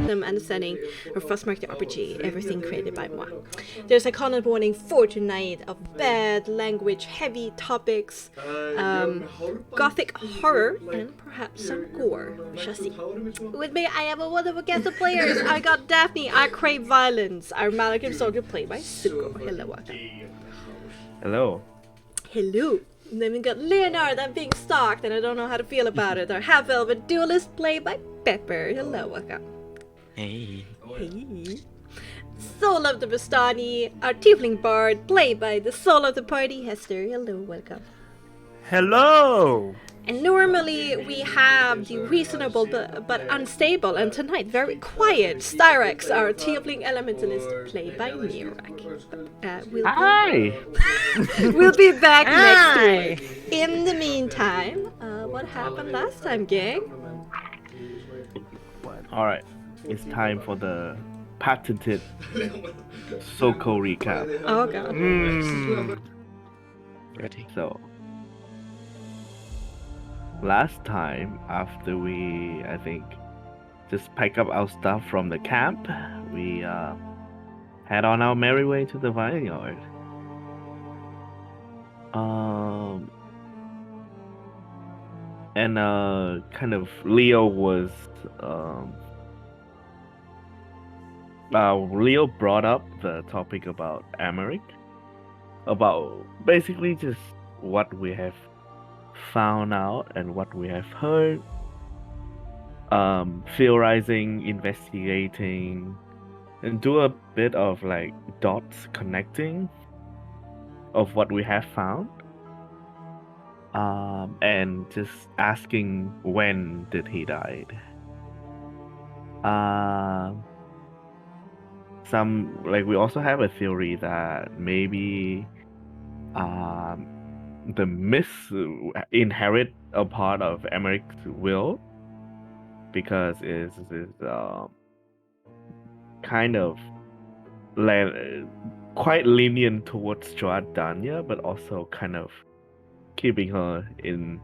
rhythm and setting of Frostmark the RPG, everything created by moi. There's a content warning for tonight of bad language, heavy topics, gothic horror, and perhaps some gore. We shall see. With me, I have a wonderful guest of players. I got Daphne, I crave violence, our Malachim soldier played by Suko. Hello, welcome. Hello. Hello. And then we got Leonard, I'm being stalked and I don't know how to feel about it. Our half-elven duelist played by Pepper. Hello, welcome. Hey. Hey. Soul of the Bastani, our tiefling bard played by the soul of the party, Hester. Hello, welcome. Hello. And normally we have the reasonable but unstable, and tonight very quiet, Styrax, our tiefling elementalist played by Mirak. We'll be back next week. In the meantime, what happened last time, gang? Alright, it's time for the patented Soko recap. Oh god. Ready? So, last time, after we, I think, just pack up our stuff from the camp, we head on our merry way to the vineyard. And kind of Leo was Leo brought up the topic about Emmerich, about basically just what we have found out and what we have heard, theorizing, investigating, and do a bit of like dots connecting of what we have found, and just asking when did he died. Some like we also have a theory that maybe the myths inherit a part of Emmerich's will, because it's kind of quite lenient towards Jordania, but also kind of keeping her in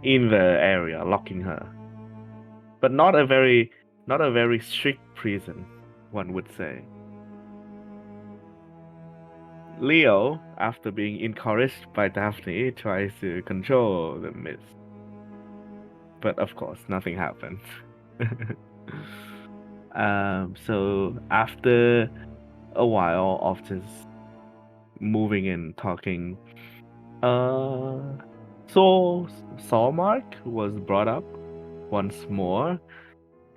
the area, locking her, but not a very strict prison, one would say. Leo, after being encouraged by Daphne, tries to control the mist. But of course, nothing happens. So after a while of just moving and talking, so Marc was brought up once more,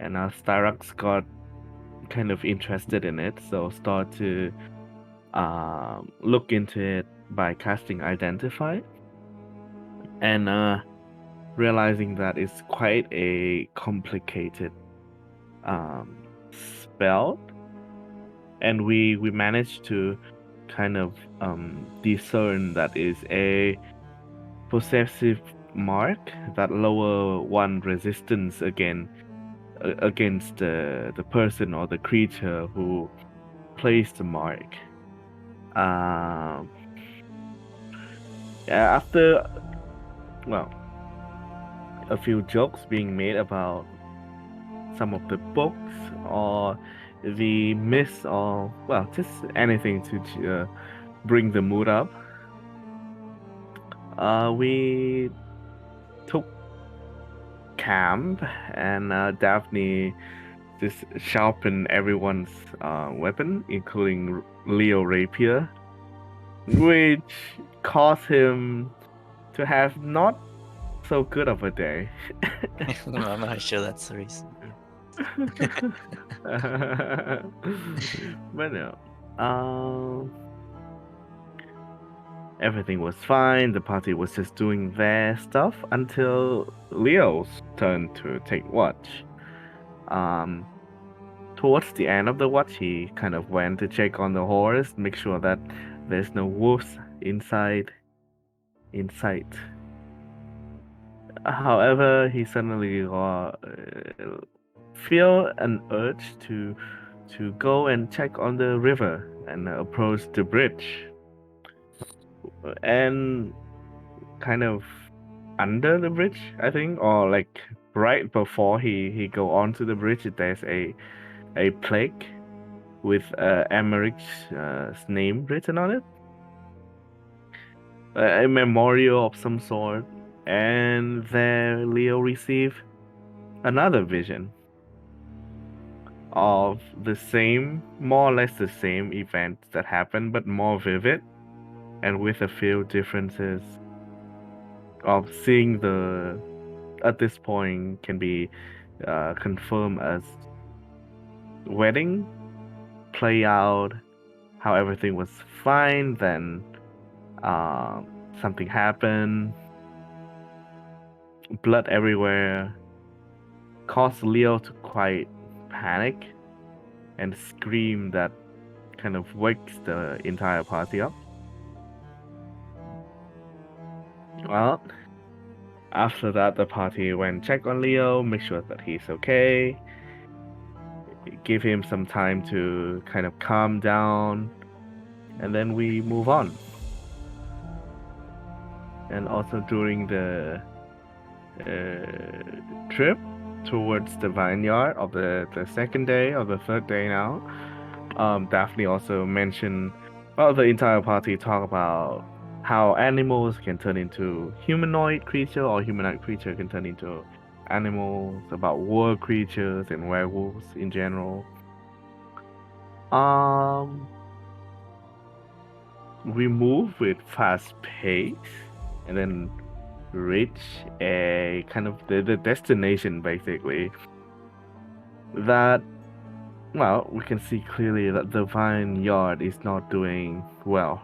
and Styrax got kind of interested in it, so start to look into it by casting Identify, and realizing that it's quite a complicated spell, and we managed to kind of discern that is a possessive mark that lower one resistance against the person or the creature who plays the mark. After, well, a few jokes being made about some of the books or the myths, or well, just anything to bring the mood up, we took camp, and Daphne just sharpened everyone's weapon, including Leo Rapier, which caused him to have not so good of a day. I'm not sure that's the reason. But no, everything was fine. The party was just doing their stuff until Leo's turn to take watch. Towards the end of the watch, he kind of went to check on the horse, make sure that there's no wolves inside. In sight. However, he suddenly feel an urge to go and check on the river and approach the bridge. And kind of under the bridge, I think, or like right before he go onto the bridge, there's a a plaque with Emmerich's name written on it, a memorial of some sort, and there Leo received another vision of the same, more or less the same events that happened, but more vivid, and with a few differences of seeing the, at this point, can be confirmed as wedding play out, how everything was fine, then something happened, blood everywhere, caused Leo to quite panic and scream that kind of wakes the entire party up. Well, after that, the party went check on Leo, make sure that he's okay, give him some time to kind of calm down, and then we move on. And also during the trip towards the vineyard of the second day or the third day now, Daphne also mentioned, well, the entire party talk about how animals can turn into humanoid creature or humanoid creature can turn into animals, about war creatures and werewolves in general. We move with fast pace and then reach a kind of the destination, basically, that, well, we can see clearly that the vineyard is not doing well,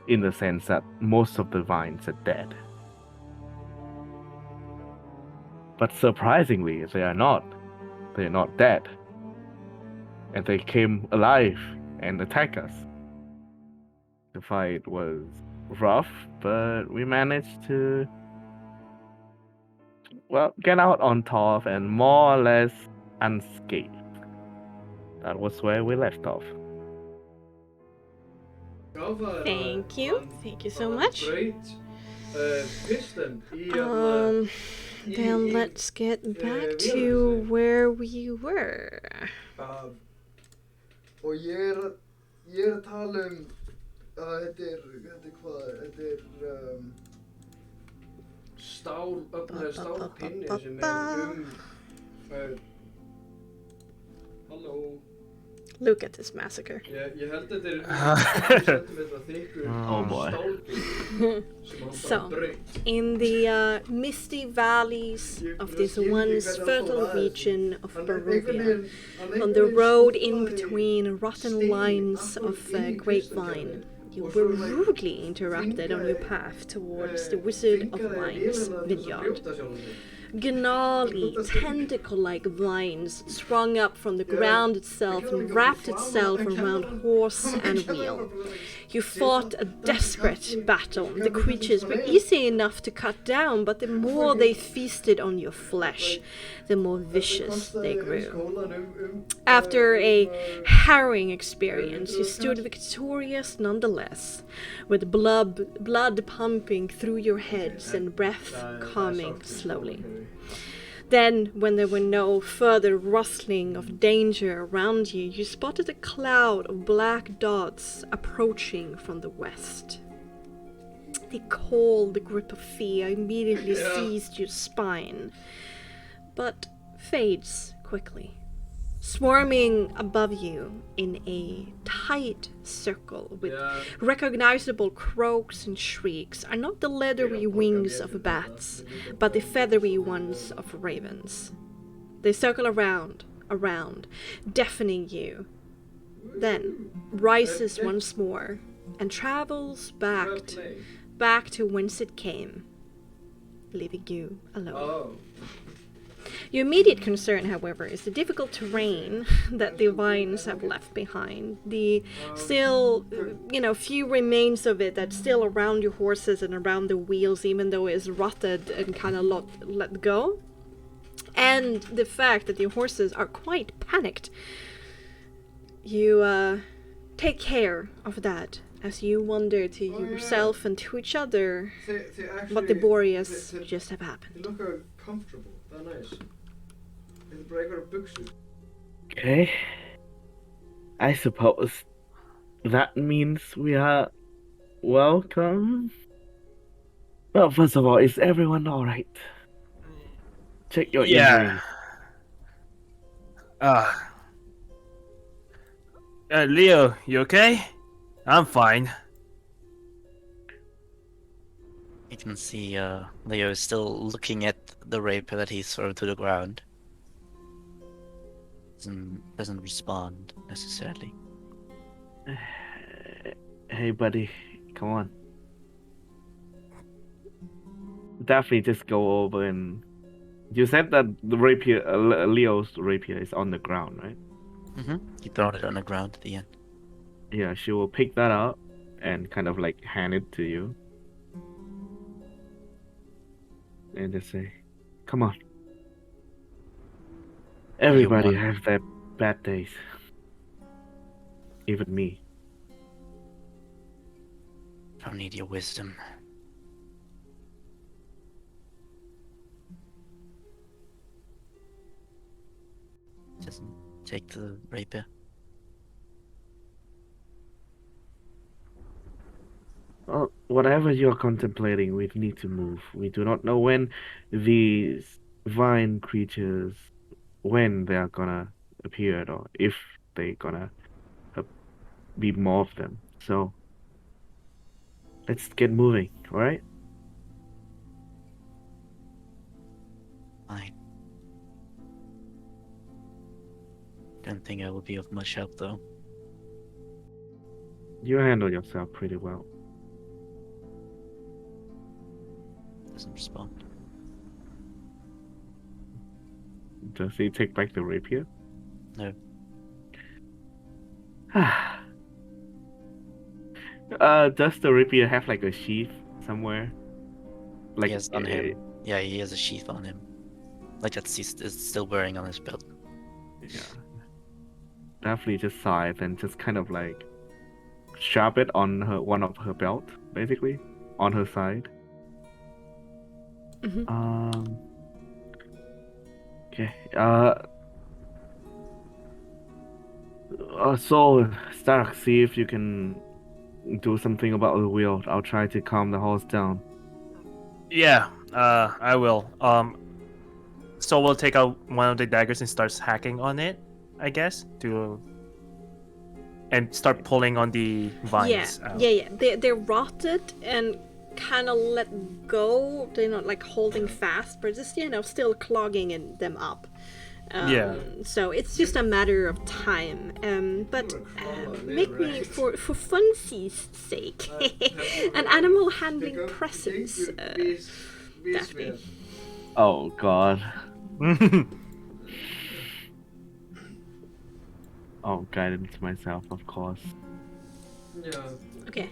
in the sense that most of the vines are dead. But surprisingly, they are not. They are not dead. And they came alive and attacked us. The fight was rough, but we managed to, well, get out on top and more or less unscathed. That was where we left off. Thank you. Thank you so much. Then let's get back to where we were. Og ég er að tala að þetta er stálpinni sem halló. Look at this massacre. Ég held þetta þykkur Oh boy. So, in the misty valleys of this once fertile region of Barovia, on the road in between rotten lines of grapevine, you were rudely interrupted on your path towards the Wizard of Wine's vineyard. Gnarly, tentacle-like vines sprung up from the ground itself and wrapped itself around horse and wheel. You fought a desperate battle. The creatures were easy enough to cut down, but the more they feasted on your flesh, the more vicious they grew. After a harrowing experience, you stood victorious nonetheless, with blood pumping through your heads and breath calming slowly. Then, when there were no further rustling of danger around you, you spotted a cloud of black dots approaching from the west. The cold grip of fear immediately seized your spine, but fades quickly. Swarming above you in a tight circle with recognizable croaks and shrieks are not the leathery wings of bats, but the feathery ones of ravens. They circle around, deafening you, then rises once more and travels back to whence it came, leaving you alone. Your immediate concern, however, is the difficult terrain that the vines have left behind. The still, few remains of it that's still around your horses and around the wheels, even though it's rotted and kind of let go. And the fact that your horses are quite panicked. You take care of that as you wonder to yourself and to each other what the Boreas just have happened. They look comfortable. They're nice. It's bara einhverjar buxur. Okay. I suppose that means we are welcome. Well, first of all, is everyone all right? Check your Yeah. injuries. Uh, Leo, you okay? I'm fine. You can see Leo is still looking at the rapier that he's thrown to the ground. Doesn't respond necessarily. Hey, buddy, come on. Definitely just go over and. You said that the rapier, Leo's rapier, is on the ground, right? He thrown it on the ground at the end. Yeah, she will pick that up and kind of like hand it to you. And just say, come on. Everybody want- has their bad days. Even me. I don't need your wisdom. Doesn't take the rapier. Well, whatever you're contemplating, we need to move. We do not know when these vine creatures, when they are gonna appear, or if they gonna uh, be more of them. So, let's get moving, alright? Fine. Don't think I will be of much help though. You handle yourself pretty well. Doesn't respond. Does he take back the rapier? No. Does the rapier have like a sheath somewhere? Like He has on him. Yeah, he has a sheath on him. Like that's he's still wearing on his belt. Yeah. Definitely just sighs and just kind of like sharp it on one of her belt, basically, on her side. Mhm. Okay. So Stark, see if you can do something about the wheel. I'll try to calm the horse down. Yeah, I will. So we'll take out one of the daggers and starts hacking on it, I guess, and start pulling on the vines out. Yeah. They're rotted and kind of let go. They're not like holding fast, but just still clogging them up. Yeah. So it's just a matter of time. But make me, for funsies' sake, an animal handling presence. Daphne. Oh God. Oh, guidance myself, of course. Já, Okay.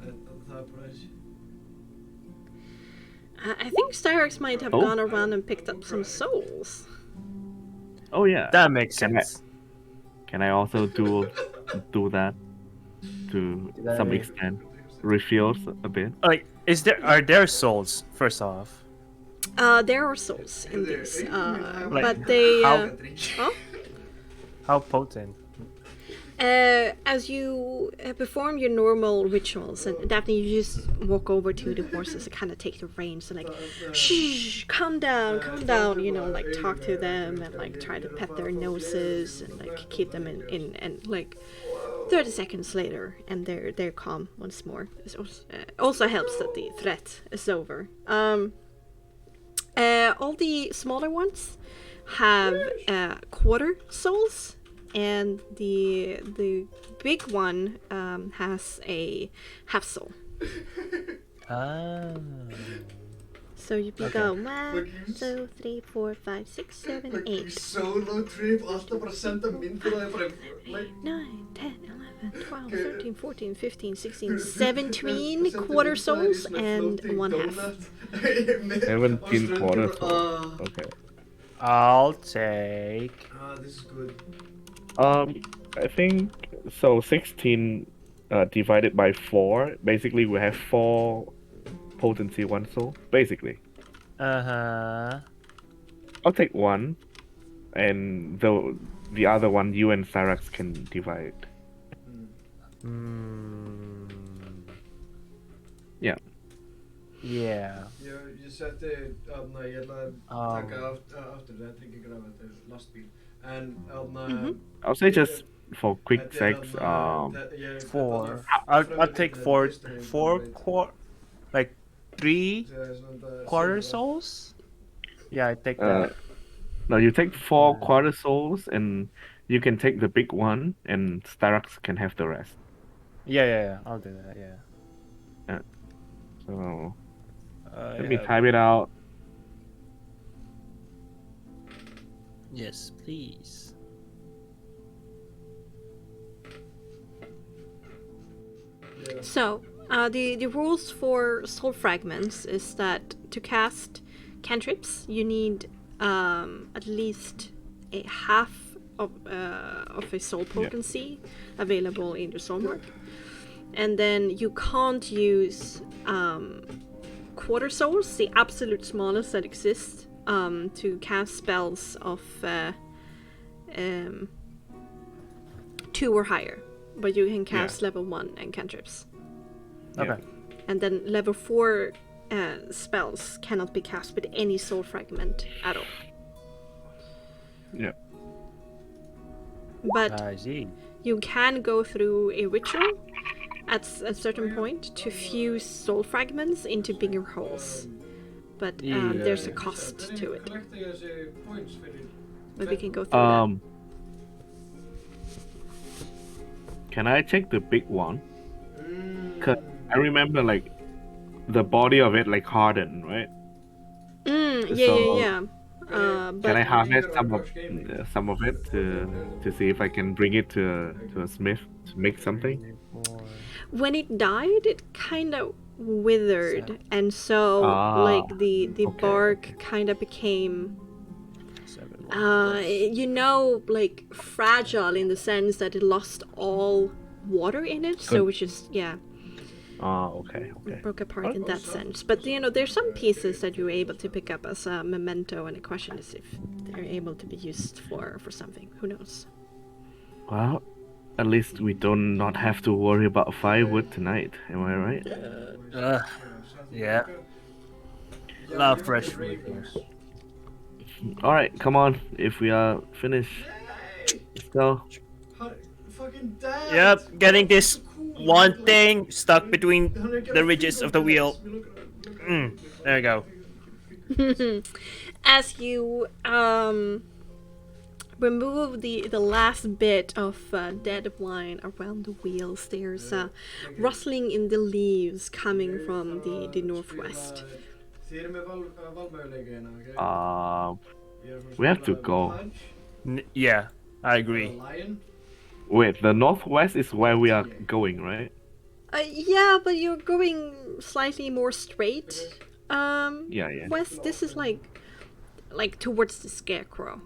það er bara þessi. I think Styrex might have Oh. gone around and picked up some souls. Oh yeah. That makes Can I- sense. Can I also do that to some extent? Refills a bit. Like, are there souls? First off, There are souls in these, Like, but they. how- Huh? how potent? As you perform your normal rituals, and Daphne, you just walk over to the horses and kind of take the reins and like, shh, calm down, like talk to them and like try to pet their noses and like keep them in and like 30 seconds later, and they're calm once more. It also helps that the threat is over. All the smaller ones have quarter souls. And the big one has a half soul. Ah. So you go 1, 2, 3, 4, 5, 6, 7, 8, Solo trip, alltaf bara senda myndir að þið bara, like, 9, 10, 11, 12, 13, 14, 15, 16, 17 quarter souls and 1 half. 17 quarter souls. Okay. I'll take. This is good. I think so. 16 divided by 4. Basically, we have 4 potency, 1 soul. Basically, Uh-huh. I'll take 1, and the other one you and Cyrax can divide. Yeah. Yeah. Ég setti þarna, ég ætla að taka aftur þetta ekki grafa, þetta lastbíl. En þarna... I'll say just for quick sakes, 4. I'll take 4 like 3 quarter souls? Yeah, I take that. No, you take 4 quarter souls, and you can take the big one, and Styrax can have the rest. Yeah, I'll do that, yeah. So, let me type it out. Yes, please. So, the rules for soul fragments is that to cast cantrips, you need at least a half of a soul potency available in your Soulmark. And then you can't use quarter souls, the absolute smallest that exists, to cast spells of 2 or higher. But you can cast level 1 and cantrips. Okay. And then level 4 spells cannot be cast with any soul fragment at all. Yeah. But I see. you can go through a ritual at a certain point to fuse soul fragments into bigger holes. But there's a cost to it. But we can go through that. Can I take the big one? Cause I remember like the body of it like hardened, right? Yeah. Can I harvest some of it to see if I can bring it to a smith to make something? When it died, it kind of withered, and so like the bark kind of became like fragile in the sense that it lost all water in it, so which is okay. It broke apart in that sense. But there's some pieces that you're able to pick up as a memento, and the question is if they're able to be used for something. Who knows? Well, at least we do not have to worry about firewood tonight. Am I right? Yeah. A lot of fresh wood here. All right, come on. If we are finished, let's go. Yep, getting this one thing stuck between the ridges of the wheel. There we go. As you remove the last bit of dead wine around the wheels, there's a rustling in the leaves coming from the northwest. We have to go. Yeah, I agree. Wait, the northwest is where we are going, right? Yeah, but you're going slightly more straight. Yeah. West. This is like towards the scarecrow.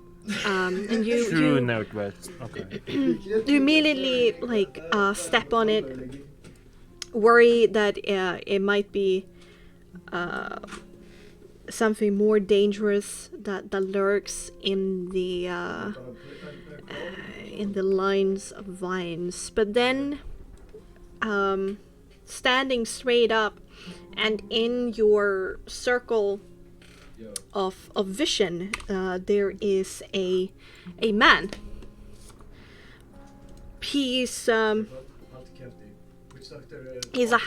And you True northwest. Okay. You immediately step on it, worry that it might be something more dangerous that lurks in the lines of vines. But then, standing straight up, and in your circle of vision, there is a man. He's a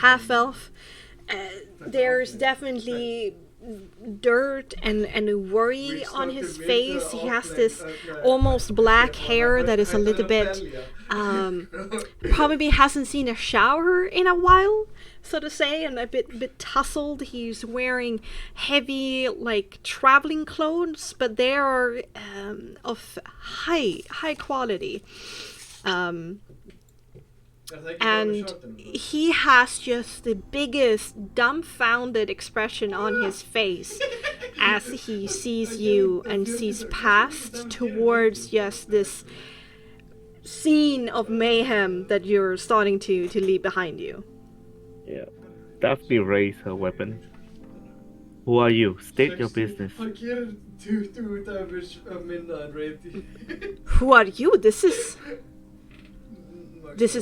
half elf. There's definitely dirt and worry on his face. He has this almost black hair that is a little bit probably hasn't seen a shower in a while, so to say, and a bit tousled. He's wearing heavy traveling clothes, but they are of high quality. And he has just the biggest dumbfounded expression on his face as he sees you and sees past towards just this scene of mayhem that you're starting to leave behind you. Yeah. Daphne raised her weapon. Who are you? State your business. Hann gerir 20 damage minna en Rady. Who are you? This is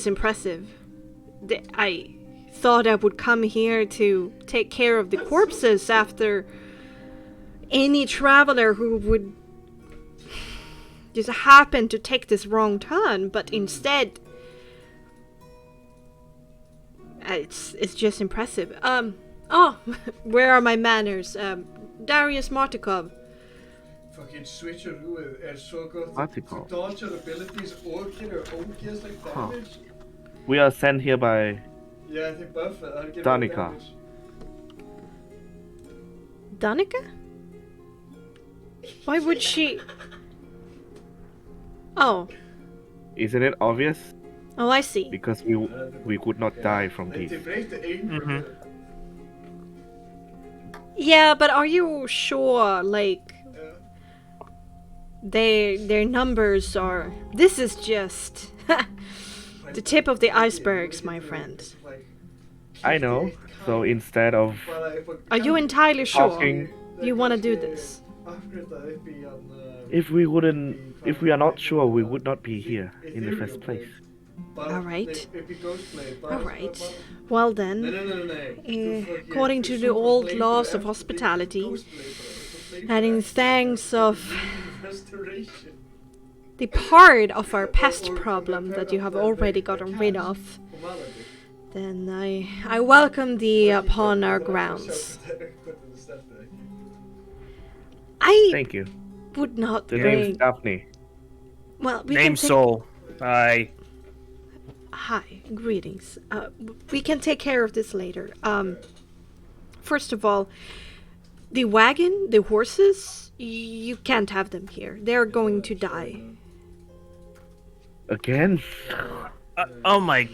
impressive. I thought I would come here to take care of the corpses after any traveler who would just happen to take this wrong turn, but instead it's just impressive. Oh, where are my manners? Darius Martikov. Fucking switcherooið so gott. Martikov. Dodger abilities og gerir ógeðslegt damage. We are sent here by Yeah, þið buffað, hann gerir Danica. damage. Danica? Why would she? Oh. Isn't it obvious? Oh, I see. Because we could not die from these. Þið breytti einu. Yeah, but are you sure, like, their numbers are... This is just the tip of the icebergs, my friend. I know. So instead of Are you entirely sure talking, you want to do this? if we are not sure, we would not be here in the first place. Alright. Alright. Well then, according to the old laws of hospitality, and in thanks of the part of our pest problem that you have already gotten rid of, then I welcome thee upon our grounds. I Thank you. would not The bring... name's Daphne. Well, we Name can take... Soul. Hi, greetings. We can take care of this later. First of all, the wagon, the horses, you can't have them here. They're going to die. Again? Oh my.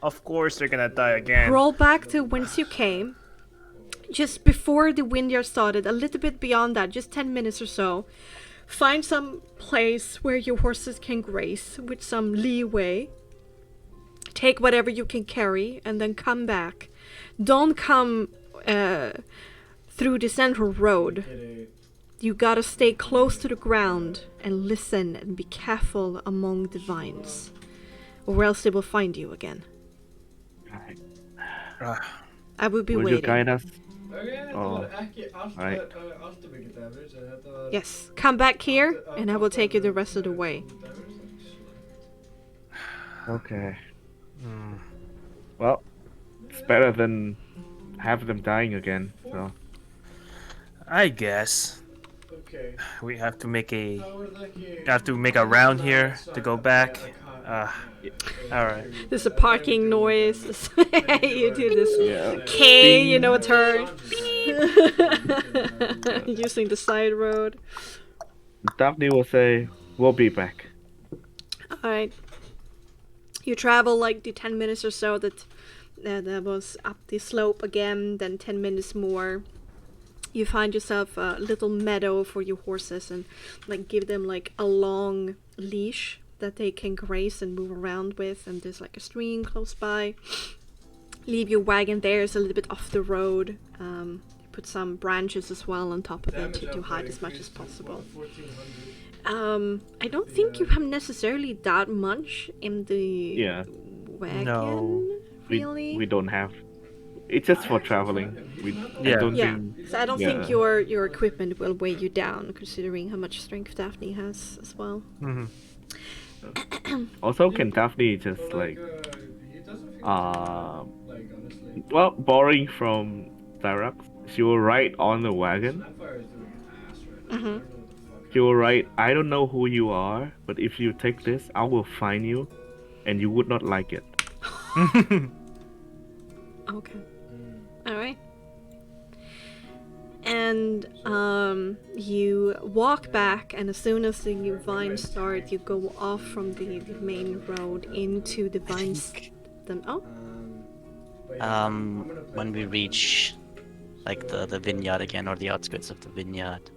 Of course they're gonna die again. Roll back to whence you came. Just before the vineyard started, a little bit beyond that, just 10 minutes or so. Find some place where your horses can graze with some leeway. Take whatever you can carry and then come back. Don't come through the central road. You gotta stay close to the ground and listen and be careful among the vines, or else they will find you again. I will be Will waiting. you guide us? Oh. Right. Yes, come back here and I will take you the rest of the way. Okay. Well, it's better than have them dying again. So I guess Okay. we have to make a round here to go back. All right. There's a parking noise. You do this yeah. K, you know, turn. Using the side road. Daphne will say, "We'll be back." Alright. You travel like the 10 minutes or so that was up the slope again, then 10 minutes more. You find yourself a little meadow for your horses and like give them like a long leash that they can graze and move around with, and there's like a stream close by. Leave your wagon there, it's a little bit off the road. You put some branches as well on top of it to hide as much as possible. I don't think you have necessarily that much in the wagon, No. really. We don't have. It's just for traveling. Yeah. I don't Yeah, think. so I don't think your equipment will weigh you down, considering how much strength Daphne has as well. Mm-hmm. Also, can Daphne just like, well, borrowing from Styrax, she will ride on the wagon. Mm-hmm. She will write, "I don't know who you are, but if you take this, I will find you, and you would not like it." Okay. Alright. And you walk back, and as soon as the vines start, you go off from the main road into the vines. When we reach like the vineyard again, or the outskirts of the vineyard,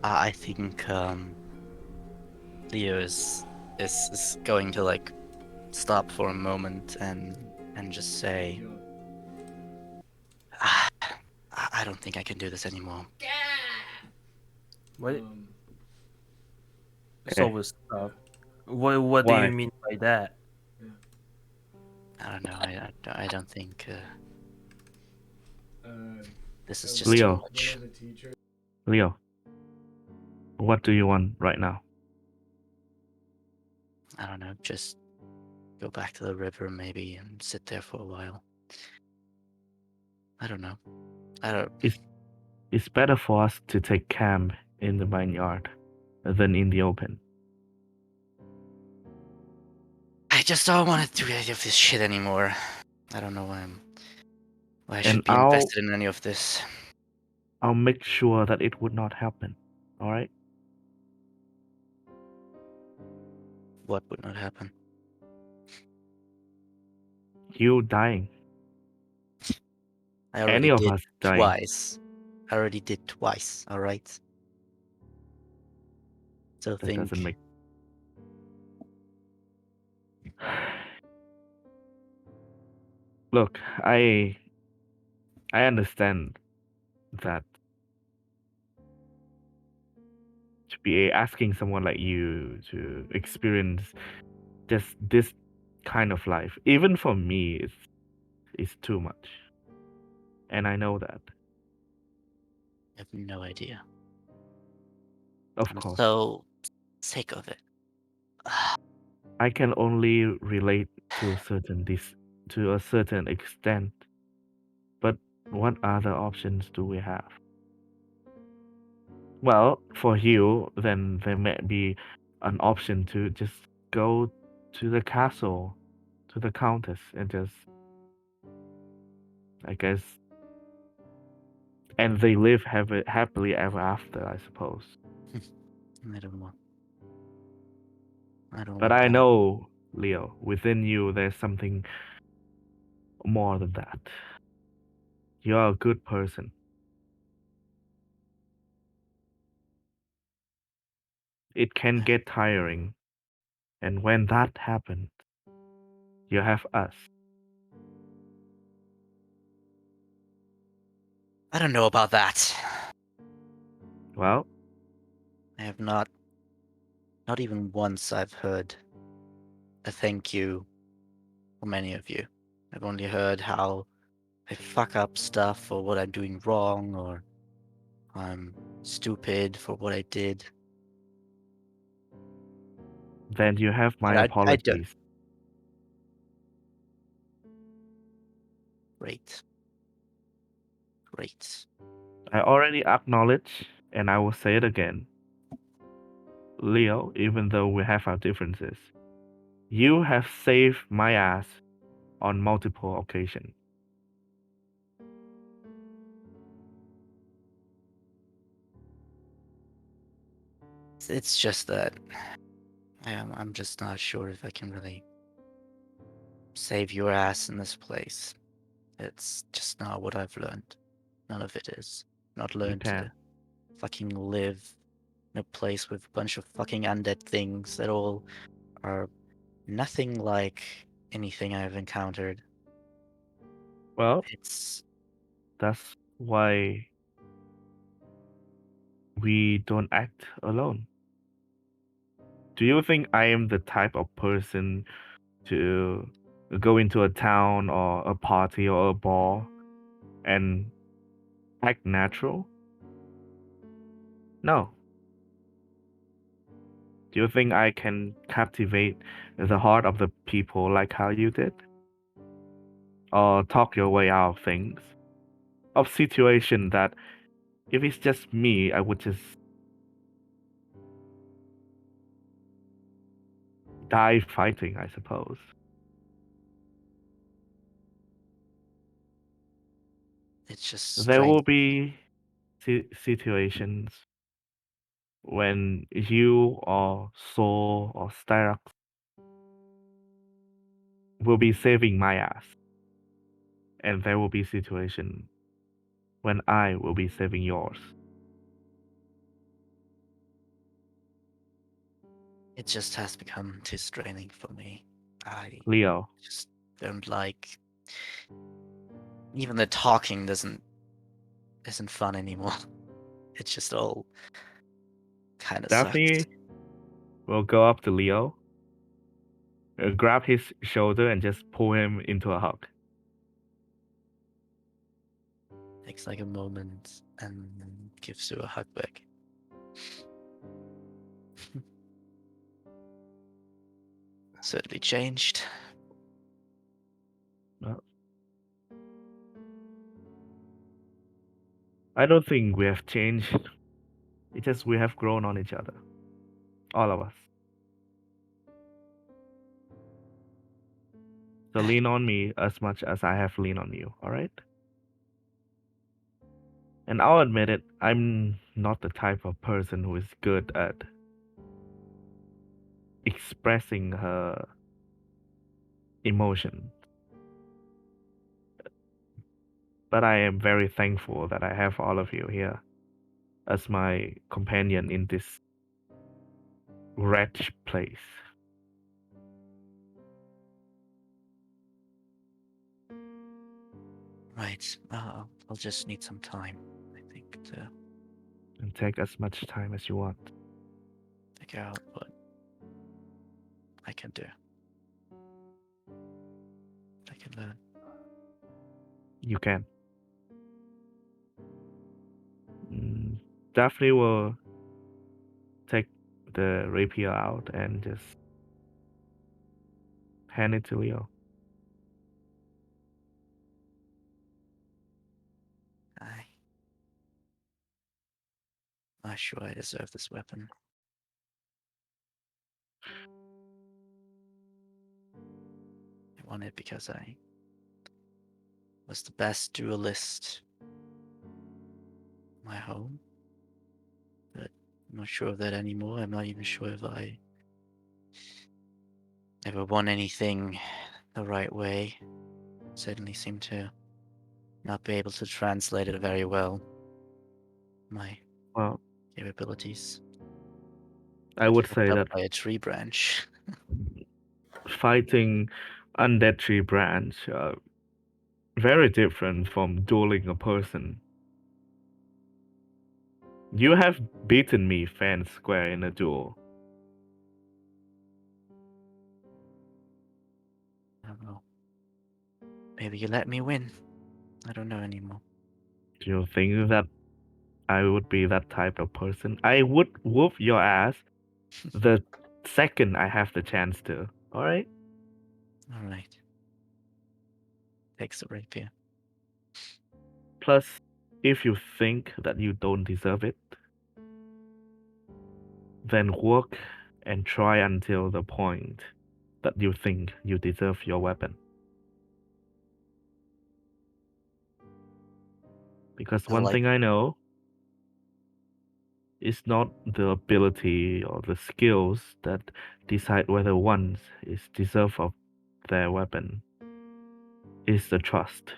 I think Leo is going to like stop for a moment and just say, I don't think I can do this anymore. What? Um, So Okay. was stuff. What do Why? you mean by that? I don't know. I don't think this is just Leo. too much. one of the teachers. Leo, what do you want right now? I don't know. Just go back to the river maybe and sit there for a while. I don't know. I don't. It's better for us to take camp in the vineyard than in the open. I just don't want to do any of this shit anymore. I don't know why I should And be invested in any of this. I'll make sure that it would not happen. All right? What would not happen? You dying. I already Any of did us dying. twice. I already did twice. All right. So That doesn't make. Look, I understand that to be asking someone like you to experience just this kind of life, even for me, is too much. And I know that. I have no idea. Of I'm course. so sick of it. I can only relate to a certain extent. But what other options do we have? Well, for you, then there may be an option to just go to the castle, to the countess, and just, I guess, and they live happily ever after, I suppose. I don't want. I don't But want I that. know, Leo, within you there's something more than that. You're a good person. It can get tiring, and when that happens, you have us. I don't know about that. Well, I have not even once I've heard a thank you from any of you. I've only heard how I fuck up stuff or what I'm doing wrong or I'm stupid for what I did. then you have my I don't. apologies. Great. Great. I already acknowledge, and I will say it again. Leo, even though we have our differences, you have saved my ass on multiple occasions. It's just that I'm just not sure if I can really save your ass in this place. It's just not what I've learned. None of it is. Not You learned to can. fucking live in a place with a bunch of fucking undead things that all are nothing like anything I've encountered. Well, It's that's why we don't act alone. Do you think I am the type of person to go into a town or a party or a ball and act natural? No. Do you think I can captivate the heart of the people like how you did? Or talk your way out of things? Of situation that if it's just me, I would just die fighting, I suppose. just There strange. will be situations when you or Saul or Styrax will be saving my ass. And there will be situation when I will be saving yours. It just has become too straining for me. I Leo, just don't like. Even the talking doesn't isn't fun anymore. It's just all kind of Daphne sucks. will go up to Leo, grab his shoulder, and just pull him into a hug. Takes like a moment and gives you a hug back. Certainly changed. I don't think we have changed. It's just we have grown on each other. All of us. So lean on me as much as I have leaned on you, alright? And I'll admit it, I'm not the type of person who is good at expressing her emotion. But I am very thankful that I have all of you here as my companion in this wretched place. Right. I'll just need some time, I think, to And take as much time as you want. figure out what I can do. I can learn. You can. Daphne will take the rapier out and just hand it to Leo. I'm sure I deserve this weapon. I want it because I was the best duelist in my home. But I'm not sure of that anymore. I'm not even sure if I ever won anything the right way. Certainly seem to not be able to translate it very well. My Well, capabilities. I would Fucked say up that by a tree branch. fighting undead tree branch very different from dueling a person. You have beaten me fair and square in a duel. I don't know. Maybe you let me win. I don't know anymore. Do you think that I would be that type of person? I would whoop your ass the second I have the chance to. Alright? Alright. Takes the rapier. Plus, if you think that you don't deserve it, then work and try until the point that you think you deserve your weapon. Because one thing I know is not the ability or the skills that decide whether one is deserved of their weapon. It's the trust.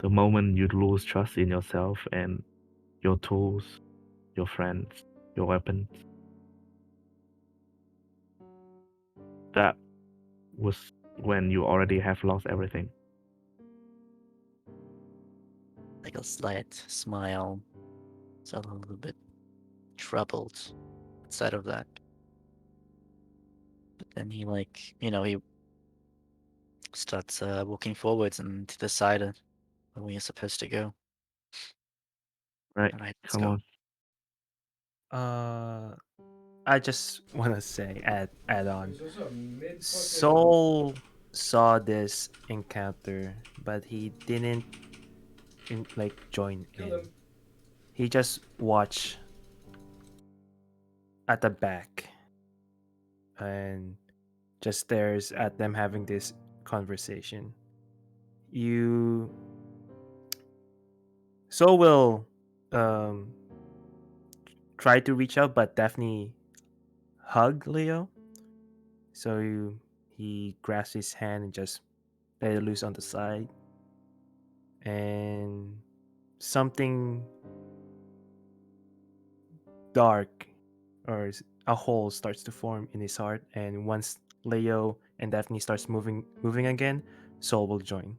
The moment you lose trust in yourself and your tools, your friends, your weapons, that was when you already have lost everything. Like a slight smile. It's a little bit troubled outside of that. But then he he starts walking forwards and to the side of where we are supposed to go. Right? Alright, let's Come go. on. I just want to say, add on. There's also a mid Soul saw this encounter, but he didn't join Kill in. them. He just watched at the back and just stares at them having this conversation. You so will try to reach out, but Daphne hug Leo. So he grasps his hand and just let it loose on the side. And something dark or a hole starts to form in his heart. And once Leo and Daphne starts moving again, Soul will join.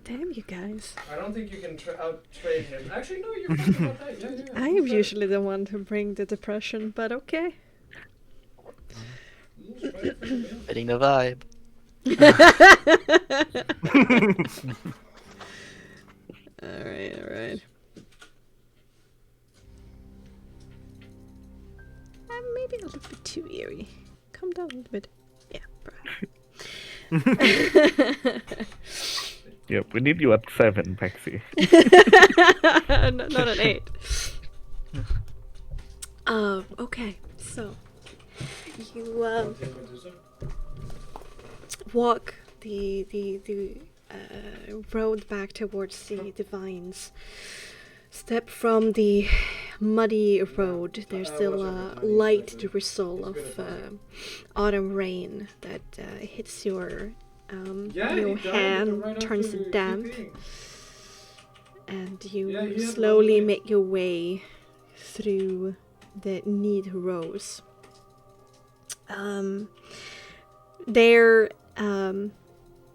Damn you guys. I don't think you can out-trade him. Actually, no, you're right about that. Yeah. I am usually the one to bring the depression, but okay. Fitting the vibe. Alright. Maybe a little bit too eerie. Come down a little bit. Yeah, Yep, we need you at 7, Bexxy. Not an 8. Okay, so you walk the road back towards the vines. Step from the muddy road. There's still a light drizzle of autumn rain that hits your hand, turns damp, and you slowly make your way through the neat rows. They're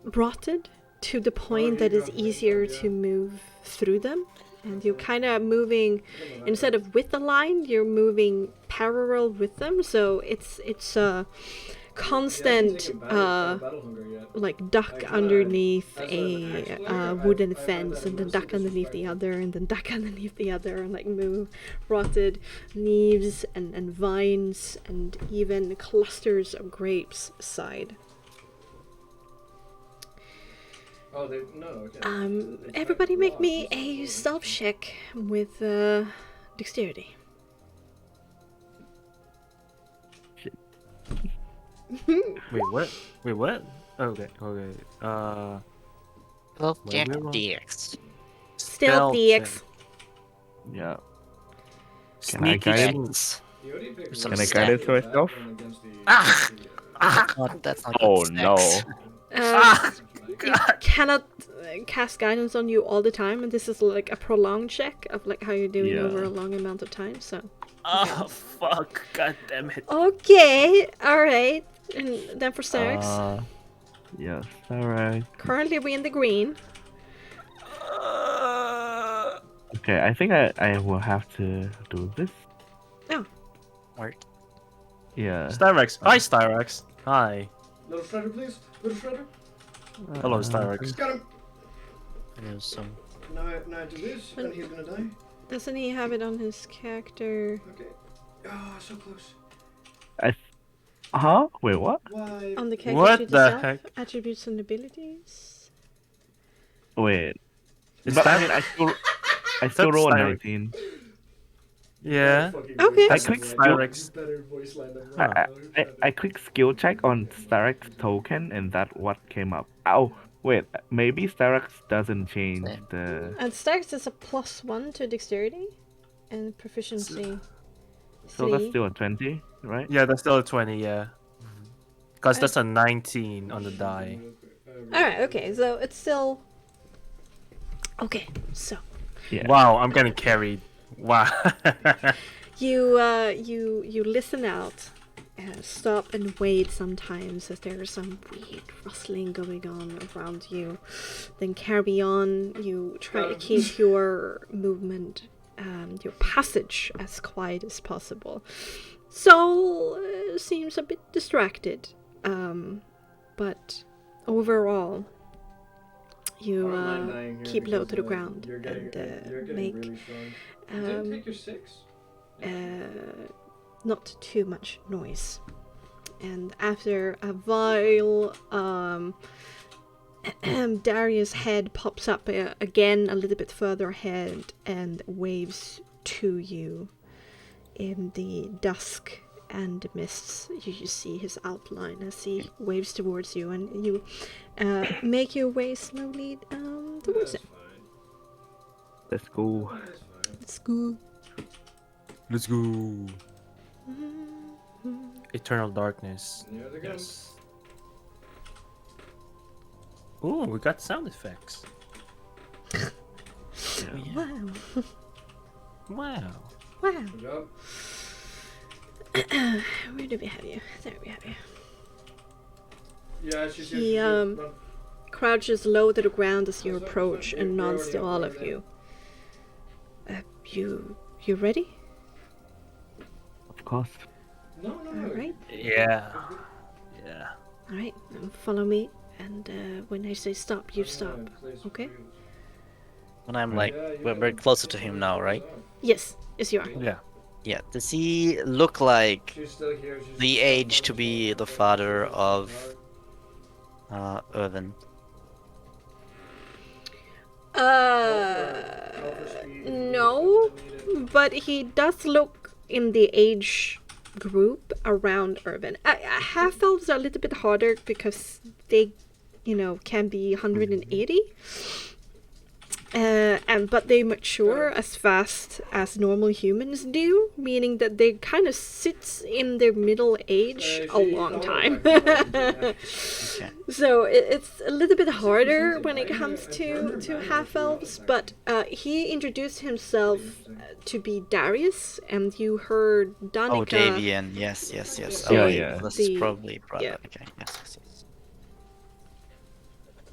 rotted to the point that it's easier to move through them. And you're kind of moving, instead of with the line, you're moving parallel with them. So it's a constant like duck underneath a wooden fence, and then duck underneath the other, and then duck underneath the other, and like move rotted leaves and vines and even clusters of grapes aside. Oh, no, okay. Everybody make me a stealth check with dexterity. Wait, what? Okay. Well, Wait, Jack we're wrong. DX. Stealth DX. Yeah. Can I Sneaky guide him? X. Can I guide it to myself? That's not Oh good no. sex. You cannot cast guidance on you all the time, and this is like a prolonged check of like how you're doing Yeah. over a long amount of time. So. Oh fuck! God damn it! Okay, all right. And then for Starks, Yes, alright. currently we're in the green. Okay, I think I will have to do this. Marc. Yeah. Styrex. Hi, Styrex. Hi. Little shredder, please. Little shredder. Hello, Styrex. Got him. There's some. Now I do this, and he's gonna die. Doesn't he have it on his character? Okay. Ah, so close. Huh? Wait, what? Why? On the character What sheet the itself? heck? Attributes and abilities. Wait. Is But I that- mean, I still roll a Styrex. 19. Yeah. Okay. I click Styrex. Better voice line than I click skill check on Styrex token, and that what came up. Oh, wait. Maybe Styrex doesn't change Same. the. And Starks is a +1 to dexterity and proficiency. So that's 3. still a 20, right? Yeah, that's still a 20. Yeah. Cause that's a 19 on the die. Alright, okay, so it's still. Okay, so. Yeah. Wow, I'm getting carried. Wow. You listen out, stop and wait sometimes as there is some weird rustling going on around you. Then carry on. You try to keep your movement, your passage as quiet as possible. Soul seems a bit distracted, but overall, you keep low to the ground and make. Did you take your 6? Not too much noise. And after a while, Darius' head pops up again a little bit further ahead and waves to you. In the dusk and mists, you just see his outline as he waves towards you, and you make your way slowly towards him. Let's go. It's cool. Let's go. Eternal darkness. Near the gun. Yes. Ooh, we got sound effects. Wow. Wow. Wow. Good job. Where do we have you? There we have you. Yeah, she's He, run. crouches low to the ground as you approach and nods to all of you. You ready? Of course. Alright. Yeah. Alright, follow me, and when I say stop, you stop, okay? When I'm like, we're closer to him now, right? Yes, you are. Yeah. Yeah. Does he look like She's still here. She's the just age to be the father of Irvin? No, but he does look in the age group around Urban. Half-elves are a little bit harder because they, can be 180. But they mature as fast as normal humans do, meaning that they kind of sit in their middle age a long time. Okay. So it's a little bit harder when it comes to half-elves, but he introduced himself to be Darius, and you heard Danica... Oh, Davian. Yes. Yeah, Oh, wait, yeah. This The- is probably brother. yeah. Okay. Yes.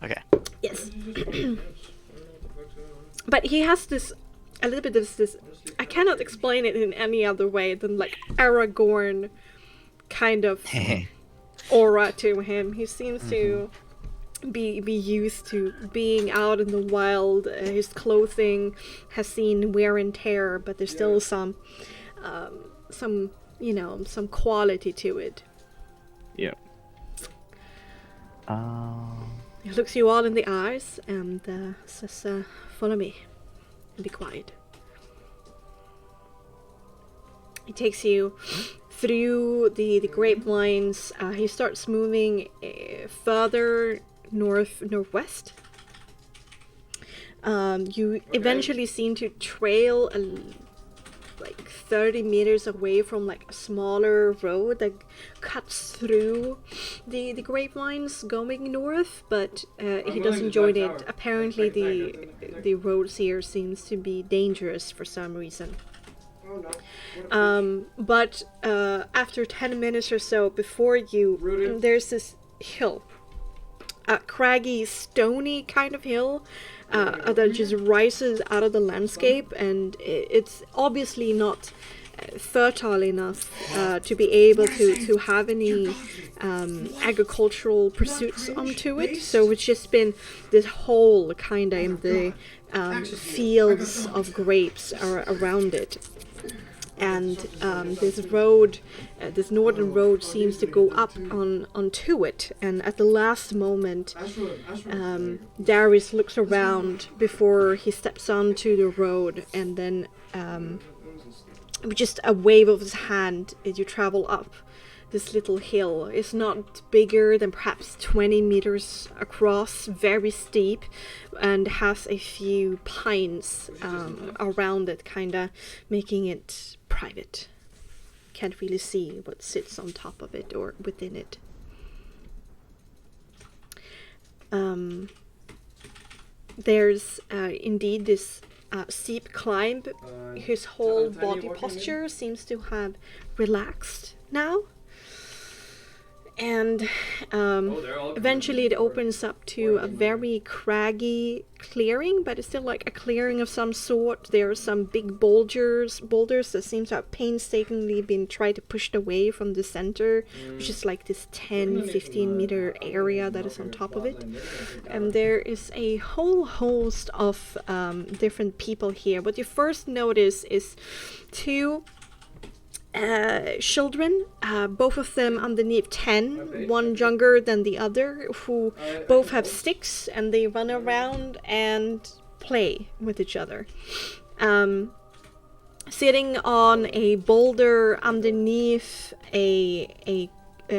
Okay. Yes. But he has this, a little bit of this, I cannot explain it in any other way than like Aragorn kind of aura to him. He seems to be used to being out in the wild. His clothing has seen wear and tear, but there's still some quality to it. Yeah. He looks you all in the eyes and says, follow me and be quiet. He takes you through the grapevines. He starts moving further northwest. You eventually seem to trail like 30 meters away from like a smaller road that cuts through the grapevines going north, but he doesn't join it. Apparently the roads here seems to be dangerous for some reason. But after 10 minutes or so before you, there's this hill, a craggy, stony kind of hill that just rises out of the landscape, and it's obviously not fertile enough to be able to have any agricultural pursuits onto it. So it's just been this hole kind of in the fields of grapes around it. And this road, this northern road, seems to go up onto it. And at the last moment, Darius looks around before he steps onto the road, and then with just a wave of his hand, you travel up this little hill. It's not bigger than perhaps 20 meters across, very steep, and has a few pines around it, kind of making it private. Can't really see what sits on top of it or within it. There's indeed this steep climb. His whole body posture seems to have relaxed now. And eventually it opens up to a very craggy clearing, but it's still like a clearing of some sort. There are some big boulders that seem to have painstakingly been tried to push away from the center, which is like this 10-15 meter area that is on top of it. And there is a whole host of different people here. What you first notice is two children, both of them underneath 10, one younger than the other, who both have sticks, and they run around and play with each other. Sitting on a boulder underneath a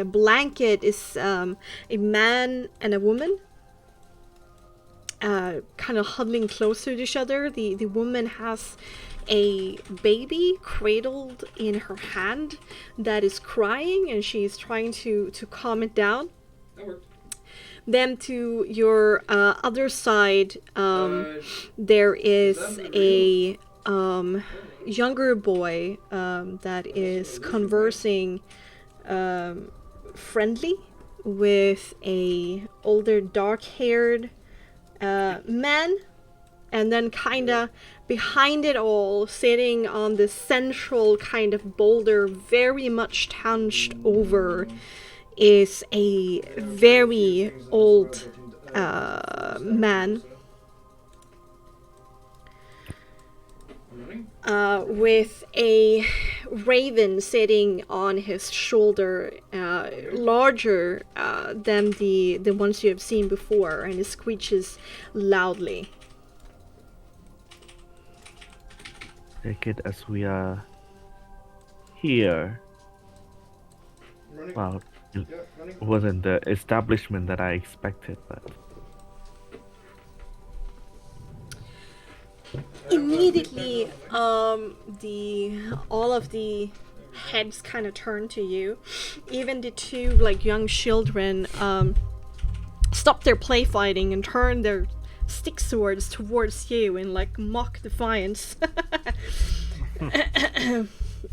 blanket is a man and a woman, kind of huddling close to each other. The woman has a baby cradled in her hand that is crying, and she's trying to calm it down. Then to your other side, there is a younger boy that is conversing friendly with a older dark-haired man, and then kinda behind it all, sitting on the central kind of boulder, very much hunched over, is a very old man with a raven sitting on his shoulder, larger than the ones you have seen before, and it screeches loudly. Take it as we are here. Well, it wasn't the establishment that I expected, but immediately, all of the heads kind of turn to you. Even the two like young children stop their play fighting and turn their stick swords towards you in like mock defiance.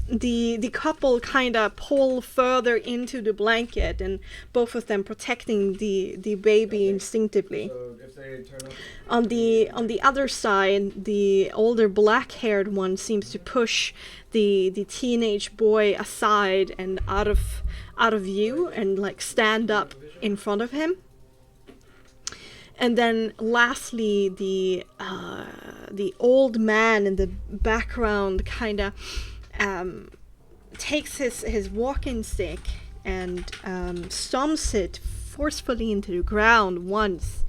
The couple kind of pull further into the blanket, and both of them protecting the baby instinctively. On the other side, the older black-haired one seems to push the teenage boy aside and out of view, and like stand up in front of him. And then lastly, the old man in the background kind of takes his walking stick and stomps it forcefully into the ground once.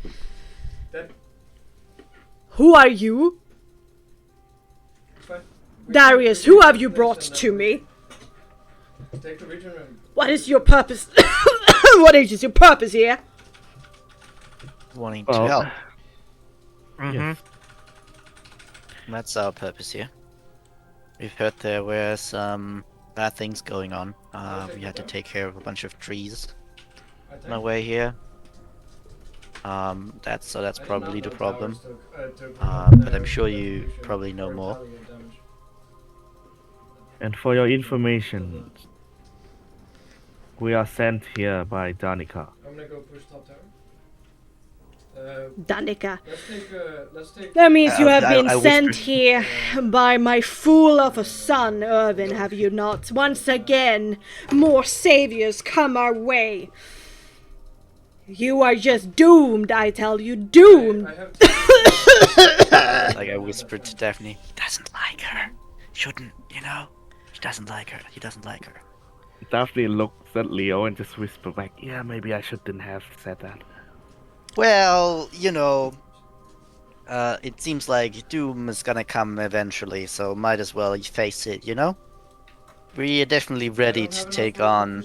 Who are you? Darius, who have you brought to me? What is your purpose? What is your purpose here? Wanting to help. yes. That's our purpose here. We've heard there were some bad things going on. We had to take care of a bunch of trees on our way here. That's probably the problem. But I'm sure you probably know more. And for your information, we are sent here by Danica. I'm gonna go push top tower. Danica. Let's take. That means you have been I sent whispered. here by my fool of a son, Irvin, have you not? Once again, more saviors come our way. You are just doomed, I tell you, doomed! I have Like I whispered to Daphne. He doesn't like her. Shouldn't, you know? He doesn't like her. He doesn't like her. Daphne looks at Leo and just whispers back, yeah, maybe I shouldn't have said that. Well, you know, it seems like doom is gonna come eventually, so might as well face it, you know? We're definitely ready to take on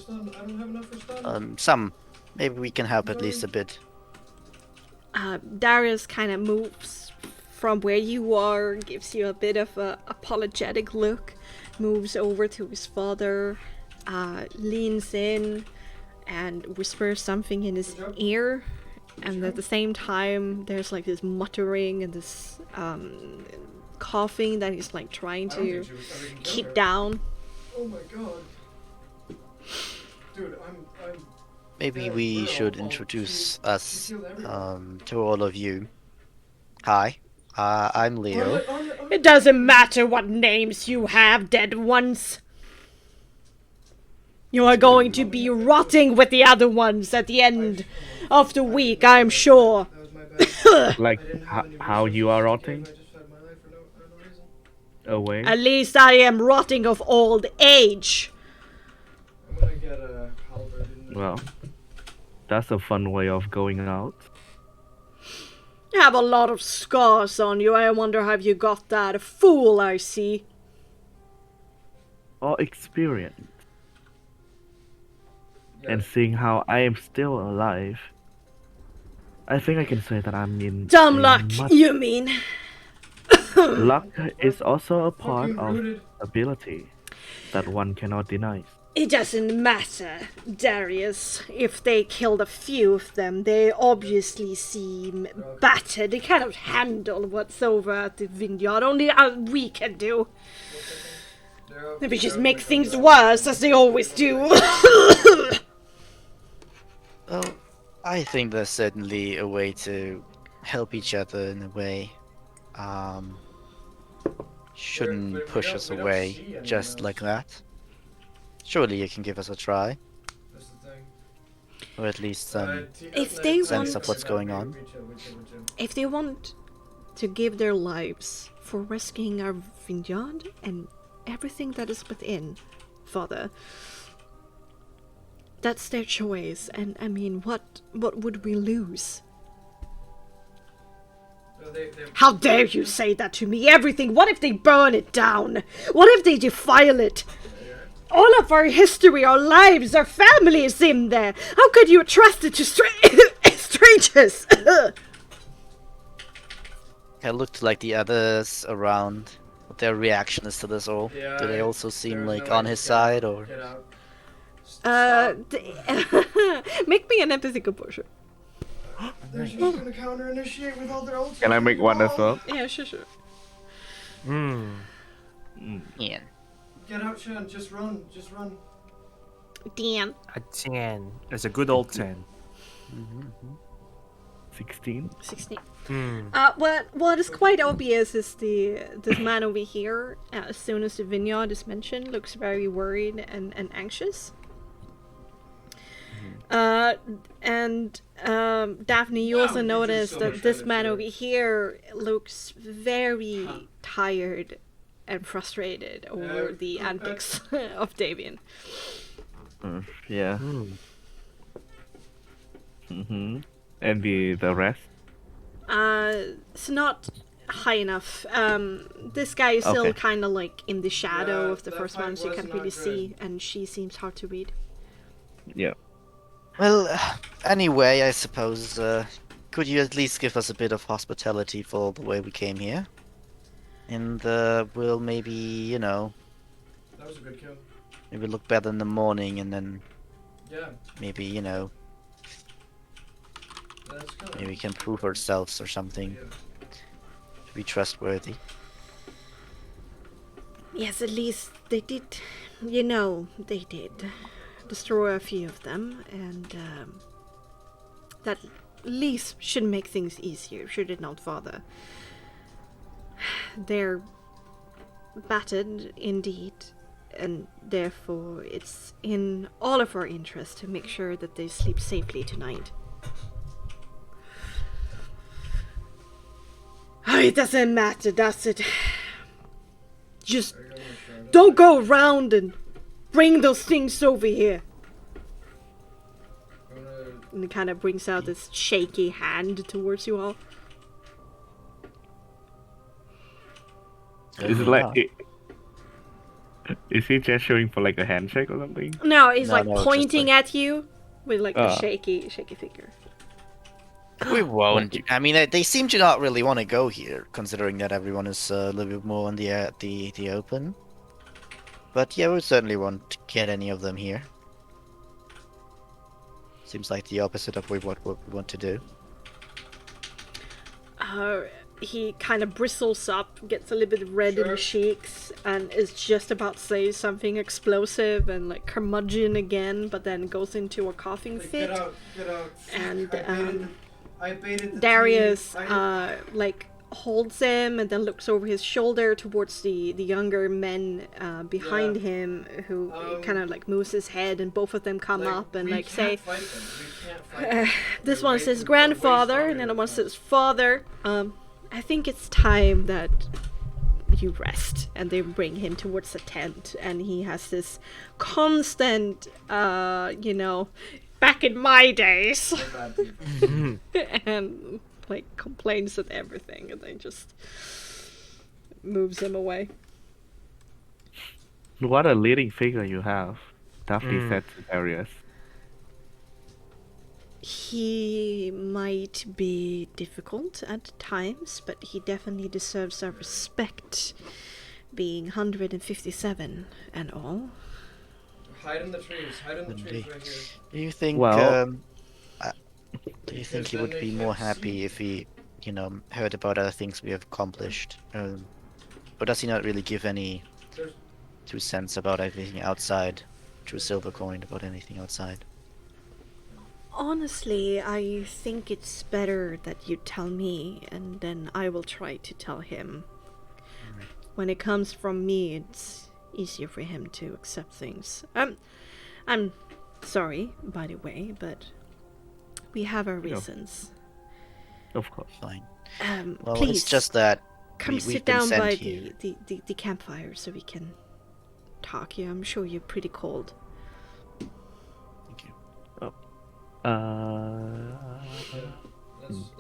some. Maybe we can help at least a bit. Darius kind of moves from where you are, gives you a bit of a apologetic look, moves over to his father, leans in and whispers something in his ear, and at the same time there's like this muttering and this coughing that he's like trying to keep down. Oh my god. Dude, I'm Maybe we should introduce us to all of you. Hi, I'm Leo. It doesn't matter what names you have, dead ones. You are going to be rotting with the other ones at the end of the week, I'm sure. Like how you are rotting away. At least I am rotting of old age. I'm gonna get a halberd in. Well, that's a fun way of going out. You have a lot of scars on you. I wonder how you got that. A fool, I see. Or experience. And seeing how I am still alive, I think I can say that I'm in Dumb in luck, much- you mean? Luck is also a part Fucking of rooted. ability that one cannot deny. It doesn't matter, Darius. If they killed a few of them, they obviously seem battered. They cannot handle what's over at the vineyard. Only we can do. Maybe just make things worse, as they always do. Well, I think there's certainly a way to help each other in a way. Shouldn't push us we don't away see anyone just else. like that. Surely you can give us a try, That's the thing. or at least some. If they sense want- of what's going on. If they want to give their lives for rescuing our vineyard and everything that is within, Father, that's their choice. And I mean, what would we lose? How dare you say that to me? Everything. What if they burn it down? What if they defile it? All of our history, our lives, our families in there. How could you trust it to strangers? I looked like the others around. What their reaction is to this all? Yeah, Do they also seem there's like no on way his to side, or? Get out. Make me an empathy composure. They're just gonna counter initiate with all their ults. Can I make one as well? Yeah, sure. Yeah. Get out, Shan. Just run. Dan. A 10. It's a good old 10. 16. 16. Hmm. What is quite obvious is this man over here, as soon as the vineyard is mentioned, looks very worried and anxious. Daphne, you also notice that this man over here looks very tired and frustrated over the antics of Davian. Yeah. And the rest? It's not high enough. This guy is still Okay. kind of like in the shadow Yeah, of the that first fight one, so you was can't not really good. see, and she seems hard to read. Yeah. Well, anyway, I suppose, could you at least give us a bit of hospitality for the way we came here? And, we'll maybe, you know, That was a good kill. maybe look better in the morning, and then Yeah, maybe, you know, that's good. maybe we can prove ourselves or something Yeah. to be trustworthy. Yes, at least they did. You know, they did destroy a few of them, and that at least should make things easier, should it not, Father? They're battered indeed, and therefore it's in all of our interest to make sure that they sleep safely tonight. Oh, it doesn't matter, does it? Just don't go around and bring those things over here. And he kind of brings out this shaky hand towards you all. Is it like... Is he gesturing for like a handshake or something? No, he's No, like no, it's just pointing like- at you with like a shaky finger. We won't. I mean, they seem to not really want to go here, considering that everyone is a little bit more in the open. But yeah, we certainly won't get any of them here. Seems like the opposite of what we want to do. He kind of bristles up, gets a little bit red in the cheeks, and is just about to say something explosive and like curmudgeon again, but then goes into a coughing fit. Get out. And I baited the Darius team. like holds him and then looks over his shoulder towards the younger men behind him, who kind of like moves his head, and both of them come up and like say, this one says grandfather and the other one says father. I think it's time that you rest. And they bring him towards the tent, and he has this constant you know, back in my days and like complains at everything, and then just moves him away. What a leading figure you have. Daphne said to Darius. He might be difficult at times, but he definitely deserves our respect, being 157 and all. Hide in the trees. Indeed. Right here. Do you think? Well- Do you think he would be more happy if he, you know, heard about other things we have accomplished? Or does he not really give any 2 cents about everything outside? True silver coin about anything outside? Honestly, I think it's better that you tell me, and then I will try to tell him. Alright. When it comes from me, it's easier for him to accept things. I'm sorry, by the way, but we have our reasons. Of course. Fine. Well, Please it's just that come we've sit been down sent by here. the campfire so we can talk. Yeah, I'm sure you're pretty cold. Thank you.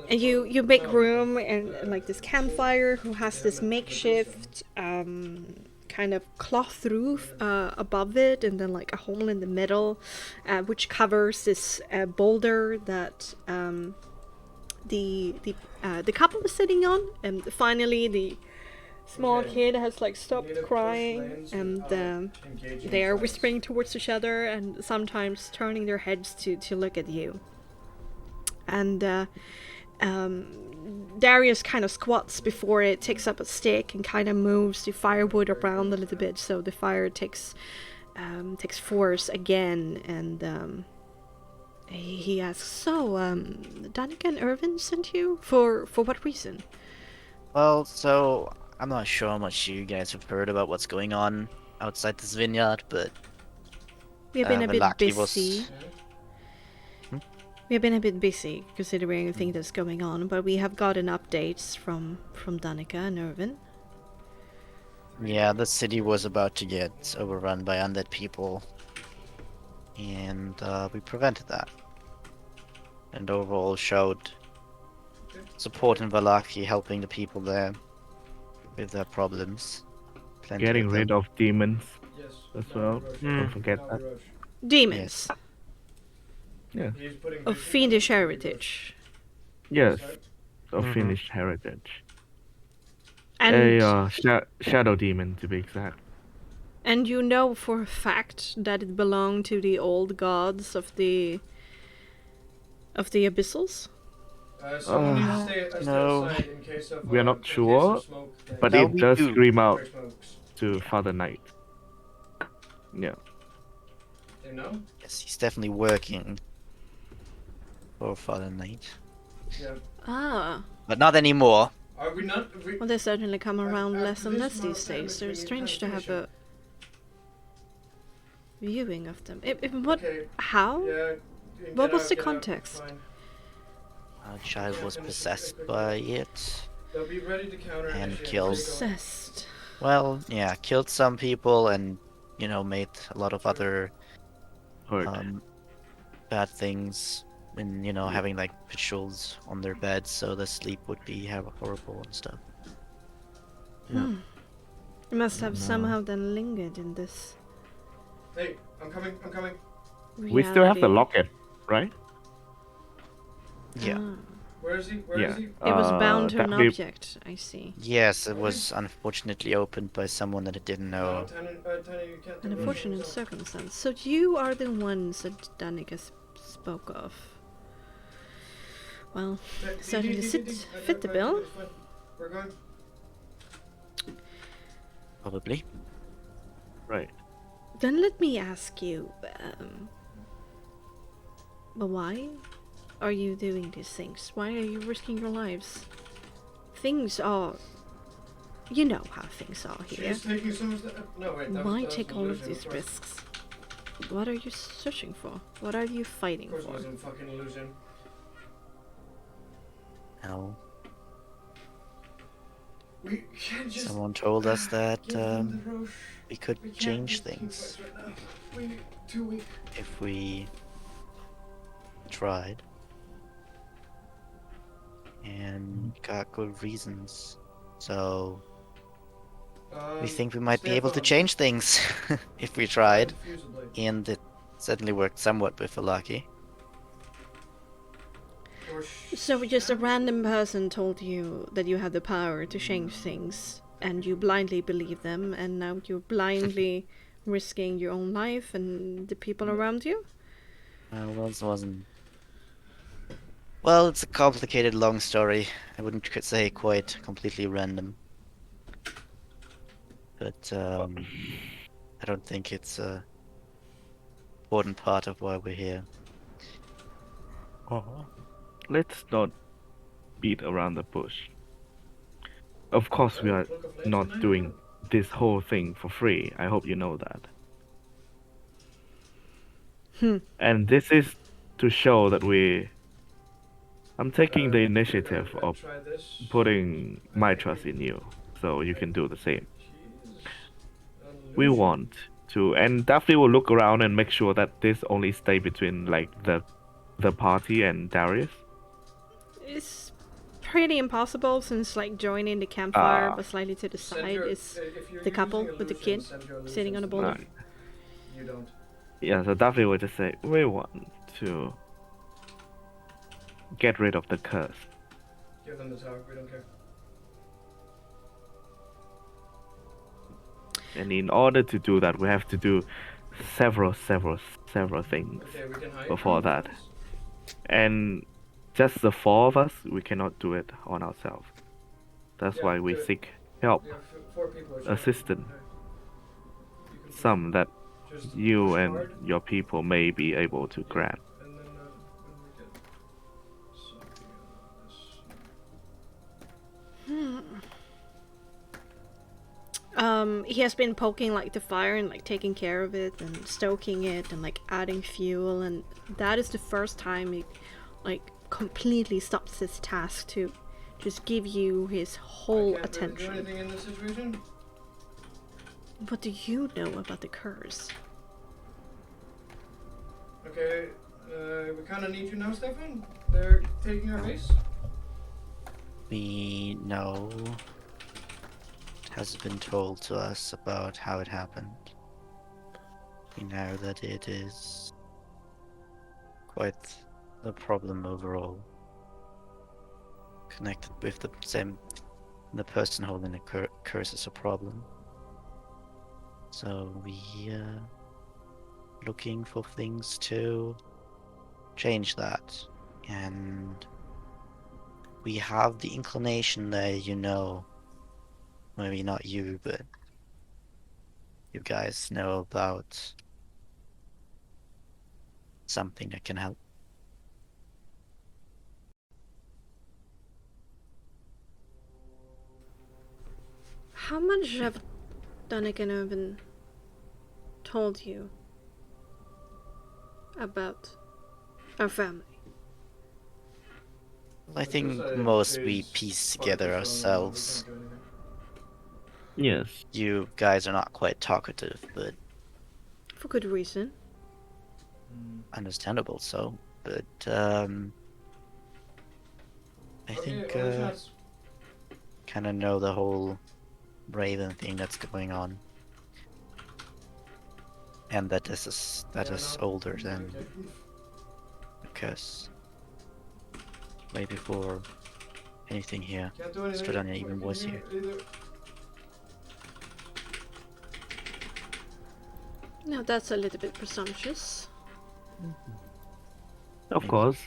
And you make room and like this campfire who has this makeshift kind of cloth roof above it, and then like a hole in the middle, which covers this boulder that the couple was sitting on, and finally the small kid has like stopped crying, and they are whispering towards each other and sometimes turning their heads to look at you. And Darius kind of squats before it, takes up a stick and kind of moves the firewood around a little bit so the fire takes force again. And he asks, "So, Danica and Irvin sent you for what reason?" Well, so I'm not sure how much you guys have heard about what's going on outside this vineyard, but We have been a bit Velaki busy. We have been a bit busy considering everything that's going on, but we have gotten updates from Danica and Irvin. Yeah, the city was about to get overrun by undead people, and we prevented that. And overall showed support in Velaki, helping the people there with their problems. Plenty Getting of rid them. of demons as well. Mm. Don't forget that. Demons Yes. of fiendish heritage. Yes. Of Mhm. Finnish heritage. And A shadow demon, to be exact. and you know for a fact that it belonged to the old gods of the abyssals? No. We are not sure, but No, it we does do. scream out to Father Knight. Yeah. You know? Yes, he's definitely working for Father Knight. Yeah. Ah. But not anymore. Are we not? Well, they certainly come around After less and this less these month, days, so it's we strange to can have finish a viewing of them. What? Okay. How? Yeah. What was the context? Fine. Our child was possessed by it. They'll be ready to counter And initiate. killed. Possessed. Well, yeah, killed some people and, made a lot of other Hurt. bad things. And, having like rituals on their beds so the sleep would be horrible and stuff. Hmm. It must have No. somehow then lingered in this Hey, I'm coming. I'm coming. We still have the reality. locket, right? Yeah. Ah. Where is he? Where Yeah. is he? It was bound to that an we- object, I see. Yes, it was unfortunately opened by someone that it didn't know. Tanner, you can't An do unfortunate it. circumstance. So you are the ones that Danica spoke of. Well, certainly fit the bill. We're going. Probably. Right. Then let me ask you, but why are you doing these things? Why are you risking your lives? Things are... You know how things are here. She's taking some of the. No, wait. That Why was take an all of illusion, these course. risks? What are you searching for? What are you fighting Of course, it for? wasn't fucking illusion. No. We can't just. Someone told us that give them the rush. we could We can't change just keep things fighting right now. We need 2 weeks. if we tried. And got good reasons. So we think we might be able to change things if we tried. And it certainly worked somewhat with Velaki. So just a random person told you that you have the power to change things, and you blindly believe them, and now you're blindly risking your own life and the people around you? Well, this wasn't. Well, it's a complicated, long story. I wouldn't say quite completely random. But I don't think it's a important part of why we're here. let's not beat around the bush. Of course, we are not doing this whole thing for free. I hope you know that. And this is to show that I'm taking the initiative of Try this. putting my trust in you, so you can do the same. Jeez. We want to, and definitely will look around and make sure that this only stay between like the party and Darius. It's pretty impossible since like joining the campfire Ah. but slightly to the Send side your- is if you're the couple using with the illusion, kid send your sitting on a illusions boulder. Right. You don't. Yeah, so definitely will just say we want to get rid of the curse. Give them the talk. We don't care. And in order to do that, we have to do several things Okay, we can hide. before that. And just the four of us, we cannot do it on ourselves. That's Yeah, why we good. seek help, Yeah, 4 people. Are assistant, You can some that just you push and hard, your people may be able to grant. and then we get something out of this. He has been poking like the fire and like taking care of it and stoking it and like adding fuel, and that is the first time he like completely stops his task to just give you his whole I can't really do attention. anything in this situation. What do you know about the curse? Okay, we kind of need you now, Stefan. They're taking our base. We know has been told to us about how it happened. We know that it is quite the problem overall. Connected with the person holding the curse is a problem. So we looking for things to change that, and we have the inclination that maybe not you, but you guys know about something that can help. How much have Danik and Irvin told you about our family? I think most we piece together ourselves. Yes. You guys are not quite talkative, but For good reason. understandable so. But I think kind of know the whole Raven thing that's going on, and that is older than the curse. Way before anything here. Stradania even was here. Now that's a little bit presumptuous. Of course,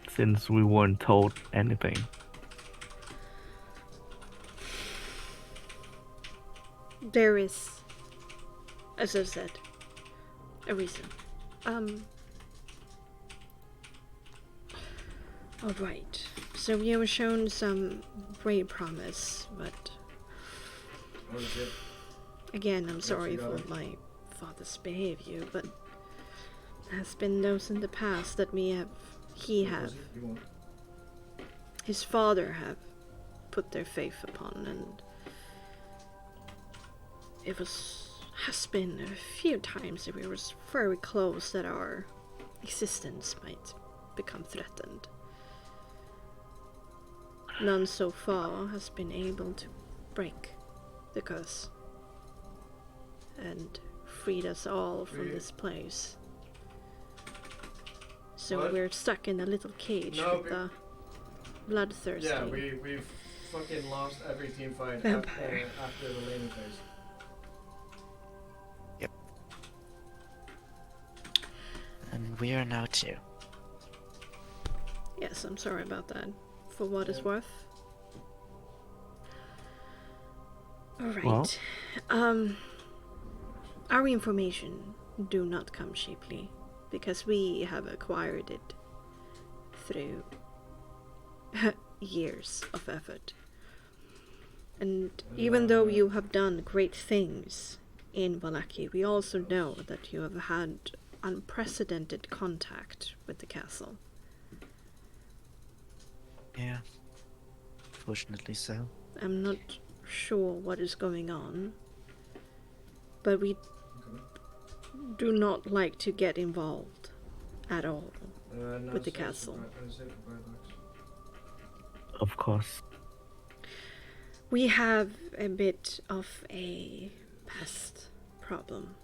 since we weren't told anything. There is, as I said, a reason. Alright, so we were shown some great promise, but again, I'm sorry for my father's behavior, but there has been those in the past that his father have put their faith upon, and has been a few times that we were very close that our existence might become threatened. None so far has been able to break the curse and freed us all from this place. So What? we're stuck in a little cage with the bloodthirsty. Yeah, we've fucking lost every team fight Vampire. after the laning phase. Yep. And we are now too. Yes, I'm sorry about that. For what it's worth. Alright. Our information do not come cheaply, because we have acquired it through years of effort. And even though you have done great things in Vallaki, we also know that you have had unprecedented contact with the castle. Yeah. Fortunately so. I'm not sure what is going on, but we do not like to get involved at all with the castle. Of course. We have a bit of a pest problem.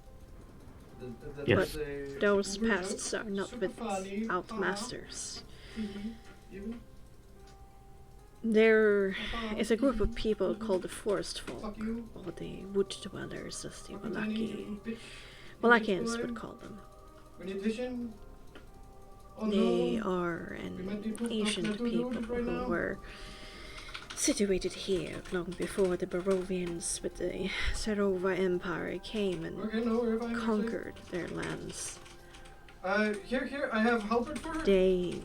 Yes. But those pests are not without masters. There is a group of people called the Forest Folk, or the Wood Dwellers, as the Wallachians would call them. They are an ancient people who were situated here long before the Barovians with the Savoie Empire came and conquered their lands. Here, I have halberd for her. They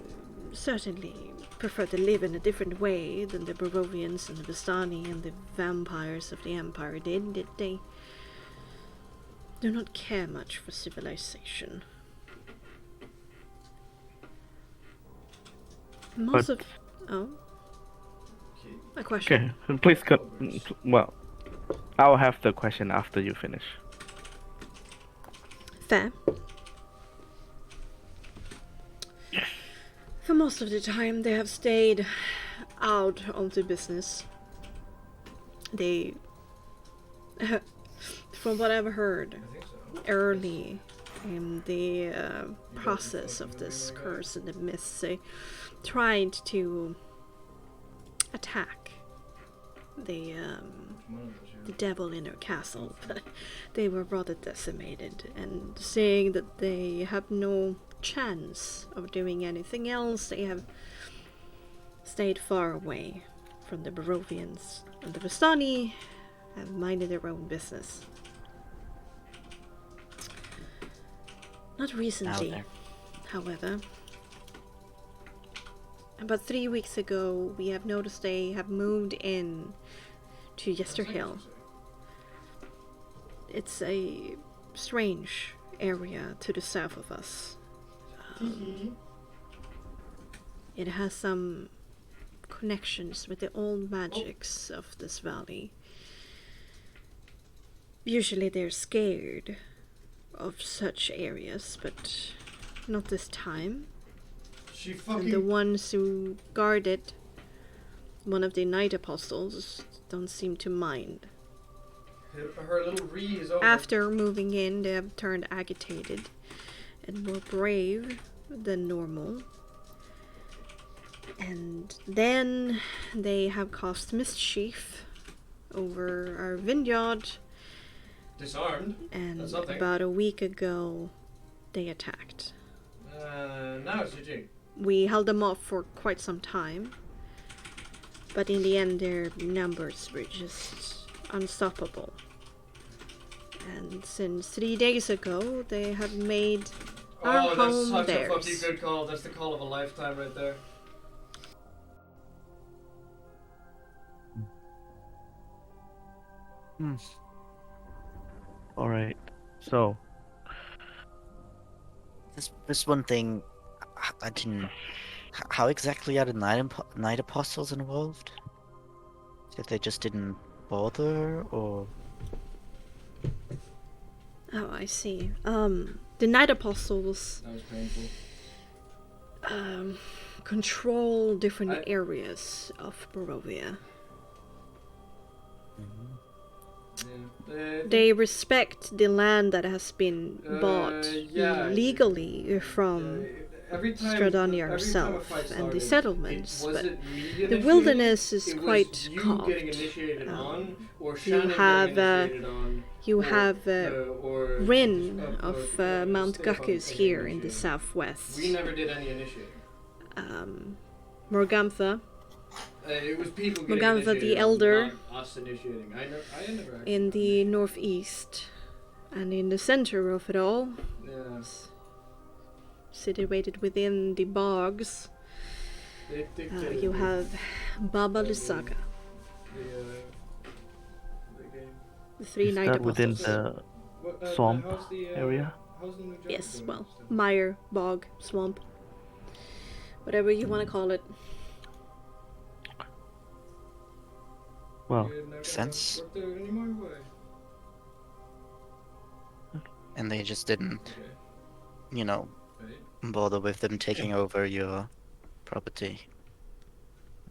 certainly prefer to live in a different way than the Barovians and the Vistani and the vampires of the Empire did. They do not care much for civilization. Most of... Oh? A question. Okay, please go. Well, I'll have the question after you finish. Fair. For most of the time, they have stayed out of the business. They, from what I've heard, early in the process of this curse and the myths, they tried to attack the devil in their castle, but they were rather decimated, and saying that they have no chance of doing anything else, they have stayed far away from the Barovians, and the Vistani have minded their own business. Not recently, however. About 3 weeks ago, we have noticed they have moved in to Yester Hill. It's a strange area to the south of us. It has some connections with the old magics of this valley. Usually they're scared of such areas, but not this time. And the ones who guard it, one of the Night Apostles, don't seem to mind. Her little re is over. After moving in, they have turned agitated and more brave than normal. And then they have caused mischief over our vineyard. Disarmed. And That's nothing. about a week ago, they attacked. Now it's GG. We held them off for quite some time, but in the end their numbers were just unstoppable. And since 3 days ago, they have made our home that's such theirs. a fucking good call. That's the call of a lifetime right there. Alright, so... This one thing, I didn't... How exactly are the Night Apostles involved? If they just didn't bother, or... Oh, I see. The Night Apostles That was painful. control different areas of Barovia. Yeah. They respect the land that has been bought yeah, legally from every time, Stradania every time a herself fight and the started, settlements, it but wasn't me the initiating, wilderness is it was quite you carved. getting initiated on, or You Shannon have getting initiated on, or Rin or of Mount Stefan Guckus getting here in the initiated. southwest. We never did any initiating. Morgantha It was people getting Morgantha initiated, the Elder not us initiating. I never actually in the northeast, and in the center of it all, Yeah. situated within the bogs, You have Baba Lusaka, The game. the three Is Night that within Apostles. the swamp how's the, area? How's the new job Yes, going well, still? mire, bog, swamp, whatever you want to call it. Well, You never Sense. work there anymore? Why? And they just didn't, Okay. you know, Right. bother with them taking over your property.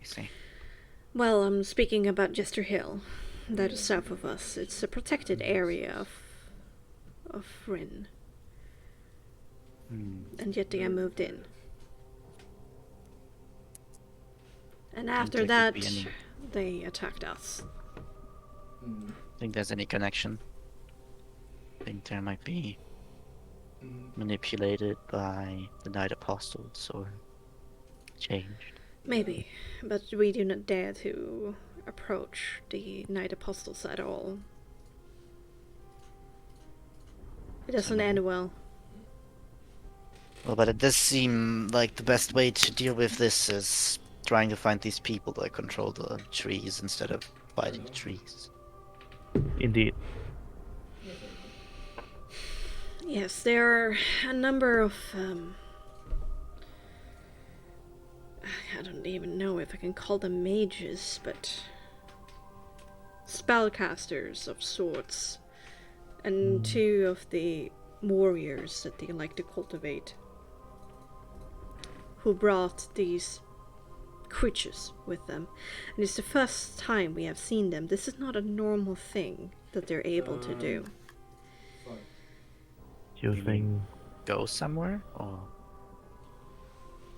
You see. Well, I'm speaking about Jester Hill. That is south of us. It's a protected area of Rin. And yet they moved in. And after there could that, be any- they attacked us. Think there's any connection? Think there might be manipulated by the Night Apostles or changed? Maybe, but we do not dare to approach the Night Apostles at all. It doesn't end well. Well, but it does seem like the best way to deal with this is trying to find these people that control the trees instead of fighting the trees. indeed. Yes, there are a number of I don't even know if I can call them mages, but spellcasters of sorts, and two of the warriors that they like to cultivate, who brought these creatures with them. And it's the first time we have seen them. This is not a normal thing that they're able to do. Fuck. You think? Go somewhere, or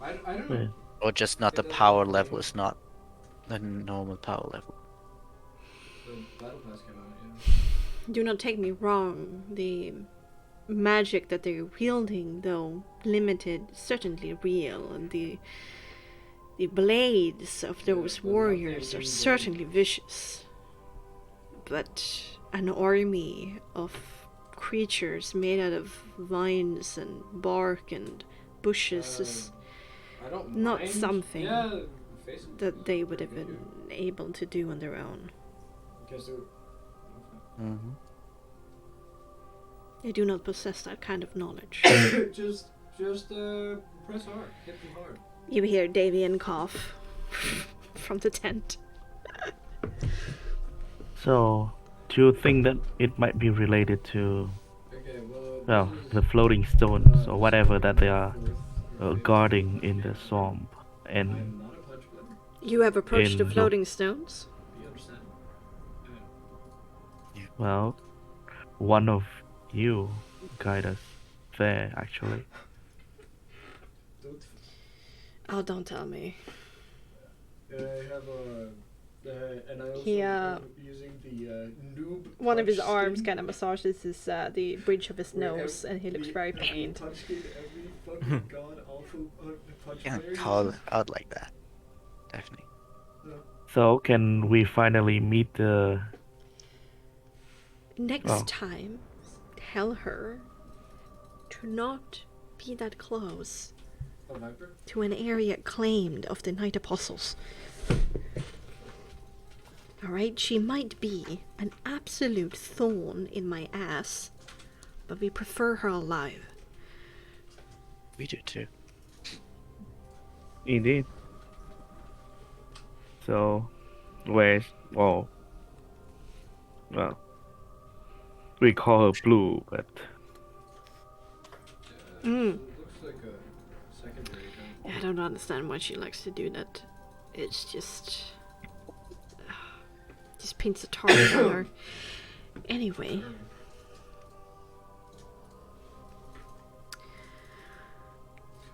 I don't know. just not the power level is not the normal power level. The battle pass came out, yeah. Do not take me wrong. The magic that they're wielding, though limited, certainly real, and the blades of those warriors are certainly vicious. But an army of creatures made out of vines and bark and bushes is I don't not mind. something Yeah, face it. that they would have been able to do on their own. Because they're... Mm-hmm. They do not possess that kind of knowledge. just press hard. Hit them hard. You hear Davian cough from the tent. So, do you think that it might be related to, Okay, well, the floating stones or whatever that they are guarding in the swamp? And I'm not a punch player. You have approached the In- floating stones? You understand? well, one of you guide us there, actually. Don't. Oh, don't tell me. I have a. And I also He, am using the noob. One of his punch arms skin, kind of massages the bridge of his where nose, and he looks the very pained. Punch skin every fucking god awful punch Can't player call it uses. out like that. Definitely. So, can we finally meet the... Next Oh. time, tell her to not be that close Oh, Viper? to an area claimed of the Night Apostles. Alright, she might be an absolute thorn in my ass, but we prefer her alive. We do too. Indeed. So, where's... Oh. Well, we call her Blue, but... Mm. It looks like a secondary gun. I don't understand why she likes to do that. It's just paints a target on her. Anyway,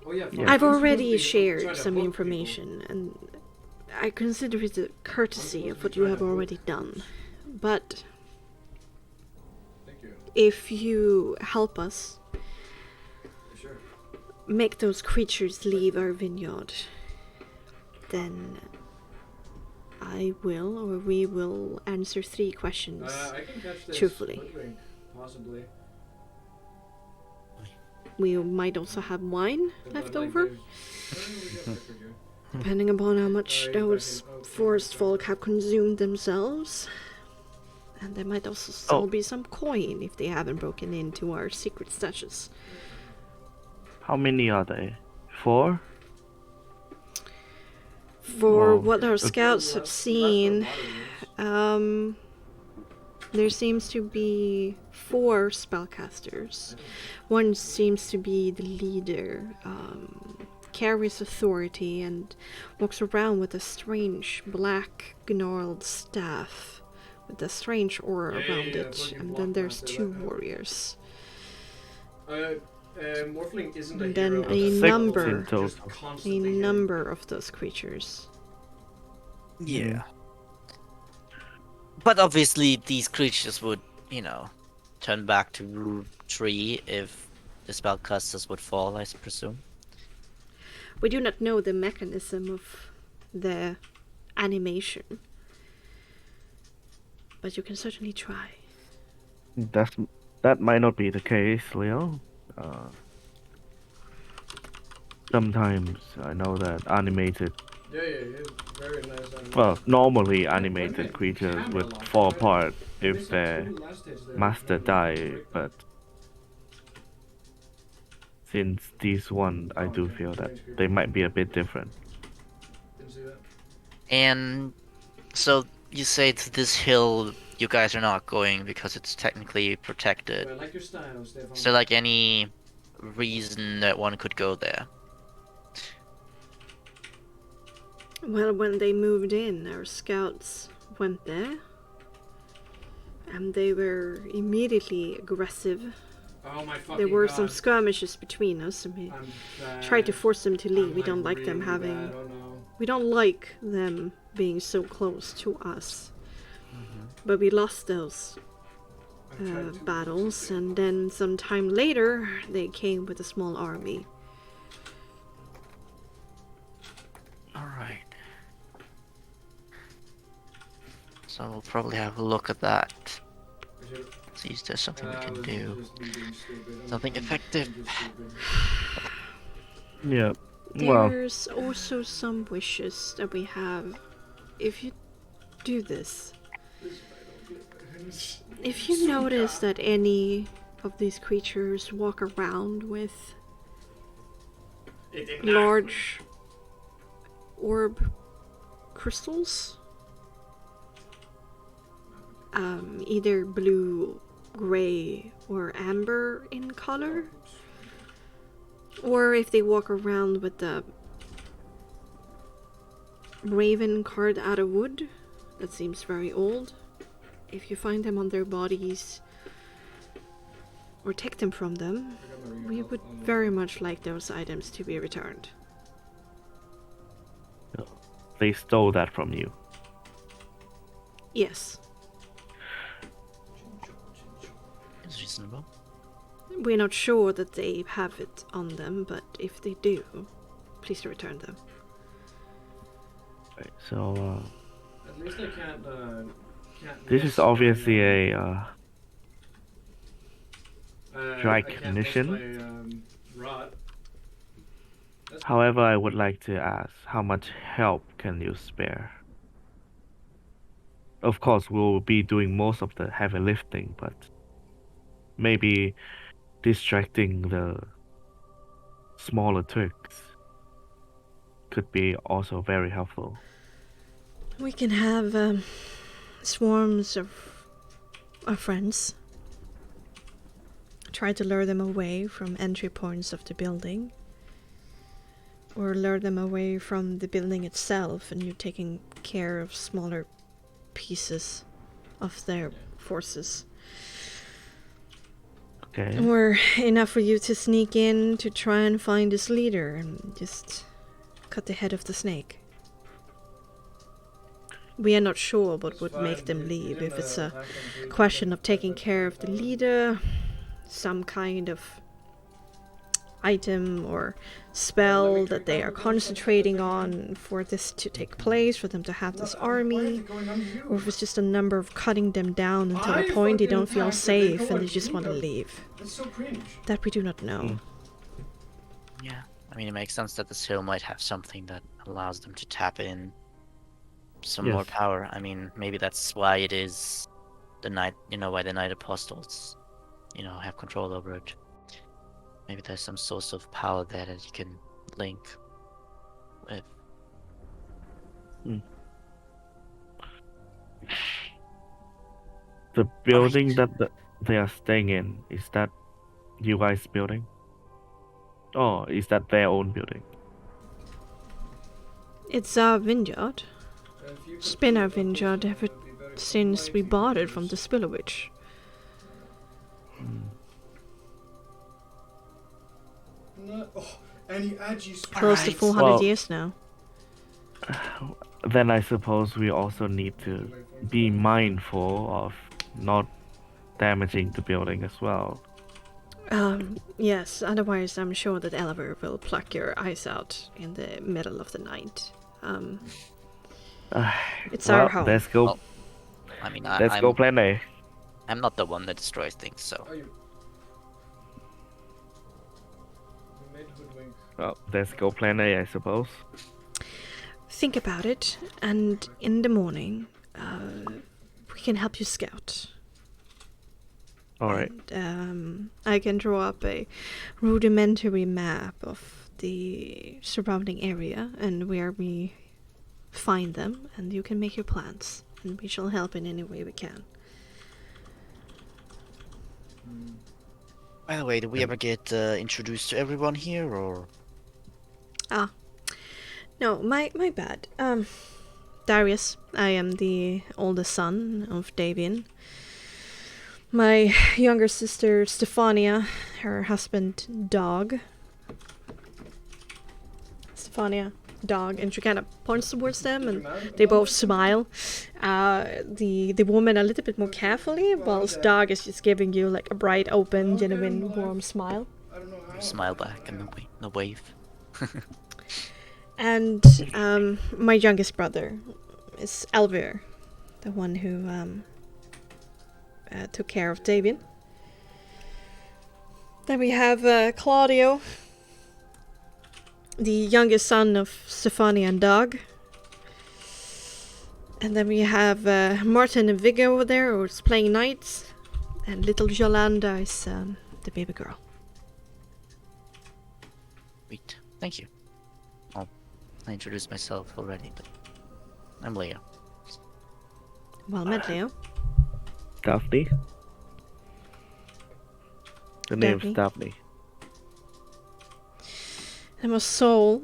Oh yeah. Yeah. I've You're already supposed to be trying shared to some hook information, and I consider it a courtesy of what you have already done. But people. Thank you. if you help us Sure. make those creatures leave our vineyard, then I will, or we will, answer 3 questions. I can catch this. Truthfully. Hoodwink, possibly. We might also have wine But, left like, over. there's- I don't know, we got Viper here. Depending upon how much those forest folk have consumed themselves. And there might also still be some coin if they haven't broken into our secret stashes. How many are they? 4? For Well, what our scouts have seen, there seems to be 4 spellcasters. One seems to be the leader, carries authority and walks around with a strange black gnarled staff with a strange aura around it. And then there's 2 warriors. Morphling isn't And then hero. a 6 number, in total. of those creatures. Yeah. But obviously these creatures would, you know, turn back to Route 3 if the spellcasters would fall, I presume. We do not know the mechanism of the animation. But you can certainly try. That might not be the case, Leo. Sometimes I know that animated, Yeah, very nice. well, normally animated creatures would fall apart if their master died, but since these one, I do feel that they might be a bit different. And so you say to this hill you guys are not going because it's technically protected. I like your style, Stefan. Is there like any reason that one could go there? Well, when they moved in, our scouts went there. And they were immediately aggressive. Oh my fucking There were God. some skirmishes between us, and we tried to force them to leave. We don't like them having... We don't like them being so close to us. But we lost those battles, and then some time later, they came with a small army. Alright. So we'll probably have a look at that. See if there's something we can do. Something effective. Yeah. Well, There's also some wishes that we have. If you do this, if you notice that any of these creatures walk around with large orb crystals, either blue, gray, or amber in color, or if they walk around with the raven carved out of wood, that seems very old. If you find them on their bodies or take them from them, we would very much like those items to be returned. they stole that from you. Yes. It's reasonable. We're not sure that they have it on them, but if they do, please return them. Right, so, At least I can't this is obviously a dry condition. Rot. However, I would like to ask, how much help can you spare? Of course, we'll be doing most of the heavy lifting, but maybe distracting the smaller twigs could be also very helpful. We can have swarms of our friends. Try to lure them away from entry points of the building. Or lure them away from the building itself, and you're taking care of smaller pieces of their forces. Okay. Or enough for you to sneak in to try and find this leader and just cut the head of the snake. We are not sure what would make them leave. If it's a question of taking care of the leader, some kind of item or spell that they are concentrating on for this to take place, for them to have this army, or if it's just a number of cutting them down until a point they don't feel safe and they just want to leave. That's so cringe. That we do not know. Yeah. I mean, it makes sense that this hill might have something that allows them to tap in some more Yes. power. I mean, maybe that's why it is the Knight, why the Knight Apostles, have control over it. Maybe there's some source of power there that you can link with. The building that they are staying in, is that you guys' building? Oh, is that their own building? It's our vineyard. If you It's could been do our that, vineyard that ever would be very since we mighty bought it from the creatures. Spillowitch. No, oh, any agi Close to Alright. 400 Well- years now. Then I suppose we also need to be mindful of not damaging the building as well. Yes, otherwise I'm sure that Oliver will pluck your eyes out in the middle of the night. It's Well, our home. let's go. Oh, I mean, Let's go plan A. I'm not the one that destroys things, so. Oh, you made hoodwink. Well, let's go plan A, I suppose. Think about it, and in the morning, we can help you scout. All right. And, I can draw up a rudimentary map of the surrounding area and where we find them, and you can make your plans, and we shall help in any way we can. By the way, did we ever get introduced to everyone here, or? No, my bad. Darius, I am the oldest son of Davian. My younger sister, Stefania, her husband, Dog. Stefania, Dog, and she kind of points towards them, and they both smile. The woman a little bit more carefully, whilst Dog is just giving you like a bright, open, genuine, warm smile. I don't know how. Smile back and the wave. And my youngest brother is Elvir, the one who took care of Davian. Then we have Claudio, the youngest son of Stefania and Dog. And then we have Martin and Viggo over there, who's playing knights. And little Yolanda is the baby girl. Sweet. Thank you. I introduced myself already, but I'm Leo. Well met, Leo. Daphne? The name's Daphne. Daphne. And was Soul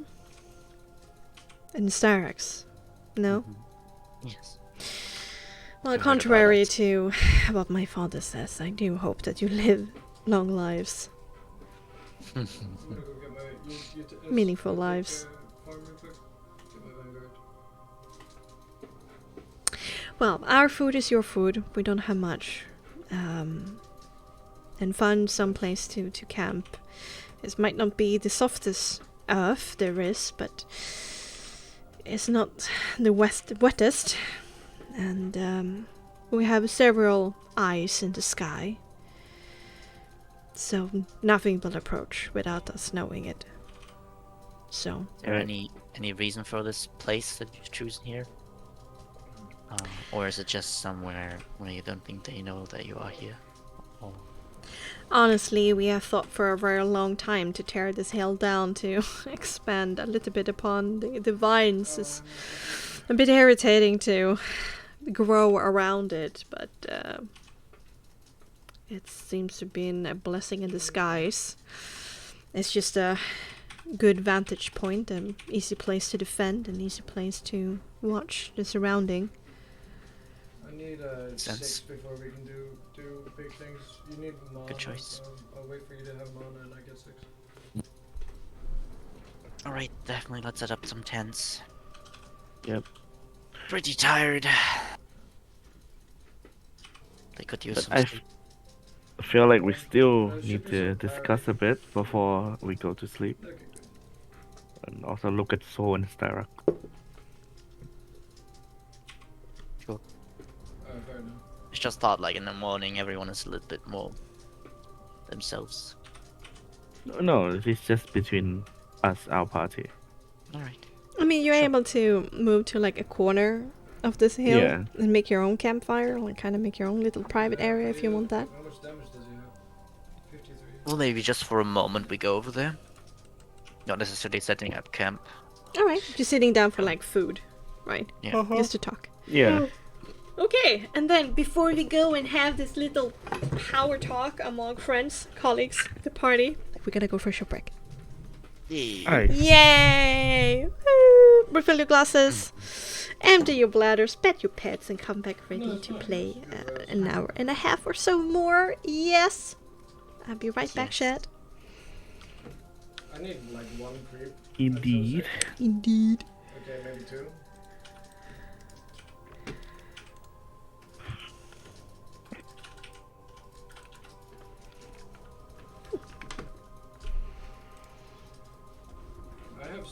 and Styrax. No? Yes. Well, I've heard contrary about to what my father says, I do hope that you live long lives. I'm gonna go get my Meaningful lives. Farm real quick. Get my Vanguard. Well, our food is your food. We don't have much. And find some place to camp. This might not be the softest earth there is, but it's not the wettest. And we have several eyes in the sky. So nothing will approach without us knowing it. So Is there Right. any reason for this place that you've chosen here? Or is it just somewhere where you don't think they know that you are here? Or honestly, we have thought for a very long time to tear this hill down to expand a little bit upon the vines. It's a bit irritating to grow around it, but it seems to have been a blessing in disguise. It's just a good vantage point, an easy place to defend, an easy place to watch the surrounding. I need Sense. 6 before we can do big things. You need mana. Good choice. I'll wait for you to have mana and I get 6. Alright, definitely let's set up some tents. Yep. Pretty tired. They could use But some I sleep. feel like we still need to discuss a bit before we go to sleep. Okay, good. And also look at Soul and Styra. Fair enough. It's just thought like in the morning everyone is a little bit more themselves. No, it's just between us, our party. All right. I mean, you're Sure. able to move to like a corner of this hill Yeah. and make your own campfire, like kind of make your own little private area if you want that. How much damage does he have? 53. Well, maybe just for a moment we go over there. Not necessarily setting up camp. All right, just sitting down for like food, right? Yeah. Just to talk. Yeah. Okay, and then before we go and have this little power talk among friends, colleagues, the party, we're gonna go for a short break. Alright. Yay! Woo! Refill your glasses, empty your bladders, pet your pets, and come back ready to play an hour and a half or so more. Yes! I'll be right back, Shad. I need like 1 creep. Indeed. Indeed. Okay, maybe 2. I have.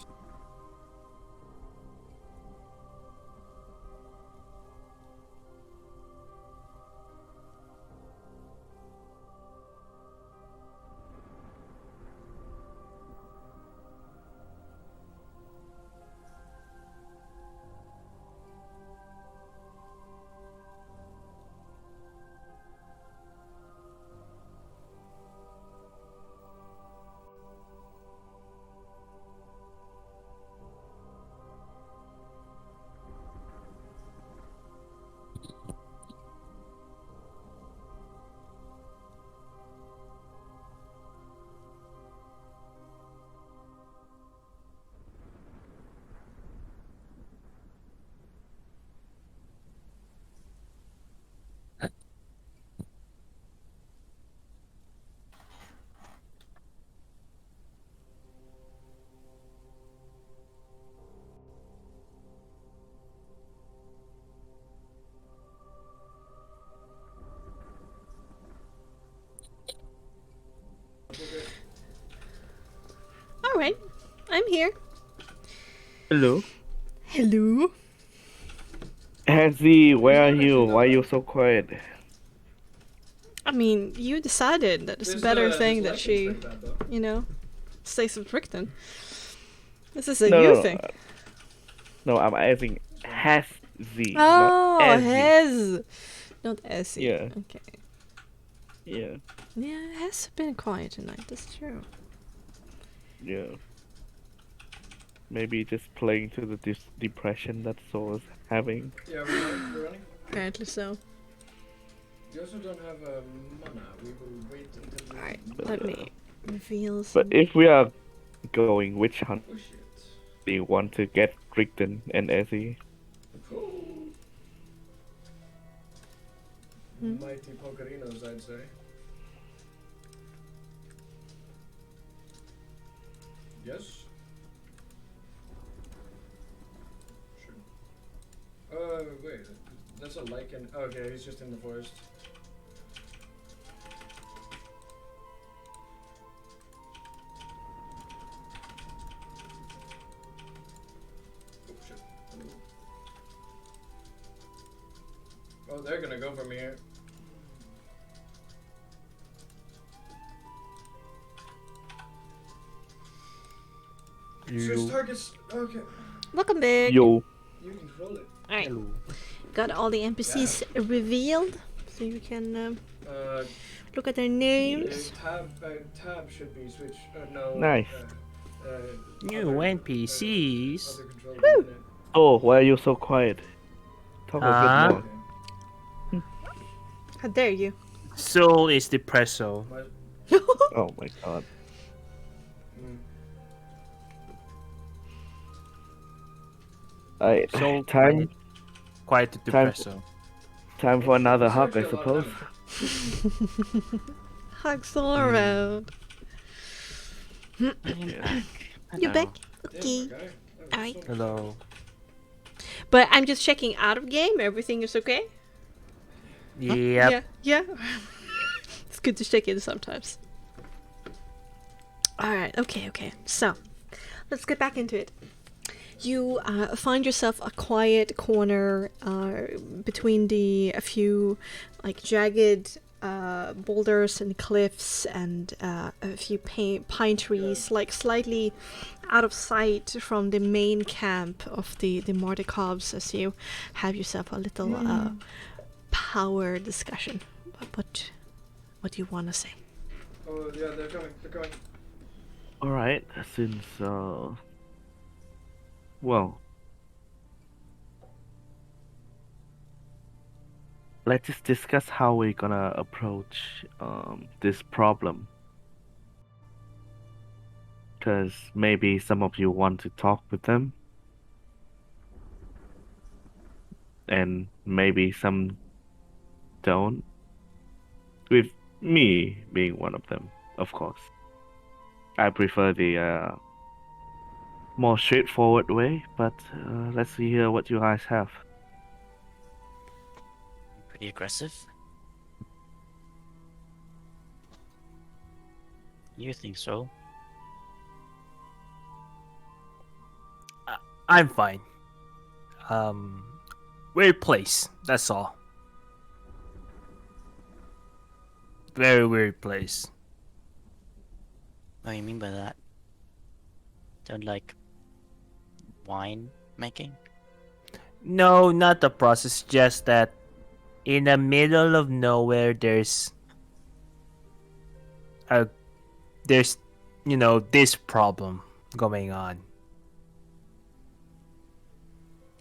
Alright, I'm here. Hello. Hello. Hazy, where are you? Why are you so quiet? I mean, you decided that it's a better thing that she, you know, stays with Rickton. This is a you thing. No, I'm asking Hazy. Oh, not Hazy. Hez. Not Essie. Yeah. Okay. Yeah. Yeah, it has been quiet tonight, that's true. Yeah. Maybe just playing to the depression that Soul is having. Yeah, we're running. Apparently so. You also don't have mana. We will wait until. Alright, let me reveal But some. if we are going witch hunt, Oh shit. do you want to get Rickton and Essie? Cool. Hmm? Mighty Pokerinos, I'd say. Yes. Sure. Wait. That's a lichen. Okay, he's just in the forest. Oh shit. Oh, they're gonna go for me here. Switch targets. Okay. Welcome back. Yo. You control it. Alright. Got all the NPCs revealed, so you can look at their names. Tab should be switched. No. Nice. New NPCs. Other controller, Woo! isn't it? Oh, why are you so quiet? Talk a bit more. How dare you? Soul is depresso. Oh my god. Soul Time quite depresso. for another hug, I suppose. Hugs all around. You back? Okay. Alright. Hello. But I'm just checking out of game. Everything is okay? Yep. Yeah. Yeah. It's good to check in sometimes. Alright, okay. So, let's get back into it. You find yourself a quiet corner between a few like jagged boulders and cliffs and a few pine trees, like slightly out of sight from the main camp of the Mordikovs, as you have yourself a little power discussion. What do you want to say? Oh yeah, they're coming. All right, since well, let's just discuss how we're gonna approach this problem. Because maybe some of you want to talk with them, and maybe some don't. With me being one of them, of course. I prefer the more straightforward way, but let's hear what you guys have. Pretty aggressive. You think so? I'm fine. Weird place. That's all. Very weird place. What do you mean by that? Don't like wine making? No, not the process. Just that in the middle of nowhere, there's this problem going on.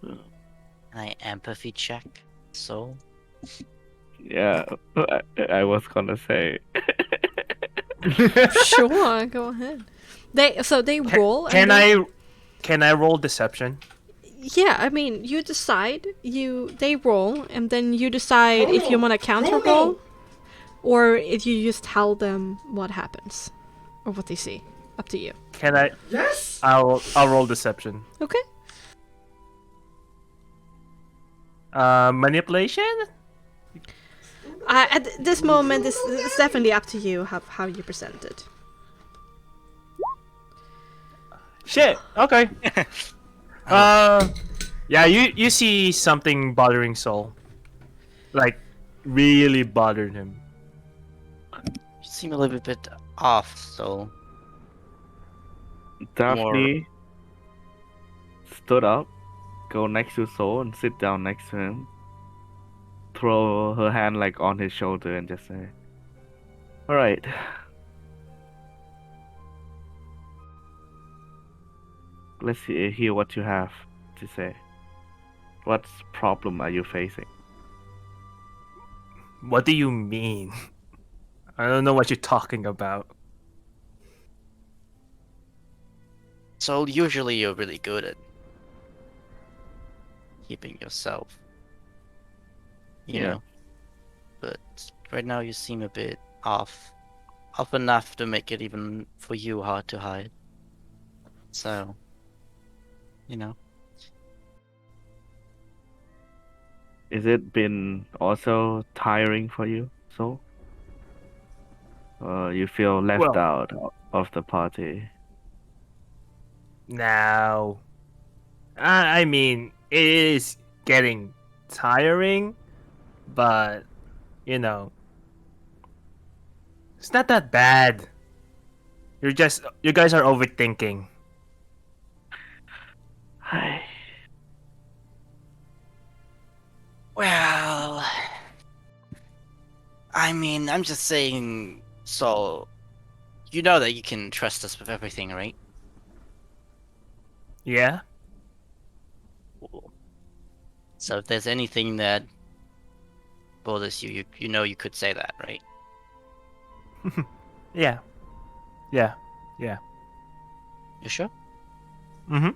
Can I empathy check? So? Yeah, I was gonna say. Sure, go ahead. They roll. Can and I roll deception? Yeah, I mean, you decide. They roll, and then you decide if you want to counter roll, or if you just tell them what happens, or what they see. Up to you. Can I? Yes. I'll roll deception. Okay. Manipulation? At this moment, it's definitely up to you how you present it. Shit. Okay. Yeah. You see something bothering Soul, like really bothered him. You seem a little bit off, so. Daphne stood up, go next to Soul and sit down next to him. Throw her hand like on his shoulder and just say, "All right. Let's hear what you have to say. What problem are you facing?" What do you mean? I don't know what you're talking about. So usually you're really good at keeping yourself. You Yeah. know. But right now you seem a bit off. Off enough to make it even for you hard to hide. So, you know. Is it been also tiring for you, Soul? You feel left Well- out of the party? Now, I mean, it is getting tiring, but you know, it's not that bad. You guys are overthinking. Well, I mean, I'm just saying, so you know that you can trust us with everything, right? Yeah. So if there's anything that bothers you, you know you could say that, right? Yeah. Yeah. Yeah. You sure? Mm-hmm.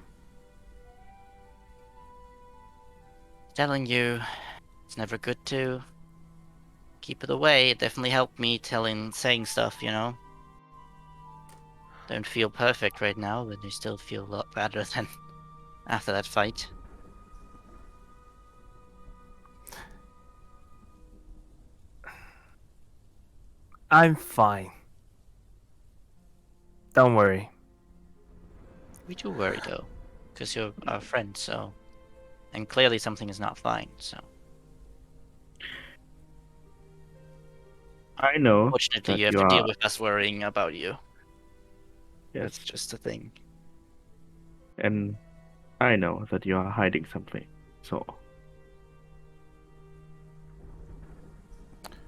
Telling you, it's never good to keep it away. It definitely helped me saying stuff, you know? Don't feel perfect right now, but I still feel a lot better than after that fight. I'm fine. Don't worry. We do worry though, because you're our friend, so. And clearly something is not fine, so. I know Unfortunately, that you have you to deal are. with us worrying about you. Yes, It's just a thing. and I know that you are hiding something. So,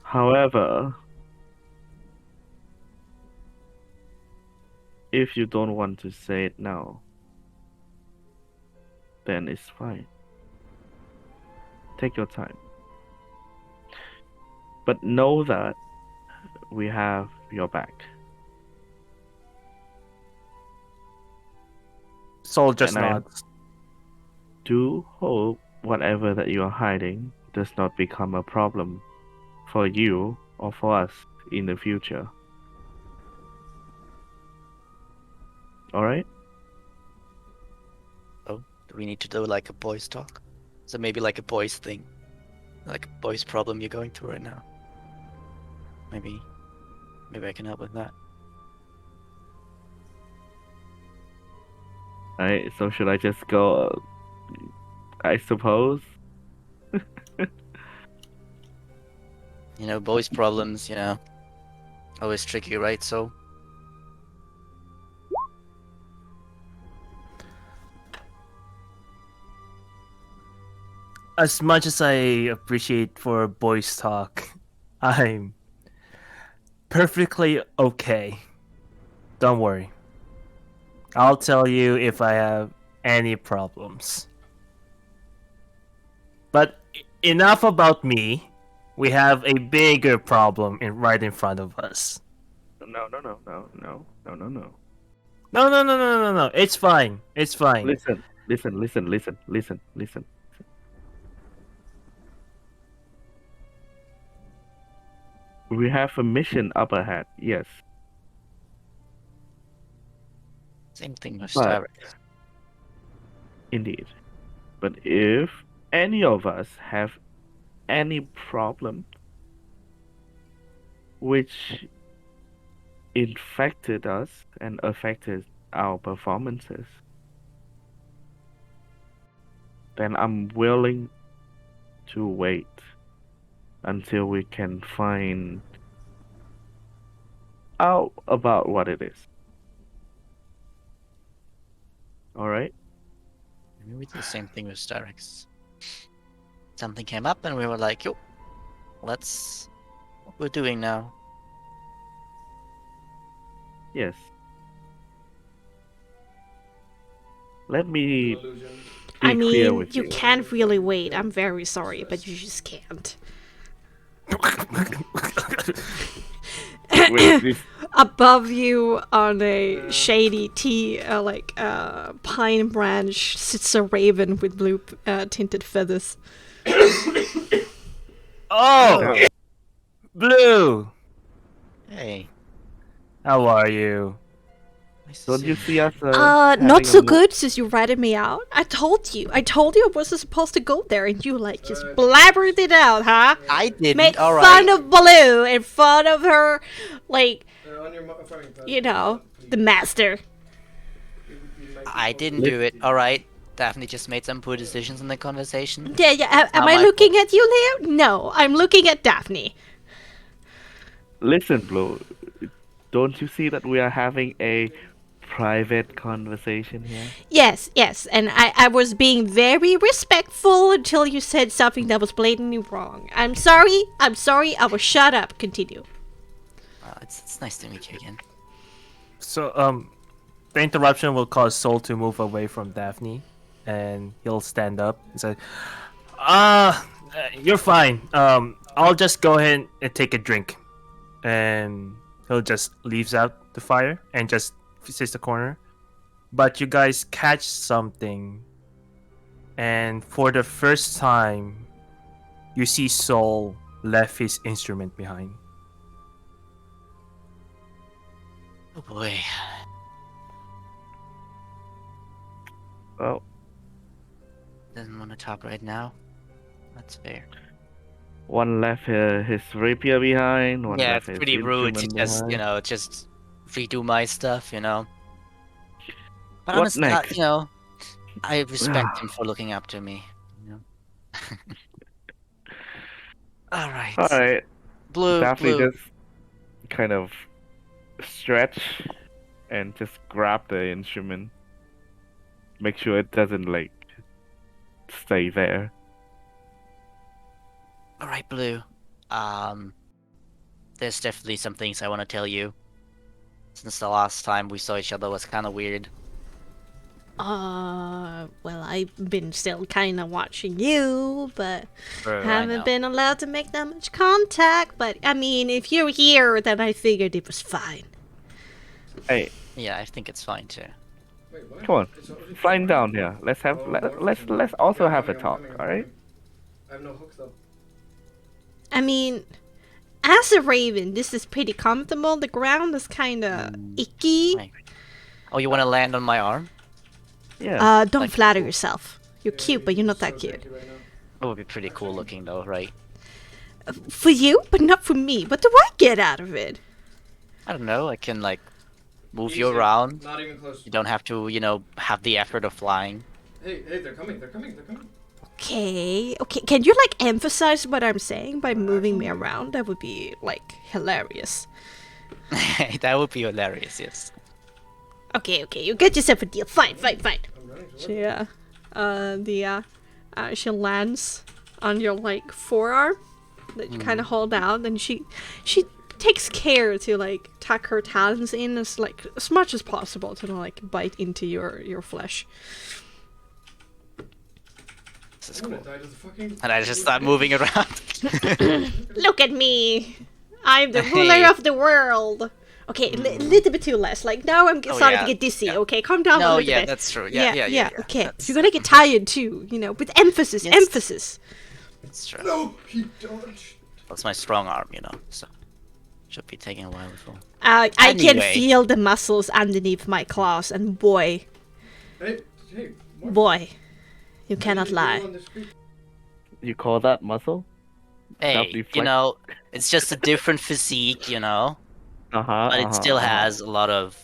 however, if you don't want to say it now, then it's fine. Take your time. But know that we have your back. Soul just And I nods. do hope whatever that you are hiding does not become a problem for you or for us in the future. Alright? Oh, do we need to do like a boys talk? So maybe like a boys thing, like a boys problem you're going through right now. Maybe I can help with that. Alright, so should I just go? I suppose? You know, boys problems. You know, always tricky, right? So As much as I appreciate for boys talk, I'm perfectly okay. Don't worry. I'll tell you if I have any problems. But enough about me. We have a bigger problem right in front of us. No. No. It's fine. It's fine. Listen. We have a mission up ahead, yes. same thing with But Starbucks. indeed. But if any of us have any problem which infected us and affected our performances, then I'm willing to wait until we can find out about what it is. Alright? Maybe we did the same thing with Starbucks. Something came up and we were like, yo, let's what we're doing now. Yes. Let me Illusion. be I clear mean, with you you. can't really wait. I'm very sorry, but you just can't. Wait, this Above you on a shady pine branch sits a raven with blue tinted feathers. Oh, Blue. Hey, How are you? nice to don't see you see us Not having so a good since you ratted me out. I told you I wasn't supposed to go there, and you just blabbered it out, huh? I didn't. Make All fun right. of Baloo in front of her, like, On your firing pad. you know, the master. I didn't do it. All right. Daphne just made some poor decisions in the conversation. Yeah. Am Not I my looking fault. at you, Leo? No, I'm looking at Daphne. Listen, Blue. Don't you see that we are having a private conversation here? Yes, and I was being very respectful until you said something that was blatantly wrong. I'm sorry, I will shut up. Continue. It's nice to meet you again. So, the interruption will cause Soul to move away from Daphne, and he'll stand up and say, you're fine. I'll just go ahead and take a drink." And he'll just leaves out the fire and just sits the corner. But you guys catch something, and for the first time, you see Soul left his instrument behind. Oh boy. Well, Doesn't want to talk right now. That's fair. one left his rapier behind, one Yeah, left it's his pretty rude to instrument just, behind. just redo my stuff, But What honestly, next? I respect him for looking up to me, All right. Alright, Blue, Daphne, Blue. just kind of stretch and just grab the instrument. Make sure it doesn't like stay there. All right, Blue. There's definitely some things I want to tell you. Since the last time we saw each other was kind of weird. Well, I've been still kind of watching you, but Bro, I haven't know. been allowed to make that much contact. But I mean, if you're here, then I figured it was fine. Hey, Yeah, I think it's fine too. Wait, what? come on, It's already flying fine. down here. Let's have Oh, let's also I'm have a coming, I'm talk. coming, I'm All right. coming. I have no hooks though. I mean, as a raven, this is pretty comfortable. The ground is kind of icky. Right. Oh, you want to land on my arm? Yeah. Don't Like- flatter yourself. You're cute, but you're not So that cute. janky right now. That would be pretty cool looking though, right? For you, but not for me. What do I get out of it? I don't know. I can like move you Easy. around. Not even close. You don't have to, have the effort of flying. Hey, they're coming, they're coming, they're coming. Okay. Can you like emphasize what I'm saying by moving me around? That would be like hilarious. That would be hilarious. Yes. Okay. You get yourself a deal. Fine. I'm running towards She lands on your like forearm that you kind of hold out, and she takes care to like tuck her talons in as much as possible to like bite into your flesh. This is I'm cool. gonna die to the fucking... And I just start moving around. Look at me! I'm the ruler Hey. of the world. Okay, a little bit too less. Like now I'm starting yeah, to get dizzy. yeah. Okay, calm down a No, little yeah, bit. that's true. Yeah. Okay, That's, you're gonna get tired too. With emphasis. Yes. Emphasis. that's true. No, he dodged. That's my strong arm, so should be taking a while before. I can Anyway. feel the muscles underneath my claws, and boy, Hey, Marc, boy, you why cannot did you lie. go on this creep? You call that muscle? Hey, Self-reflect. it's just a different physique, Uh huh. but it still has a lot of,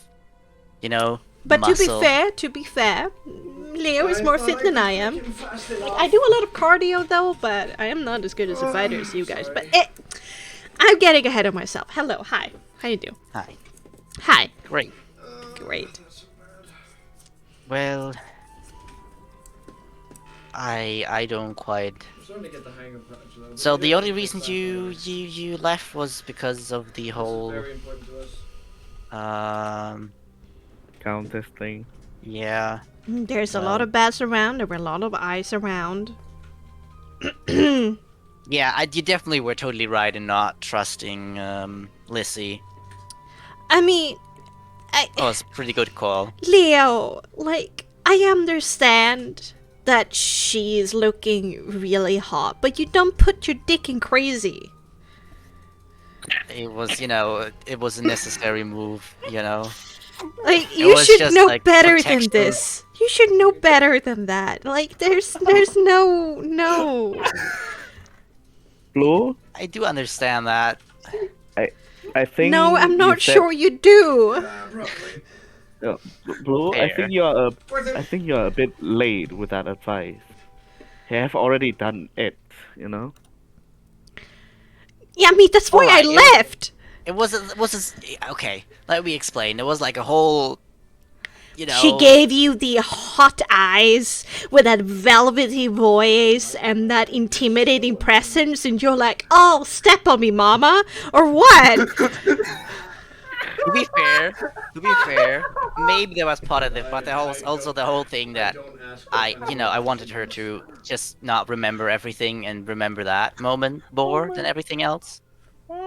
But muscle. to be fair, Leo is Guys, more but fit than I am. can fast it I off. do a lot of cardio though, but I am not as good as a fighter as you guys. Sorry. But I'm getting ahead of myself. Hello, hi, how you do? Hi. Hi, Great. great. That's so bad. Well, I don't quite. I'm starting to get the hang of Patron. So the Yeah, only it's reason bad, you left was because of the This is whole very important to us. Countess thing. yeah. There's a lot Well. of bats around. There were a lot of eyes around. Yeah, you definitely were totally right in not trusting Lissy. I mean, That was a pretty good call. Leo, I understand that she's looking really hot, but you don't put your dick in crazy. It was, it was a necessary move, You was should just, know like, better than protection. this. You should know better than that. There's no. Blue, I do understand that. I think. No, I'm you not said- sure you do. Probably. Blue, I Fair. think you're a bit late with that advice. You have already done it, Yeah, I mean, that's why I Alright, left. It wasn't. Okay, let me explain. It was like a whole. She gave you the hot eyes with that velvety voice and that intimidating presence, and you're like, "Oh, step on me, mama," or what? To be fair, maybe there was part of it, but there was also the whole thing that Don't ask. I wanted her to just not remember everything and remember that moment more than everything else,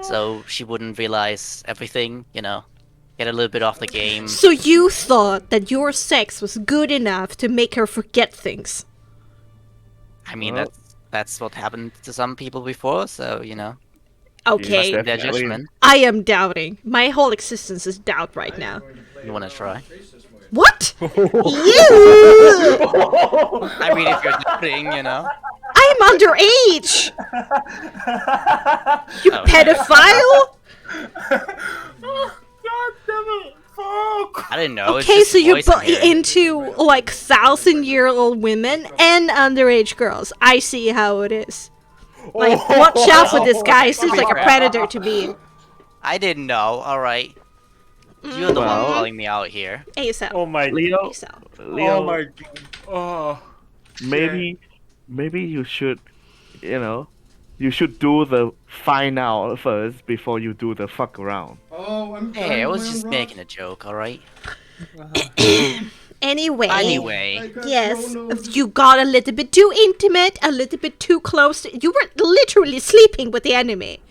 so she wouldn't realize everything. Get a little bit off the game. So you thought that your sex was good enough to make her forget things? I mean, Well- that's what happened to some people before, so Okay, Yes, their Definitely. judgment. I am doubting. My whole existence is doubt right now. You wanna try? What? You? I mean, if you're doubting, I'm underage. You Oh. pedophile? I didn't know. it's Okay, just so you're voice in here. into 1,000-year-old women and underage girls. I see how it is. Watch out for this guy. He seems like a predator to me. I didn't know. All right. You're the one Well- calling me out here. ASL. Oh my. Leo, ASL. Leo, Oh my god. Oh. maybe you should, you should do the find out first before you do the fuck around. Oh, I'm Hey, I dying was my just own making a rocks. joke. All right. Anyway. Anyway. I got Yes, no-nos. you got a little bit too intimate, a little bit too close. You were literally sleeping with the enemy.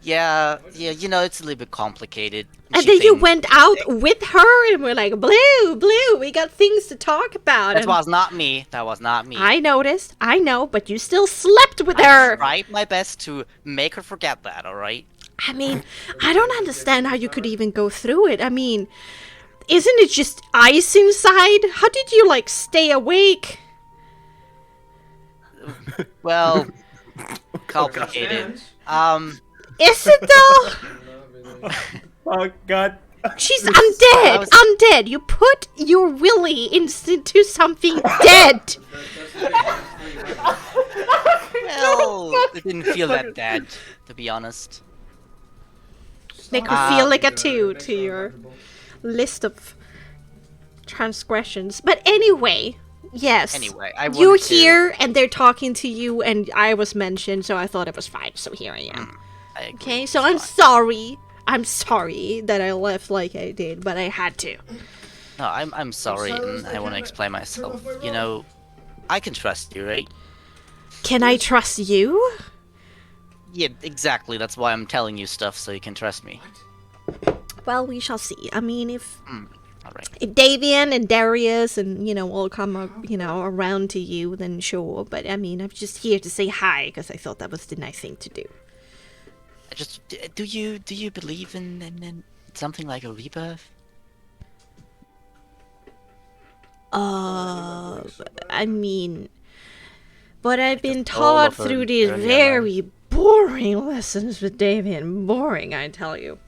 Yeah. You know, it's a little bit complicated. And She then you thinks- went out with her and we're like, Blue, we got things to talk about. That And was not me. That was not me. I noticed, I know, but you still slept with her. I tried my best to make her forget that. All right. I mean, I don't understand how you could even go through it. I mean, isn't it just ice inside? How did you, like, stay awake? Well, complicated. Is it though? Oh god. She's I undead! was- Undead! You put your willy into something dead! Well, it didn't feel that bad, to be honest. They could Ah. feel like a 2 to your list of transgressions. But anyway, yes. Anyway, I You're wanted to- here and they're talking to you and I was mentioned, so I thought it was fine. So here I am. I agree, Okay, it's so I'm fine. sorry. I'm sorry that I left like I did, but I had to. No, I'm sorry, and I want to explain myself. You know, I can trust you, right? Can I trust you? Yeah, exactly. That's why I'm telling you stuff so you can trust me. Well, we shall see. I mean, if All right. Davian and Darius and, all come, around to you, then sure. But, I mean, I'm just here to say hi, because I thought that was the nice thing to do. Do you believe in something like a rebirth? I mean, but I've been all taught of her through these earlier very boring lessons with Davian. Boring, I tell you.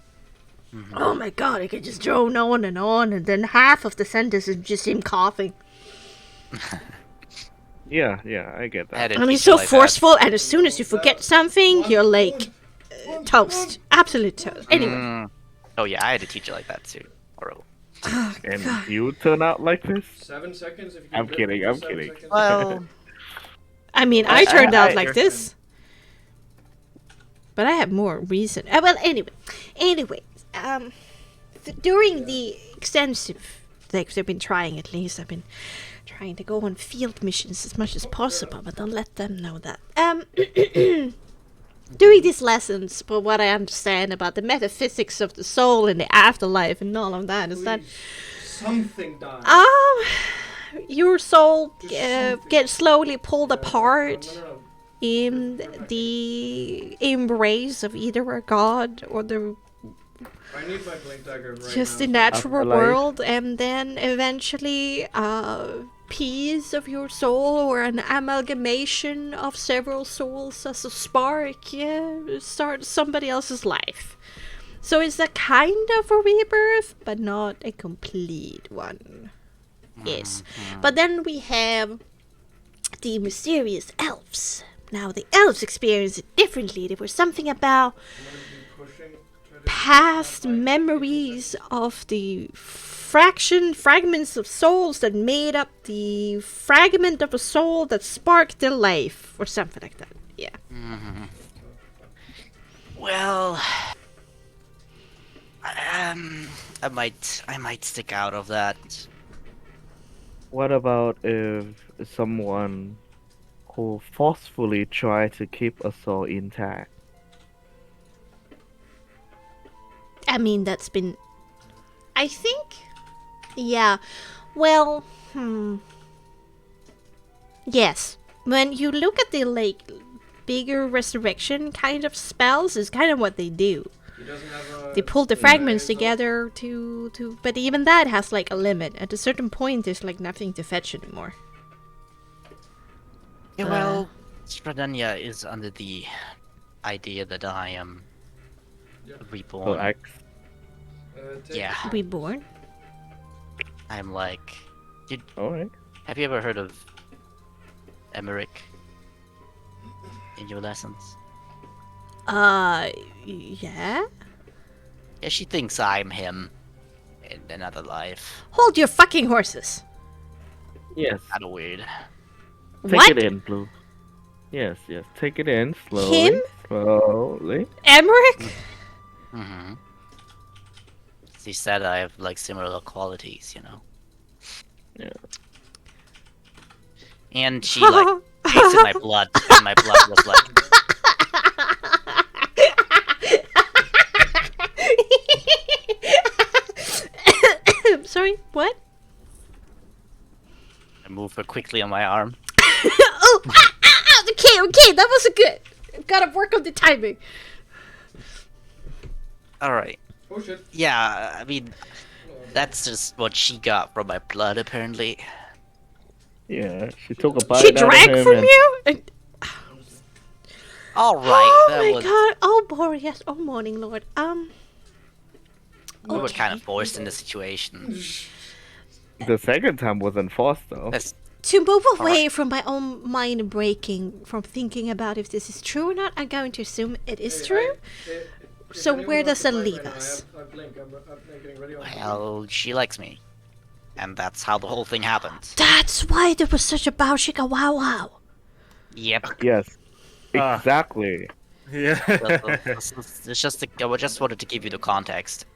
Oh my god, I could just drone on, and then half of the sentence is just him coughing. Yeah, I get I had that. a I mean, teacher so like that. forceful, and as soon as you forget something, you're like toast. Absolute toast. Anyway. Oh yeah, I had a teacher like that too. Horrible. And you turn out like this? 7 seconds. If you can I'm clip kidding, it for I'm 7 kidding. seconds. Well, I mean, I turned out I- like this. But I have more reason. Well, anyway, during the extensive, like I've been trying at least, I've been trying to go on field missions as much as possible, but don't let them know that. During these lessons, for what I understand about the metaphysics of the soul and the afterlife and all of that, is that Something died. your soul something. gets slowly pulled apart No. in the embrace of either a god or the I need my blink dagger right just the now. natural Afterlife. world, and then eventually a piece of your soul or an amalgamation of several souls as a spark starts somebody else's life. So it's a kind of a rebirth, but not a complete one. Yes. But then we have the mysterious elves. Now the elves experience it differently. There was something about past memories of the fragments of souls that made up the fragment of a soul that sparked their life, or something like that. Yeah. well, I might stick out of that. What about if someone who forcefully try to keep a soul intact? I mean, that's been, I think, yeah, well, yes, when you look at the, like, bigger resurrection kind of spells, is kind of what they do. He doesn't have a... They pull the fragments together to, but even that has, like, a limit. At a certain point, there's, like, nothing to fetch anymore. Yeah, well, Stradania is under the idea that I am reborn. So X. Yeah, Reborn? I'm like. Alright. Have you ever heard of Emmerich in your lessons? Yeah? Yeah, she thinks I'm him in another life. Hold your fucking horses. Yes. Kinda weird. Take What? it in, Blue. Yes. Take it in Him? slowly. Emmerich? Mm-hmm. She said I have like similar qualities, you know. Yeah. And she like tasted my blood, and my blood was like, Sorry, what? I moved her quickly on my arm. Oh, okay, that wasn't good. Gotta work on the timing. Alright. Oh shit. Yeah, I mean, that's just what she got from my blood, apparently. Yeah, she took a bite She out of drank him from and you? Alright, Oh that my was... god. Oh, Boreas. Oh, Morning Lord. We were kind of okay. forced in the situation. the second time wasn't forced though. That's... To move All away from my own mind breaking, from thinking about if this is true or not, I'm going to assume it is true. So where does that leave us? Well, she likes me. And that's how the whole thing happened. That's why there was such a bow chicka wow wow. Yep. Yes, Ah. exactly. Yeah. It's just I just wanted to give you the context.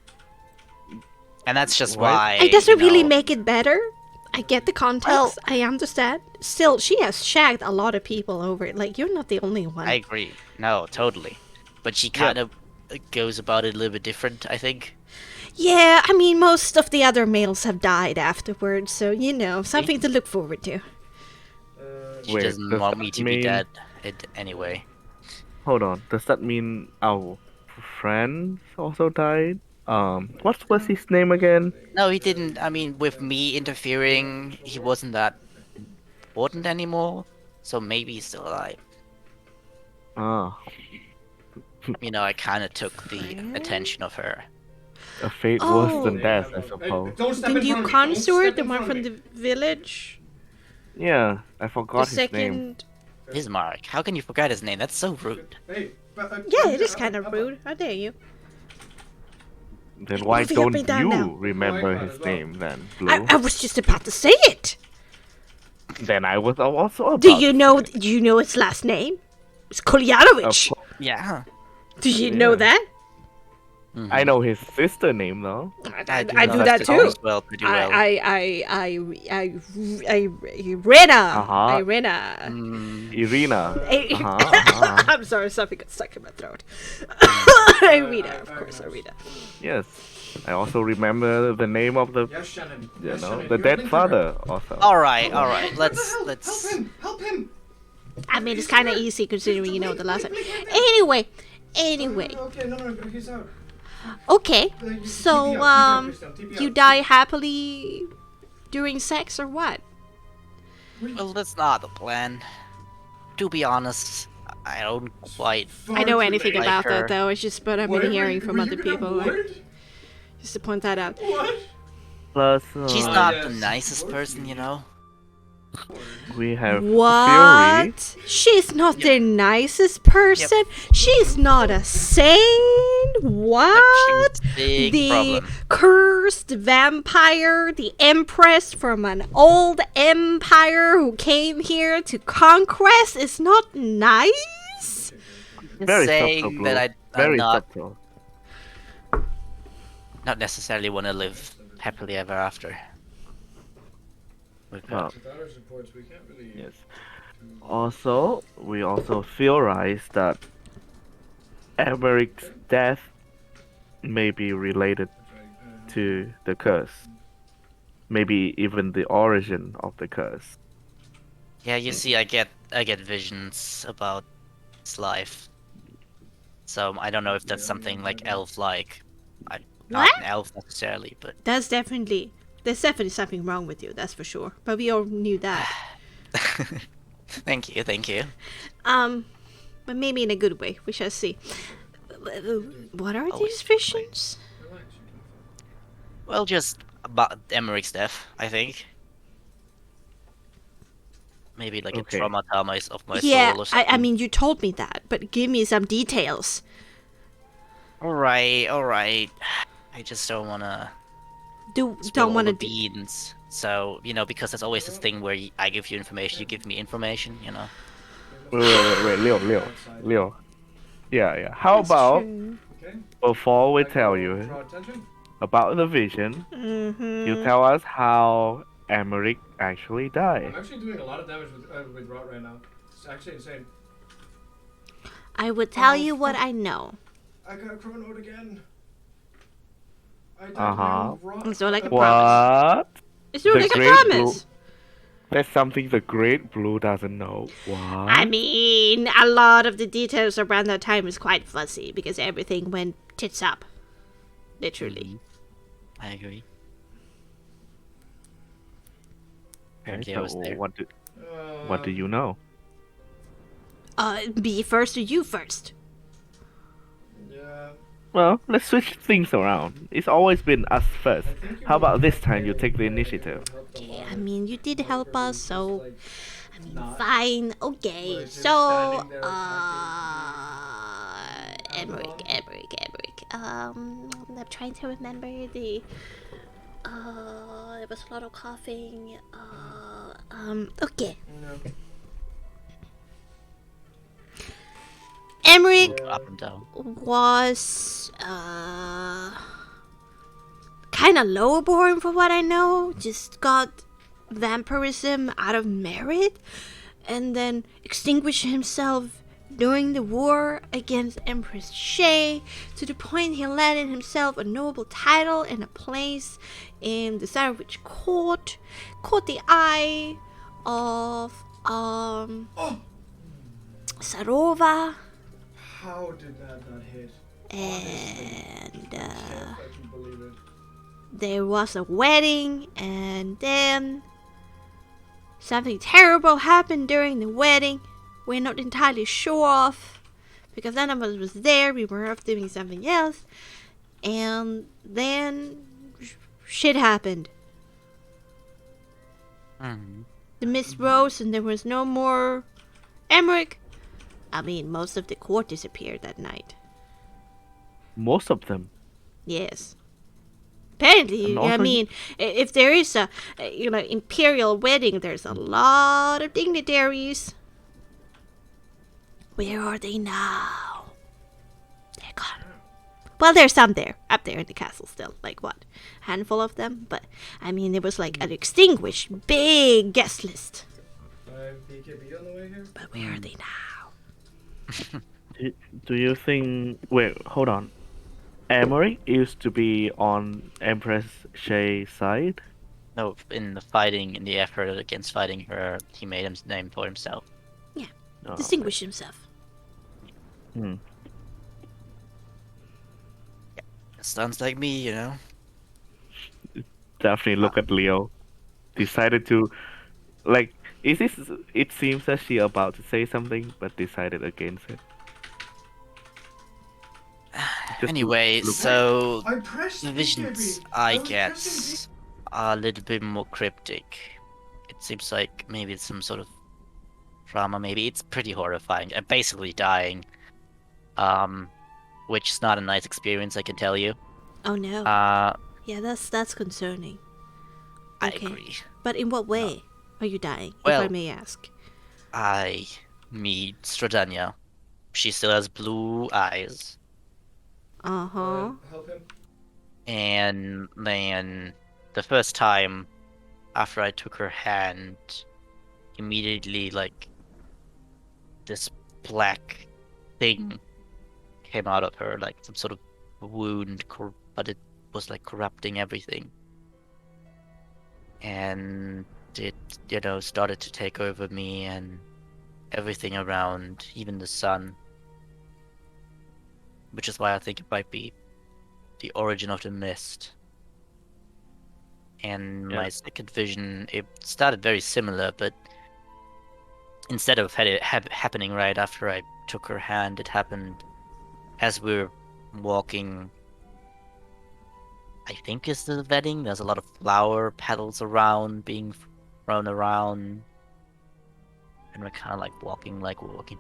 And that's just What? why, It doesn't you really know, make it better. I get the context. Well- I understand. Still, she has shagged a lot of people over it. Like, you're not the only one. I agree. No, totally. But she kind of goes about it a little bit different, I think. Yeah, I mean, most of the other males have died afterwards, so, you know, something to look forward to. She Wait, doesn't does want that me to mean- be dead anyway. Hold on. Does that mean our friend also died? What was his name again? No, he didn't. I mean, with me interfering, he wasn't that important anymore. So maybe he's still alive. Ah, You know, I kind of took the attention of her. a fate worse than Oh. death, I suppose. The new consort, the one from the village, Yeah, I the forgot his name. second... This Marc. How can you forget his name? That's so rude. Yeah, it is kind of rude. How dare you? Then why Moving up don't and down you now. remember his name then, Blue? I was just about to say it. Then I was also about Do you to know? say it. Do you know its last name? It's Kolyanovich. Of course. Yeah. Do you know Yeah. that? I know his sister name though. I know do that her too. as well, pretty well. Irena. Irena. Irina. I'm sorry, something got stuck in my throat. Irina, of course, Irina. Yes. I also remember the name of the, Yes, Shannon. you Yes, know, Shannon. the You're dead into father also. All right. Let's. Help him! Help him! I mean, it's kind of easy considering you know the last time. Anyway. Okay, no, he's out. Okay. TP So, out, Christian, TP you out. die happily during sex or what? Well, that's not the plan. To be honest, I don't quite. I know anything Like about her. that though. It's just what I've Why been were hearing you- from were other you gonna people. Like, word? just to point that out. What? Plus, She's not yes. the nicest person, you know. we have Fury. What? She's not the nicest person. She's not a saint. What? Big The problem. cursed vampire, the empress from an old empire who came here to conquest is not nice. Very saying subtle, Blue. that I'm Very not subtle. necessarily want to live happily ever after. With her. Well, With other supports, we can't really. yes. Also, we also theorize that Everic's death may be related to the curse. Maybe even the origin of the curse. Yeah, you see, I get visions about his life. So I don't know if that's something like elf-like. I'm not What? an elf necessarily, but There's definitely something wrong with you. That's for sure. But we all knew that. thank you. But maybe in a good way. We shall see. What are Always these visions? Well, just about Emmerich's death, I think. Maybe like Okay. a trauma of my Yeah, soul or something. I mean, you told me that, but give me some details. Alright. I just don't wanna spill Don't all want the to do. beans. So, because there's always this thing where I give you information, you give me information, Wait, Leo. Yeah. How That's about true. Okay. before we I tell go you draw attention. about the vision, you Mm-hmm. tell us how Emmerich actually I'm died. actually doing a lot of damage with rot right now. It's actually insane. I would tell Oh, you what fuck. I know. I got a chronoed again. I died Uh-huh. to my own rot. It's not like a promise. What? It's not The like a Great promise. That's something the Great Blue doesn't know. What? I mean, a lot of the details around that time is quite fuzzy because everything went tits up. Literally. I agree. Okay, Apparently I was so there. what do you know? Me first or you first? Yeah. Well, let's switch things around. It's always been us first. I think you How would about this have time you failed take the by initiative? helped a Yeah, lot I mean, you did help where us, it's so just, like, I mean, not- fine, where okay. it's just So, standing there Emmerich. I'm trying to remember the. There was a lot of coughing. Okay. No. Emmerich Yeah. Up and down. was kind of lowborn for what I know. Just got vampirism out of merit, and then extinguished himself during the war against Empress Shay, to the point he landed himself a noble title and a place in the Savage court, caught the eye of Sarova, How did that not hit? and Can't fucking believe it. there was a wedding, and then something terrible happened during the wedding. We're not entirely sure of, because none of us was there. We were off doing something else, and then shit happened. The mist rose, and there was no more Emmerich. I mean, most of the court disappeared that night. Most of them. Yes. Apparently, And I also- mean, if there is a imperial wedding, there's a lot of dignitaries. Where are they now? They're gone. Well, there's some there, up there in the castle still. Like what? A handful of them? But, I mean, there was like an extinguished, big guest list. 5 BKB on the way here. But where are they now? Do you think? Wait, hold on. Emmerich used to be on Empress Shay's side. No, in the effort against fighting her, he made his name for himself. Oh, Distinguished himself. Hmm. Sounds like me, Definitely look at Leo. Decided to, like, is this? It seems that she about to say something, but decided against it. Just Anyway, look- so I pressed the visions BKB. I was get pressing are a little bit more cryptic. It seems like maybe it's some sort of drama. Maybe it's pretty horrifying. I'm basically dying, which is not a nice experience, I can tell you. Oh no. I Yeah, that's concerning. Okay. agree. But in what way are you dying, if I Well- may ask? I meet Stradania. She still has blue eyes, Uh-huh. Help him. and then the first time after I took her hand, immediately like this black thing came out of her, like some sort of wound, but it was like corrupting everything, and it started to take over me and everything around, even the sun, which is why I think it might be the origin of the mist. And Yeah. my second vision, it started very similar, but instead of happening right after I took her hand, it happened as we were walking. I think it's the wedding. There's a lot of flower petals around, being thrown around, and we're kind of like walking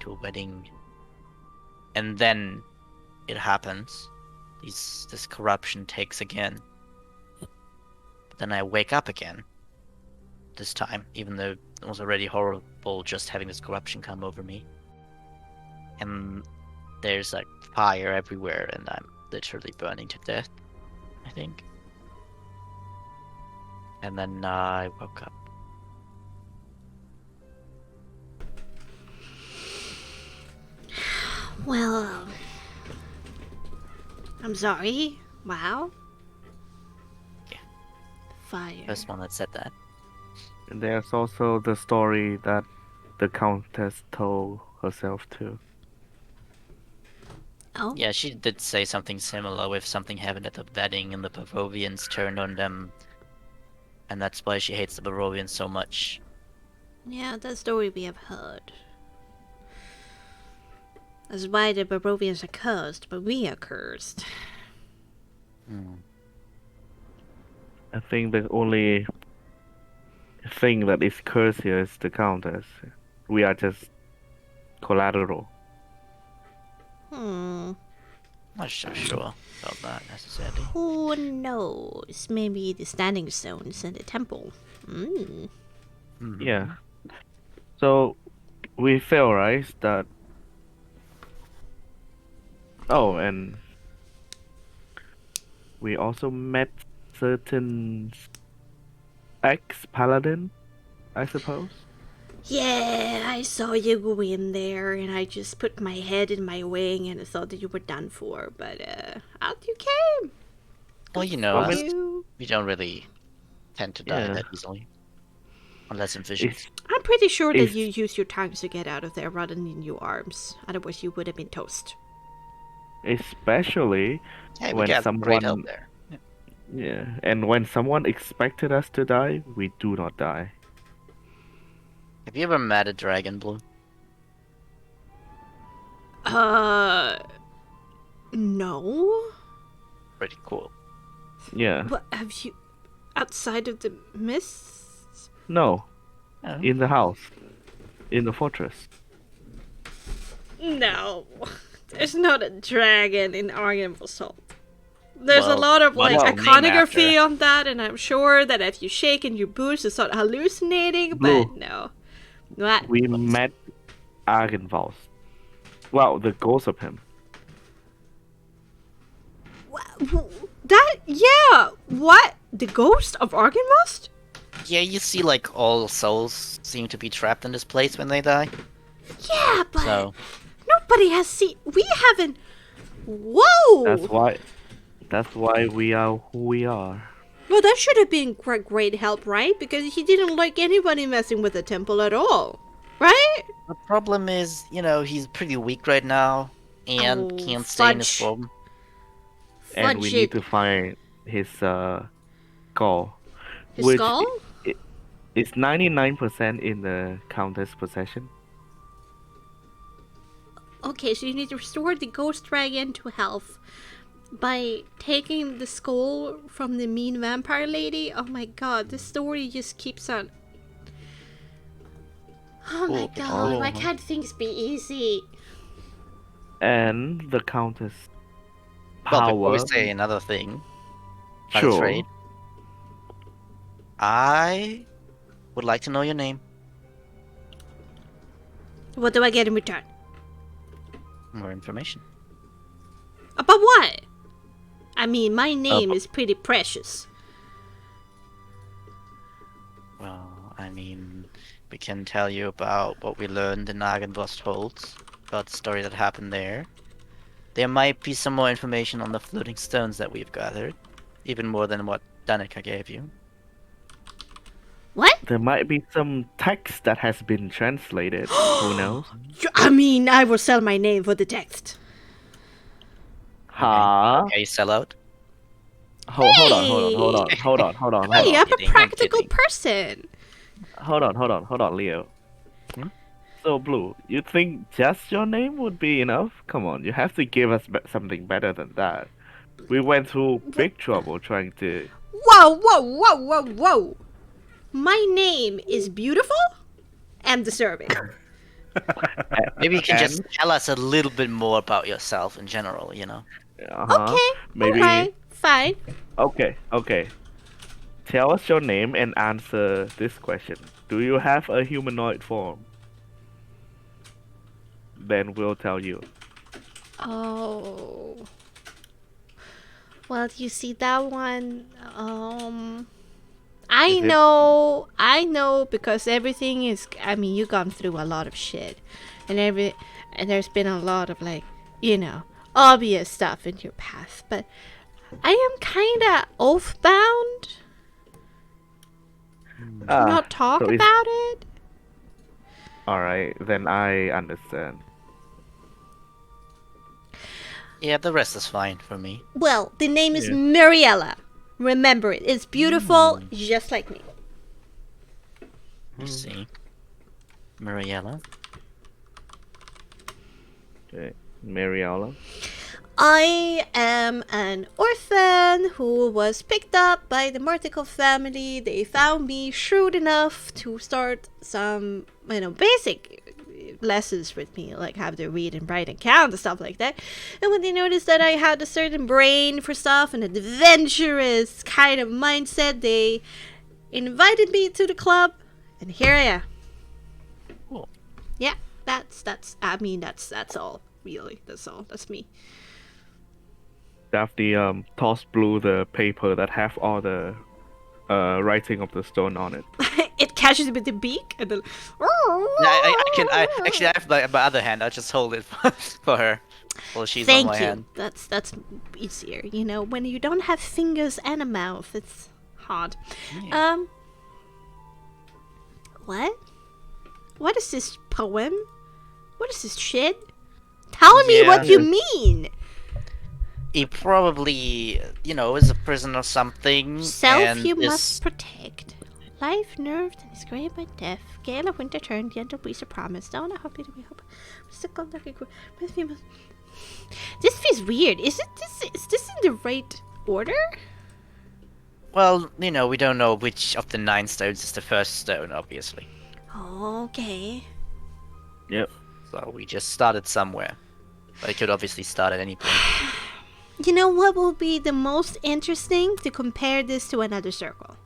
to a wedding. And then it happens. this corruption takes again. But then I wake up again. This time, even though it was already horrible just having this corruption come over me. And there's like fire everywhere, and I'm literally burning to death, I think. And then I woke up. Well, I'm sorry. Wow. Yeah. Fire. First one that said that. And there's also the story that the Countess told herself too. Oh. Yeah, she did say something similar with something happened at the wedding and the Barovians turned on them. And that's why she hates the Barovians so much. Yeah, that story we have heard. That's why the Barovians are cursed, but we are cursed. I think the only thing that is cursed here is the Countess. We are just collateral. Not so sure about that necessarily. Who knows? Maybe the standing stones in the temple. Yeah. So we theorize that. Oh, and we also met certain ex-paladin, I suppose. Yeah, I saw you go in there, and I just put my head in my wing, and I thought that you were done for. But out you came. Well, you know, Good for you. we don't really tend to die that easily. Unless in visions. I'm pretty sure that you use your tongues to get out of there rather than your arms. Otherwise, you would have been toast. Especially Hey, we when got great help someone, there. yeah, and when someone expected us to die, we do not die. Have you ever met a dragon, Blue? No. Pretty cool. Yeah. What have you outside of the mists? No, Oh. in the house, in the fortress. No, there's not a dragon in Argenvold. There's a Well, lot of what like is the name iconography after? on that, and I'm sure that if you shake and you boost, it's not hallucinating. Blue. But no, what? We met Argenvold. Well, the ghost of him. That yeah. What? The ghost of Argenvold? Yeah, you see, like, all souls seem to be trapped in this place when they die. Yeah, but So, nobody has seen. We haven't. Whoa. That's why we are who we are. Well, that should have been great help, right? Because he didn't like anybody messing with the temple at all, right? the problem is, you know, he's pretty weak right now and Oh, can't stay in his fudge. form. And we Fudge need it. to find his skull. His which skull? is 99% in the Countess' possession. Okay, so you need to restore the ghost dragon to health by taking the skull from the mean vampire lady. Oh my god, this story just keeps on. Oh my Oh, god, why oh. can't things be easy? And the Countess' Well, power. before we say another thing, by Sure. trade, I would like to know your name. What do I get in return? More information. About what? I mean, my name is pretty precious. Well, I mean, we can tell you about what we learned in Argenvold, about the story that happened there. There might be some more information on the floating stones that we've gathered, even more than what Danica gave you. What? There might be some text that has been translated. Who knows? I mean, I will sell my name for the text. Huh? Okay, sell out. Hold on. Hey, I'm kidding, a I'm practical kidding. person. Hold on, Leo. Hmm? So, Blue, you think just your name would be enough? Come on, you have to give us something better than that. We went through big trouble trying to. Whoa. My name is beautiful and deserving. Maybe you can just And- tell us a little bit more about yourself in general, you know? Okay, Maybe. alright, fine. Okay. Tell us your name and answer this question. Do you have a humanoid form? Then we'll tell you. Oh. Well, you see that one, I Is it- know because everything is, I mean, you've gone through a lot of shit. And there's been a lot of like, obvious stuff in your past, but I am kinda oath-bound to not talk so about it. Alright, then I understand. Yeah, the rest is fine for me. Well, the name is Yeah. Muriella. Remember it. It's beautiful, just like me. Let's see. Mariella. Okay. Mariella. I am an orphan who was picked up by the Marticle family. They found me shrewd enough to start some, basic lessons with me, like how to read and write and count and stuff like that. And when they noticed that I had a certain brain for stuff and an adventurous kind of mindset, they invited me to the club, and here I am. Cool. Yeah, that's all. Really, that's all. That's me. Daphne tossed Blue the paper that have all the writing of the stone on it. It catches with the beak and then. I actually I have my other hand. I'll just hold it for her while she's on Thank my you. hand. That's easier. When you don't have fingers and a mouth, it's hard. Yeah. What? What is this poem? What is this shit? Tell me what you mean. He probably, is a prisoner or something. Self and you is- must protect. Life nerved and is great by death. Gale of winter turn, gentle breeze of promise. Don't I hope you to be hope. This feels weird. Is this in the right order? Well, we don't know which of the 9 stones is the first stone, obviously. Okay. Yep. So we just started somewhere. But it could obviously start at any point. You know what will be the most interesting? To compare this to another circle.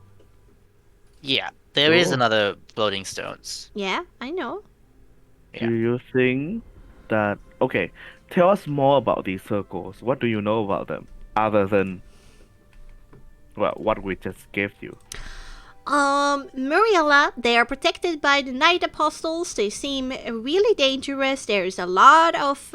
Yeah, there is Cool. another floating stones. Yeah, I know. Yeah. Do you think that... Okay, tell us more about these circles. What do you know about them? Other than... Well, what we just gave you. Muriella, they are protected by the Night Apostles. They seem really dangerous. There's a lot of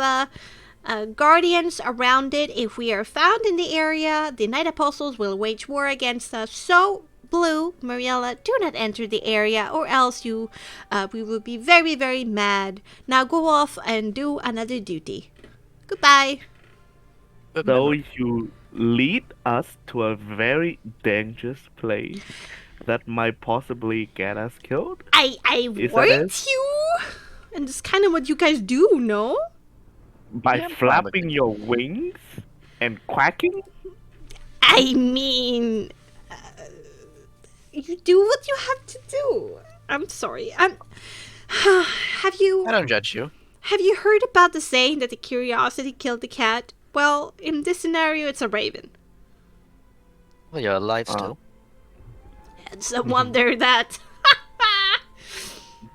guardians around it. If we are found in the area, the Night Apostles will wage war against us. So, Blue, Muriella, do not enter the area, or else we will be very, very mad. Now go off and do another duty. Goodbye. So you lead us to a very dangerous place that might possibly get us killed? I Is that warned it? you, and it's kind of what you guys do, no? By Yeah, I'm fine with flapping it. your wings and quacking? I mean, you do what you have to do. I'm sorry. Have I you don't judge you. heard about the saying that the curiosity killed the cat? Well, in this scenario, it's a raven. Well, you're alive still. It's a wonder that.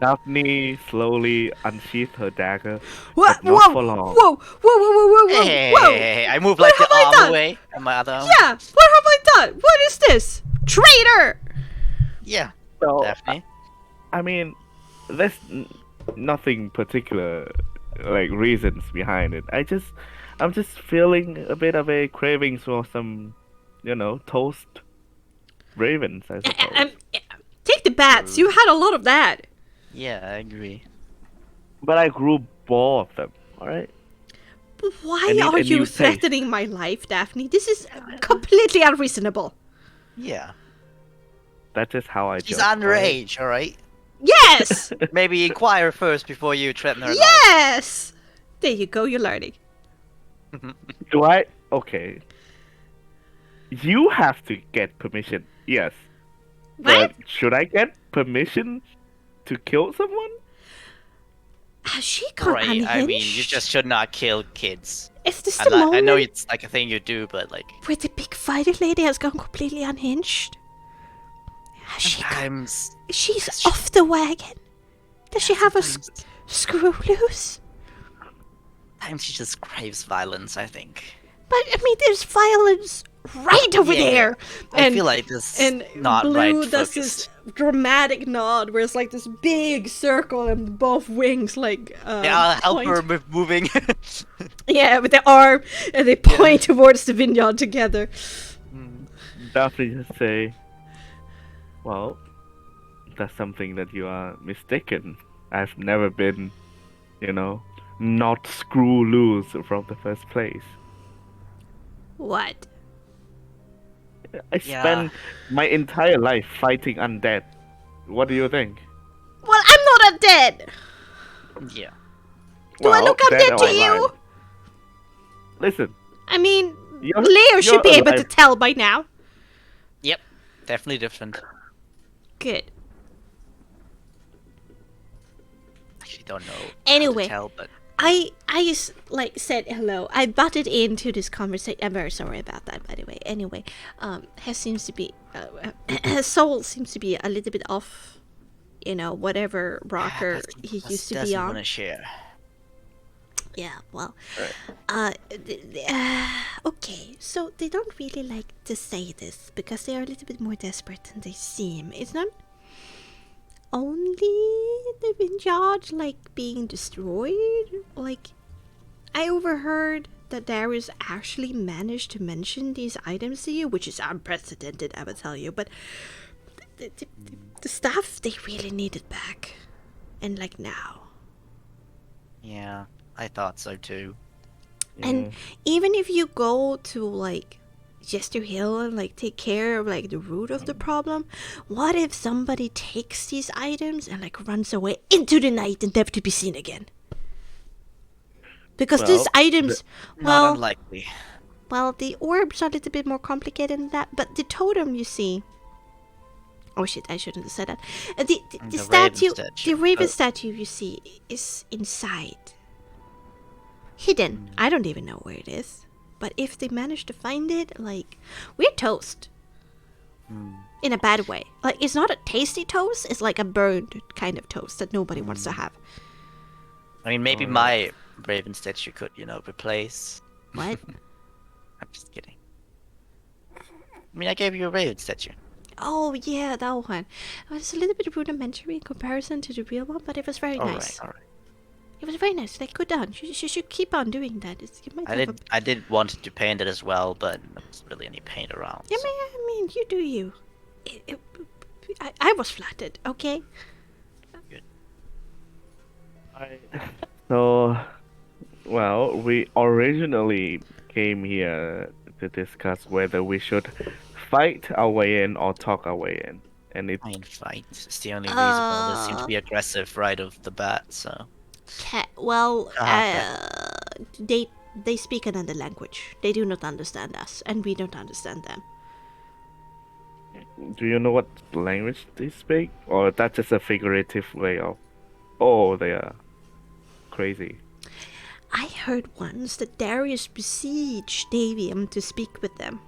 Daphne slowly unsheathed her dagger, What? but not for long. Whoa! Hey, I move What like the have I arm done? away and my other arm. Yeah, what have I done? What is this? Traitor! Yeah, So, Daphne. I mean, there's nothing particular, like, reasons behind it. I'm just feeling a bit of a cravings for some, toast ravens, I suppose. Take the bats. You had a lot of that. Yeah, I agree. But I grew bored of them, alright? But why I need are a you new taste. threatening my life, Daphne? This is completely unreasonable. Yeah. That's just how I She's joke, alright? underage, alright? Yes! Maybe inquire first before you threaten her life. Yes! There you go, you're learning. Do I? Okay. You have to get permission, yes. What? But should I get permission to kill someone? Has she gone Right, unhinged? I mean, you just should not kill kids. Is this the I moment know it's like a thing you do, but like where the big fighter lady has gone completely unhinged? Has she sometimes she's off the wagon. Does she have a sometimes- screw loose? sometimes she just craves violence, I think. But I mean, there's violence right over Yeah, there. I feel like this and not Blue right does focused. this dramatic nod where it's like this big circle and both wings like Yeah, I'll help point. her with moving. Yeah, with their arm, and they point towards the vineyard together. Daphne just say, well, that's something that you are mistaken. I've never been, not screw loose from the first place. What? I spent my entire life fighting undead. What do you think? Well, I'm not undead. Yeah. Do I Well, look dead undead or to you? alive. Listen, I mean, You're- Leo should you're be able to alive. tell by now. Yep. Definitely different. Good. Actually, don't know. Anyway. How to tell, but I said hello. I butted into this conversation. I'm very sorry about that, by the way. Anyway, her seems to be her soul seems to be a little bit off. Whatever rocker he used to be doesn't on. want to share. Yeah, well, okay. So they don't really like to say this because they are a little bit more desperate than they seem. It's not only the vineyard being destroyed. I overheard that Darius actually managed to mention these items to you, which is unprecedented, I will tell you. But the stuff they really needed back, and now. Yeah, I thought so too. And even if you go to Jester Hill and take care of the root of the problem, what if somebody takes these items and runs away into the night and never to be seen again? Because these items, Not unlikely. well, the orbs are a little bit more complicated than that, but the totem, you see. Oh shit, I shouldn't have said that. The The statue, raven statue. the raven statue you see is inside. Hidden. I don't even know where it is. But if they manage to find it, we're toast. In a bad way. It's not a tasty toast, it's a burned kind of toast that nobody wants to have. I mean, maybe my raven statue could, replace. What? I'm just kidding. I mean, I gave you a raven statue. Oh yeah, that one. It was a little bit rudimentary in comparison to the real one, but it was very nice. All right. It was very nice. Good on. You should keep on doing that. You might have I did want to paint it as well, but there wasn't really any paint around. Yeah, so- I mean, you do you. I was flattered, okay? We originally came here to discuss whether we should fight our way in or talk our way in. And it I mean, fight. It's the only reasonable. They seem to be aggressive right off the bat, so. Well, Ah, they speak another language. They do not understand us, and we don't understand them. do you know what language they speak? Or that's just a figurative way of, oh, they are crazy. I heard once that Darius besieged Davium to speak with them.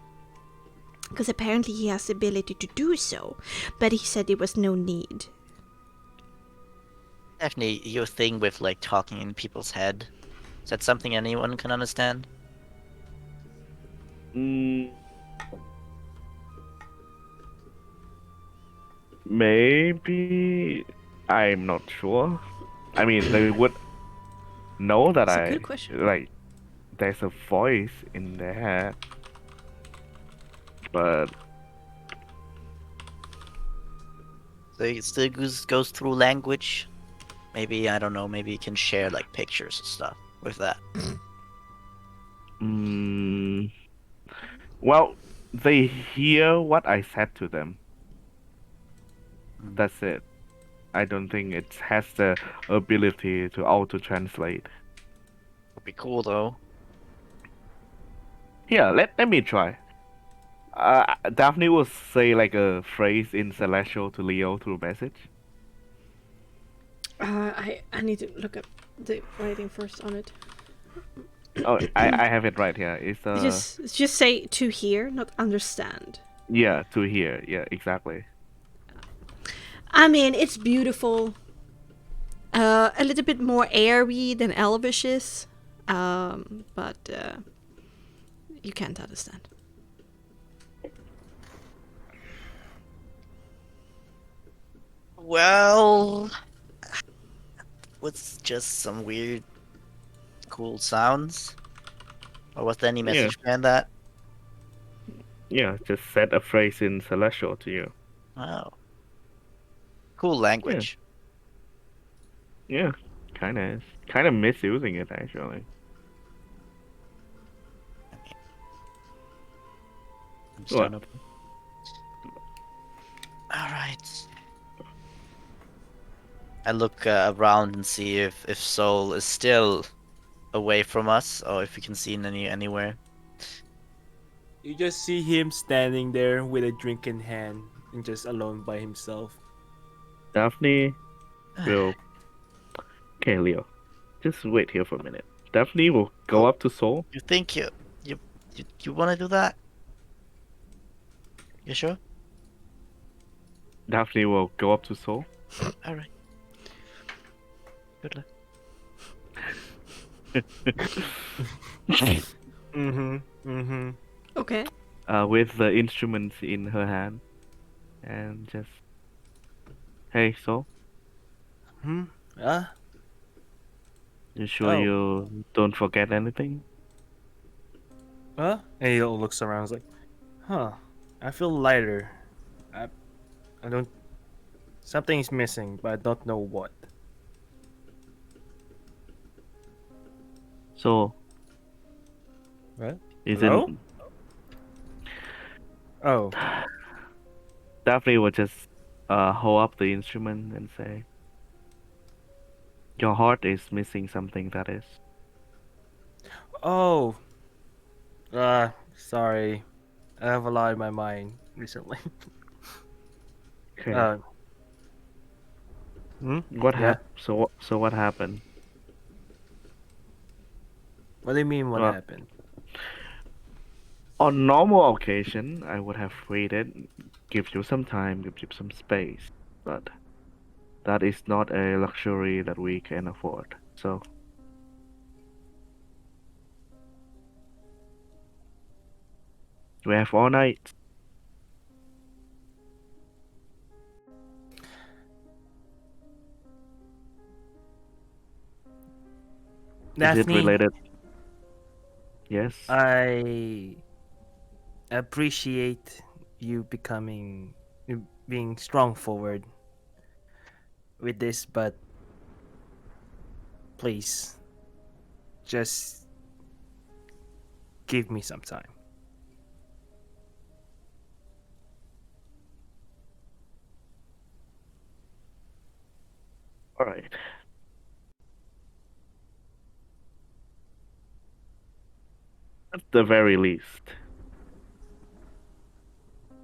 Because apparently he has the ability to do so, but he said there was no need. Definitely, your thing with talking in people's head. Is that something anyone can understand? Maybe. I'm not sure. I mean, they would know that That's a good question. there's a voice in their head. But So it still goes through language. Maybe, I don't know, maybe you can share pictures and stuff with that. well, they hear what I said to them. That's it. I don't think it has the ability to auto-translate. Would be cool though. Here, let me try. Daphne will say a phrase in Celestial to Leo through message. I need to look up the writing first on it. Oh, I have it right here. It's Just say to hear, not understand. yeah, to hear. Yeah, exactly. I mean, it's beautiful. A little bit more airy than Elvish is, but you can't understand. Well, with just some weird, cool sounds, or was there any Yeah. message behind that? Yeah, just said a phrase in Celestial to you. Oh, cool Yeah, language. yeah, kind of misusing it actually. What? Understandable. All right. I look around and see if Soul is still away from us, or if we can see him anywhere. You just see him standing there with a drink in hand and just alone by himself. Daphne will. Okay, Leo, just wait here for a minute. Daphne will go Oh, up to Soul. you think you want to do that? You sure? Daphne will go up to Soul. All right. Good luck. Okay. With the instruments in her hand, and just, hey, Soul, Ah? you sure Oh. you don't forget anything? Huh? And he looks around. He's like, huh? I feel lighter. I, I don't. Something is missing, but I don't know what. So, What? isn't Hello? Oh. Daphne will just hold up the instrument and say, "Your heart is missing something. That is." Oh. Sorry. I have a lot in my mind recently. Okay. uh. Hmm? What Yeah. So what happened? What do you mean? What Well, happened? on normal occasion, I would have waited, give you some time, give you some space, but that is not a luxury that we can afford. So we have all night. Is it Daphne, related? Yes. I appreciate you being strong forward with this, but please just give me some time. All right. At the very least,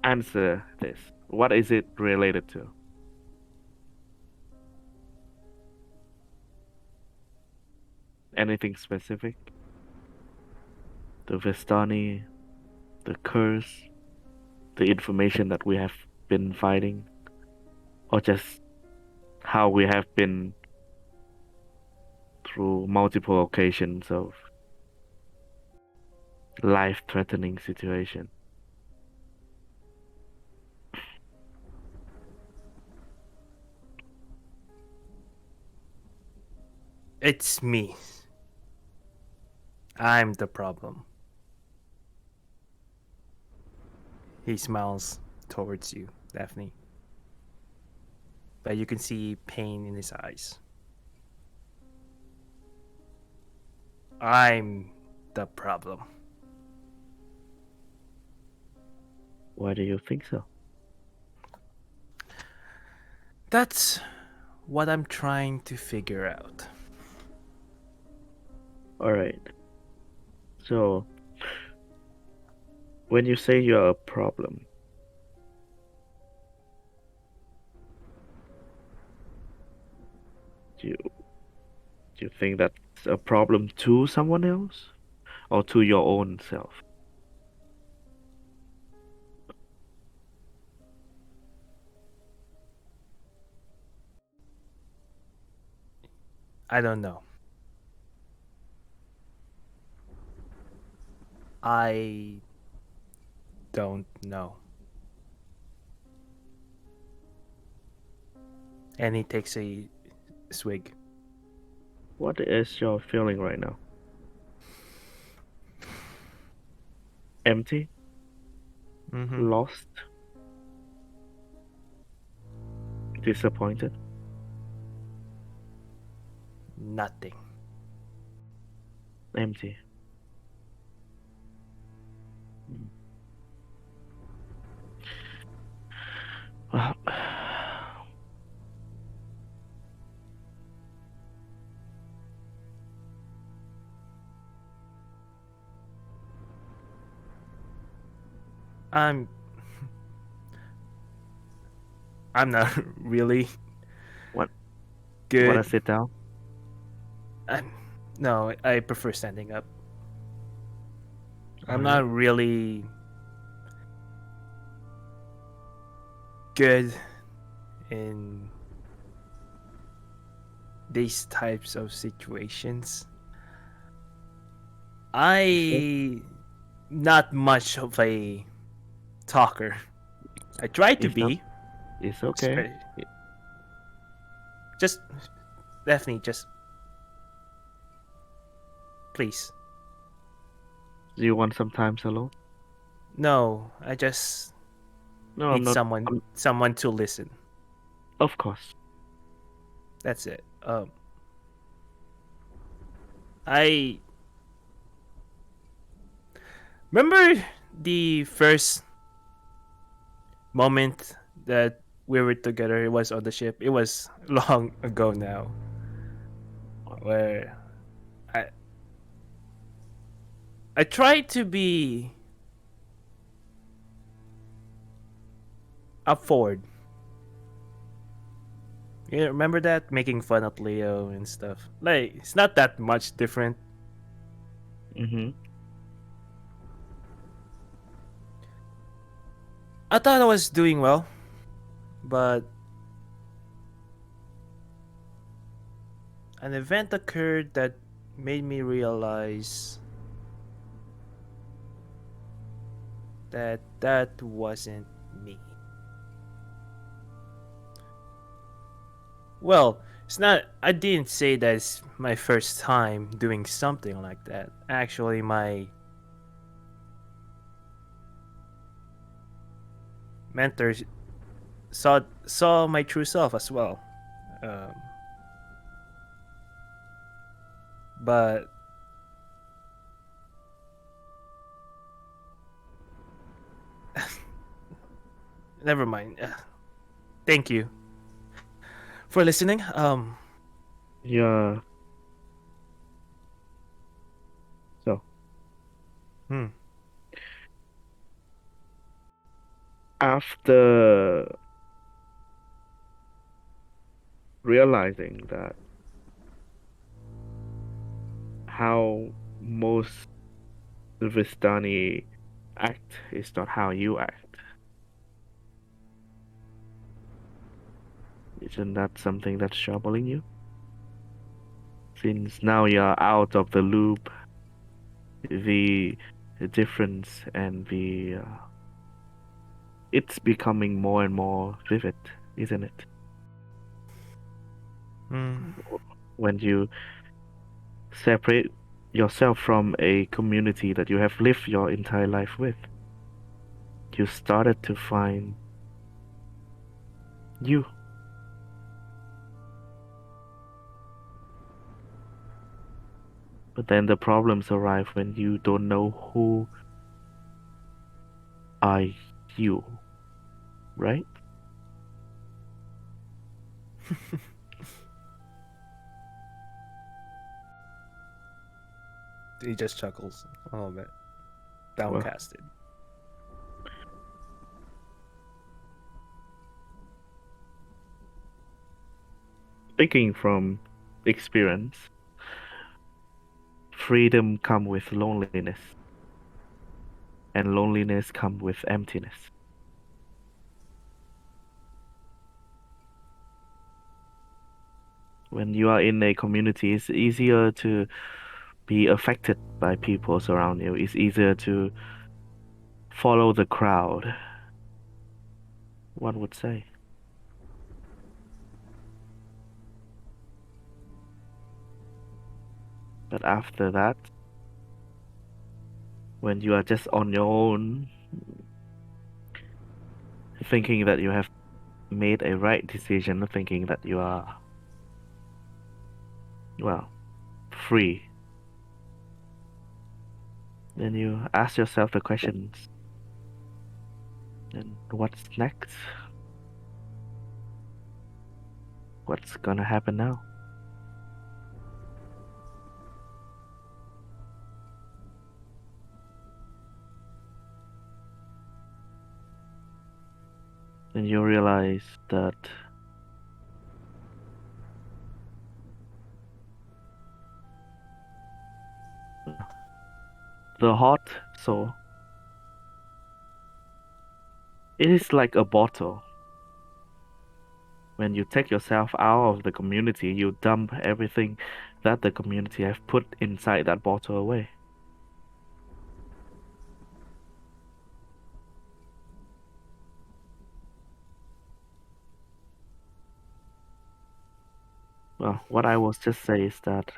answer this. What is it related to? Anything specific? The Vistani, the curse, the information that we have been fighting, or just how we have been through multiple occasions of life-threatening situation. It's me. I'm the problem. He smiles towards you, Daphne, but you can see pain in his eyes. I'm the problem. Why do you think so? That's what I'm trying to figure out. All right. So, when you say you're a problem, do you think that's a problem to someone else? or to your own self? I don't know. I don't know. And he takes a swig. What is your feeling right now? Empty? Mm-hmm. Lost? Disappointed? Nothing. Empty. Well, I'm I'm not really what? good. Wanna sit down? No, I prefer standing up. I'm Alright. not really good in these types of situations. I not much of a talker. I try to It's not. be. It's okay. Just Daphne, just please. Do you want some time alone? No, I just No, I'm need not. someone to listen. Of course. That's it. I remember the first moment that we were together. It was on the ship. It was long ago now. Where I I tried to be up forward. You remember that? Making fun of Leo and stuff. Like, it's not that much different. Mm-hmm. I thought I was doing well, but an event occurred that made me realize that that wasn't me. Well, it's not. I didn't say that it's my first time doing something like that. Actually, my mentor saw my true self as well. Um, but never mind. Thank you for listening. Yeah. So, Hmm. after realizing that how most Vistani act is not how you act, isn't that something that's troubling you? Since now you're out of the loop, the difference and the it's becoming more and more vivid, isn't it? Hmm. When you separate yourself from a community that you have lived your entire life with, you started to find you. But then the problems arrive when you don't know who are you, right? He just chuckles a little bit, Well, downcasted. speaking from experience, freedom come with loneliness, and loneliness come with emptiness. When you are in a community, it's easier to be affected by people around you. It's easier to follow the crowd, one would say. But after that, when you are just on your own, thinking that you have made a right decision, thinking that you are, well, free, then you ask yourself the questions, and what's next? What's gonna happen now? Then you realize that the heart soul, it is like a bottle. When you take yourself out of the community, you dump everything that the community have put inside that bottle away. Well, what I will just say is that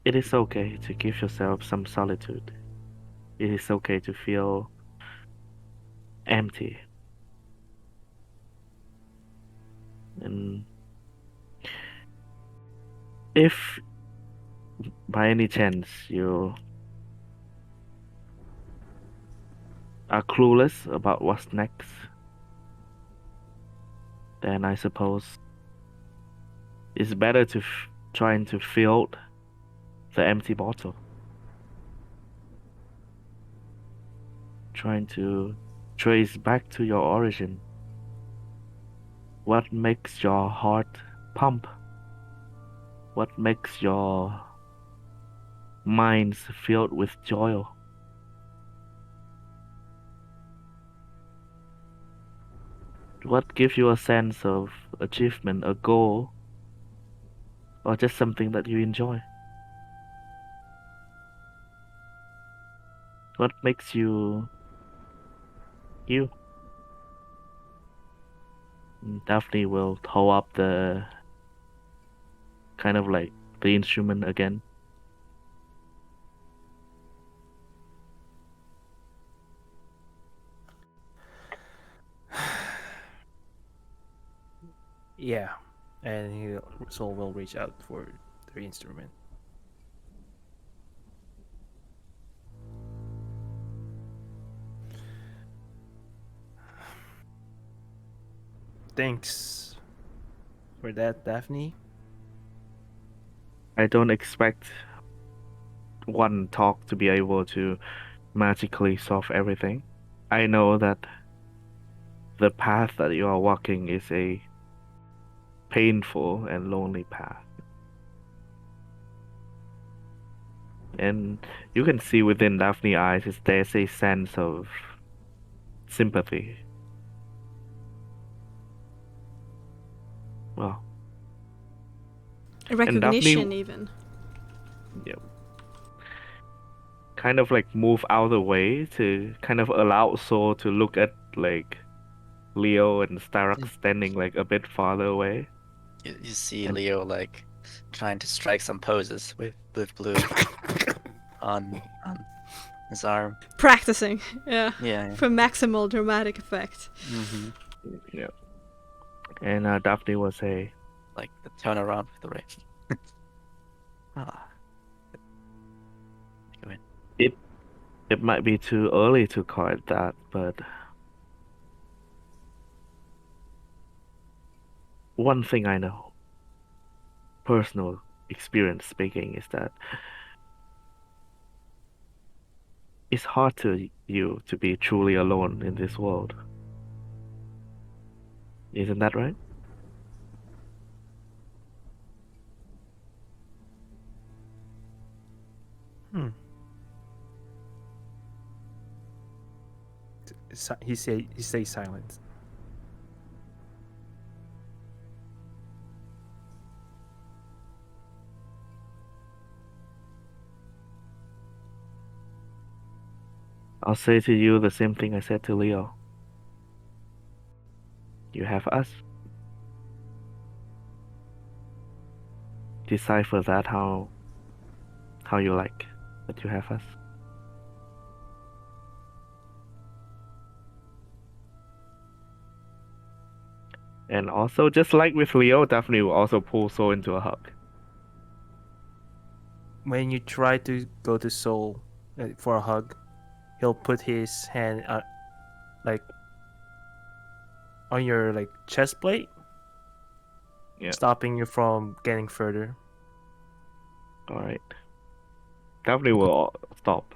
it is okay to give yourself some solitude. It is okay to feel empty. And if by any chance you are clueless about what's next, then I suppose it's better to trying to fill the empty bottle. Trying to trace back to your origin. What makes your heart pump? What makes your minds filled with joy? What gives you a sense of achievement, a goal, or just something that you enjoy? What makes you you? Daphne will hold up the kind of like the instrument again. Yeah, and Soul will reach out for the instrument. Thanks for that, Daphne. I don't expect one talk to be able to magically solve everything. I know that the path that you are walking is a painful and lonely path. And you can see within Daphne's eyes is there's a sense of sympathy. Well, A recognition, Daphne- even. yeah, kind of like move out of the way to kind of allow Soul to look at like Leo and Starak standing like a bit farther away. You see And- Leo like trying to strike some poses with blue on his arm. Practicing, yeah. Yeah. For maximal dramatic effect. Mm-hmm. Yeah. And Daphne will say, Like the turnaround with the race. Ah. Go in. it might be too early to call it that, but one thing I know, personal experience speaking, is that it's hard to you to be truly alone in this world. Isn't that right? he stays silent. I'll say to you the same thing I said to Leo. You have us. Decipher that how you like, but you have us. And also, just like with Leo, Daphne will also pull Soul into a hug. When you try to go to Soul for a hug, he'll put his hand like on your like chest plate, Yeah. stopping you from getting further. All right. Daphne will stop.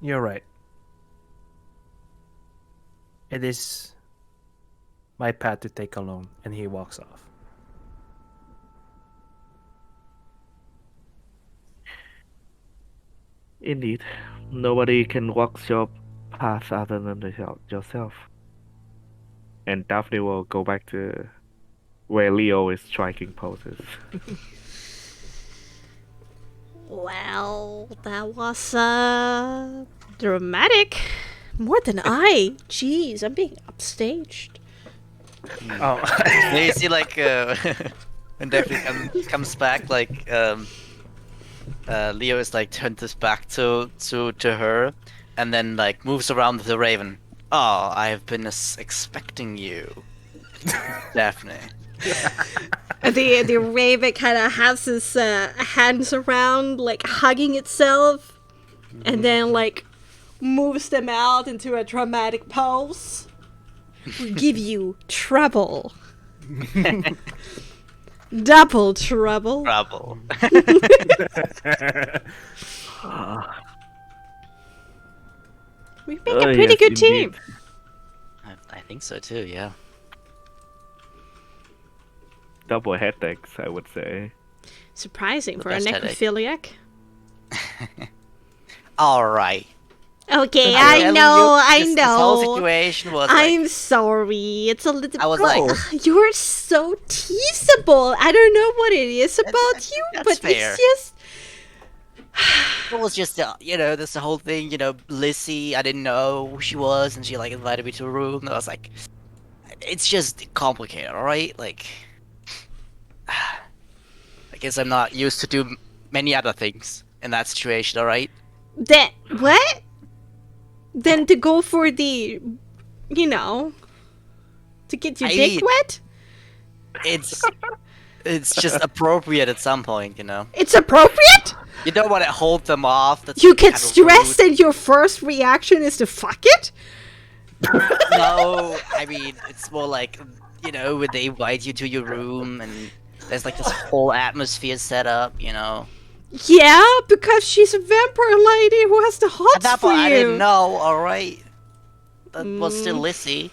You're right. It is my path to take alone, and he walks off. Indeed, nobody can walk your path other than yourself. And Daphne will go back to where Leo is striking poses. Well, that was dramatic. More than I. Jeez, I'm being upstaged. Oh, Now you see, like, when Daphne comes back, like, Leo is like turned his back to her, and then like moves around with the raven. Oh, I have been expecting you, Daphne. The raven kind of has his hands around, like hugging itself, and then like moves them out into a dramatic pose. We give you trouble. Double trouble. Trouble. We make a pretty good team. I think so too. Yeah. Double headaches, I would say. Surprising The for a best headache. necrophiliac. All right. Okay, I'm I telling know, you, this whole situation was I'm like, sorry. It's a little. I was Bro, like- you're so teasable. I don't know what it is about you, that's but fair. it's just. it was just this whole thing. Lissy, I didn't know who she was, and she like invited me to a room. And I was like, it's just complicated, all right? Like, I guess I'm not used to do many other things in that situation, all right? That what? Then to go for the, to get your I dick mean- wet. It's just appropriate at some point, It's appropriate. You don't want to hold them off. That's You get kind of stressed, rude. and your first reaction is to fuck it. No, I mean it's more like when they invite you to your room and there's like this whole atmosphere set up. Yeah, because she's a vampire lady who has the hots At that for point, you. I didn't know. All right, that was still Lissy.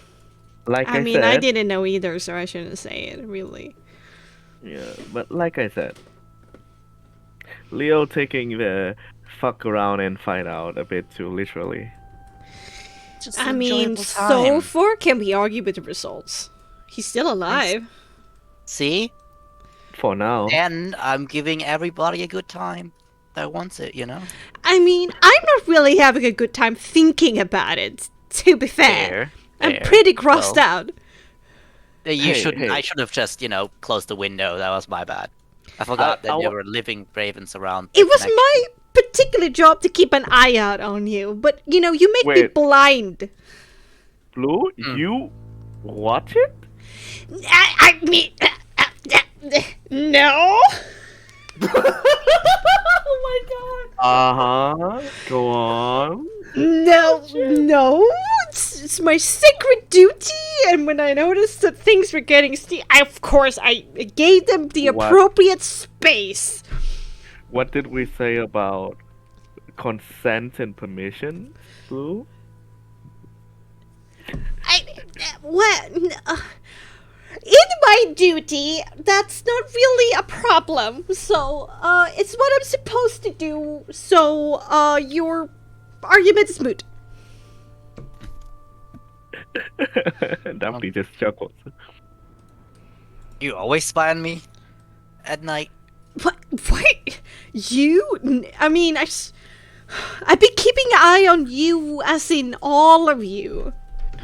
Like I mean, said, I didn't know either, so I shouldn't say it, really. Yeah, but like I said, Leo taking the fuck around and find out a bit too literally. Just I an mean, enjoyable so time. far, can we argue with the results? He's still alive. See, For now. and I'm giving everybody a good time that wants it. I mean, I'm not really having a good time thinking about it, to be fair. I'm Fair. pretty crossed Well, out. You Hey, shouldn't. hey. I should have just closed the window. That was my bad. I forgot that I there wa- were living ravens around. It was next- my particular job to keep an eye out on you, but, you make me Wait. blind. Blue, you watch it? I mean... no? Oh my god. Go on. No, it's my sacred duty, and when I noticed that things were getting of course I gave them the What? appropriate space. What did we say about consent and permission, Blue? What? In my duty. That's not really a problem. So, it's what I'm supposed to do. So, your argument is moot. Daphne just chuckles. You always spy on me at night. What? You? I mean, I've been keeping an eye on you, as in all of you.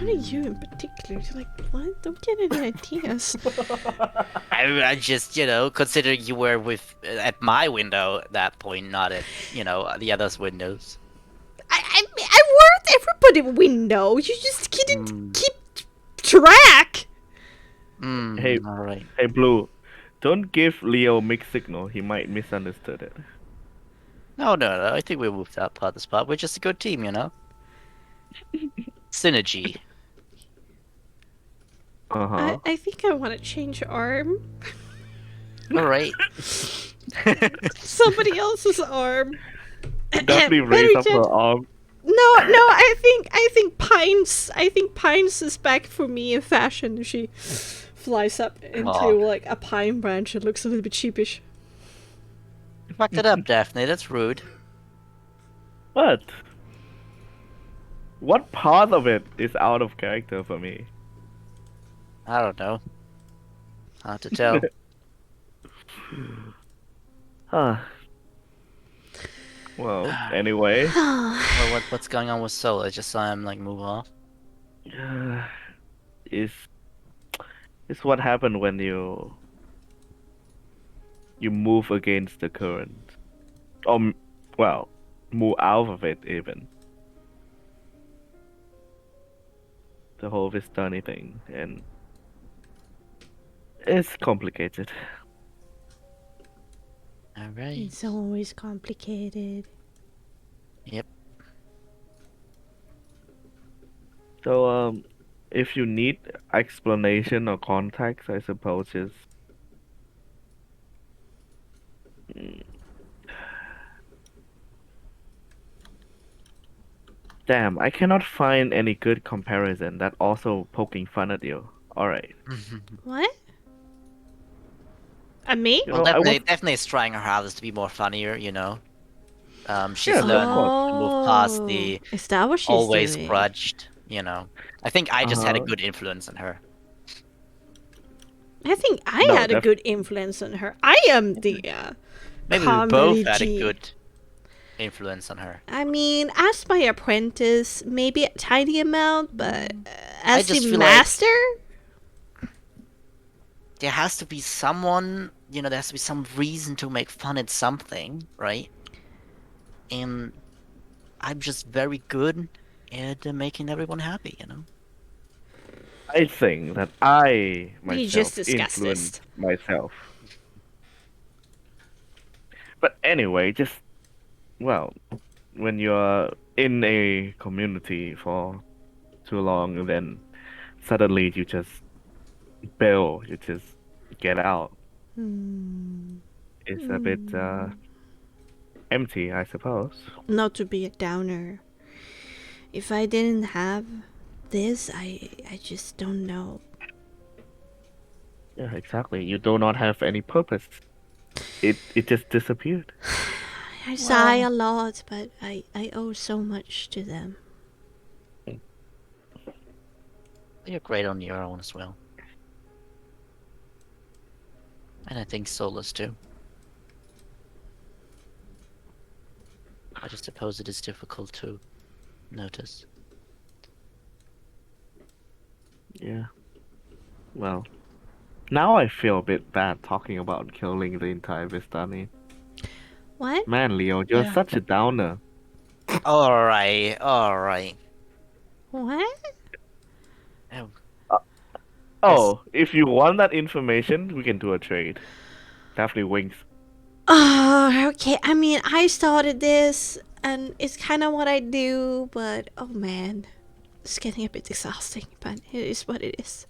Not you in particular. You're like, what? Don't get any ideas. I just, considering you were at my window at that point, not at, the others' windows. I were at everybody's window. You just couldn't keep track. Hey, all right. Hey, Blue. Don't give Leo mixed signal. He might misunderstood it. No. I think we moved that part of the spot. We're just a good team, Synergy. Uh-huh. I think I want to change arm. All right. Somebody else's arm. Daphne raised up her arm. No, I think Pines is back for me in fashion. She flies up into like a pine branch and looks a little bit sheepish. You fucked it up, Daphne. That's rude. What? What part of it is out of character for me? I don't know. Hard to tell. Huh. Well, anyway. Well, what's going on with Soul? I just saw him move off. It's what happened when you move against the current. Or, well, move out of it even. The whole Vistani thing, and it's complicated. Alright. It's always complicated. Yep. So, if you need explanation or context, I suppose is damn, I cannot find any good comparison that also poking fun at you. Alright. What? Me? You Well, know, definitely is trying her hardest to be more funnier, She's Yeah, of learned course. to move past the Is that what she's always doing? grudged, I think I just had a Uh-huh. good influence on her. I think I No, had a good influence on her. I am the Maybe we both had a comedy good influence on her. I mean, as my apprentice, maybe a tiny amount, but as just the feel like- master, There has to be someone, there has to be some reason to make fun at something, right? And I'm just very good at making everyone happy, I think that I we just myself discussed influenced this. myself. But anyway, well, when you're in a community for too long, then suddenly you just bail, you just get out. It's a bit empty, I suppose. Not to be a downer. If I didn't have this, I just don't know. Yeah, exactly. You do not have any purpose. It just disappeared. I sigh a lot, but I owe so much to them. You're great on your own as well. And I think Solus too. I just suppose it is difficult to notice. Yeah. Well, now I feel a bit bad talking about killing the entire Vistani. What? Man, Leo, you're Yeah. such a downer. Alright. What? Oh, if you want that information, we can do a trade. Definitely winks. Oh, okay. I mean, I started this, and it's kind of what I do, but oh man, it's getting a bit exhausting, but it is what it is.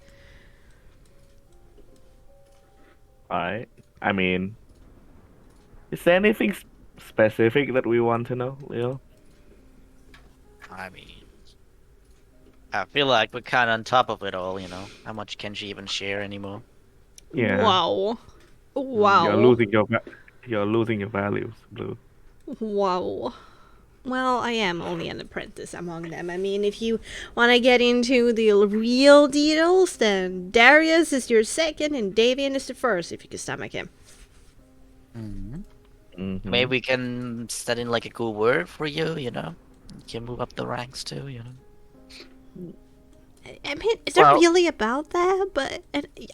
Alright. I mean, is there anything specific that we want to know, Leo? I mean, I feel like we're kind of on top of it all, How much can she even share anymore? Yeah. Wow. You're Wow. losing your values, Blue. Wow. Well, I am only an apprentice among them. I mean, if you want to get into the real details, then Darius is your second and Davian is the first, if you can stomach him. Maybe we can set in like a cool word for you, you know? You can move up the ranks too, you know? I mean, it's not really about that, but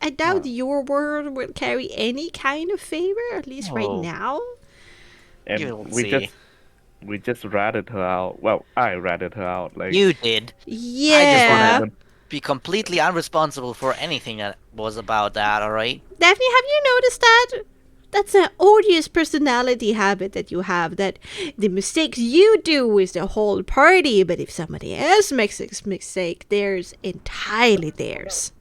I doubt your word would carry any kind of favor, at least right now. And You'll see. we just ratted her out. Well, I ratted her out. Like You did. Yeah. I just want to be completely unresponsible for anything that was about that, alright? Daphne, have you noticed that? That's an odious personality habit that you have, that the mistakes you do is the whole party, but if somebody else makes a mistake, theirs entirely theirs.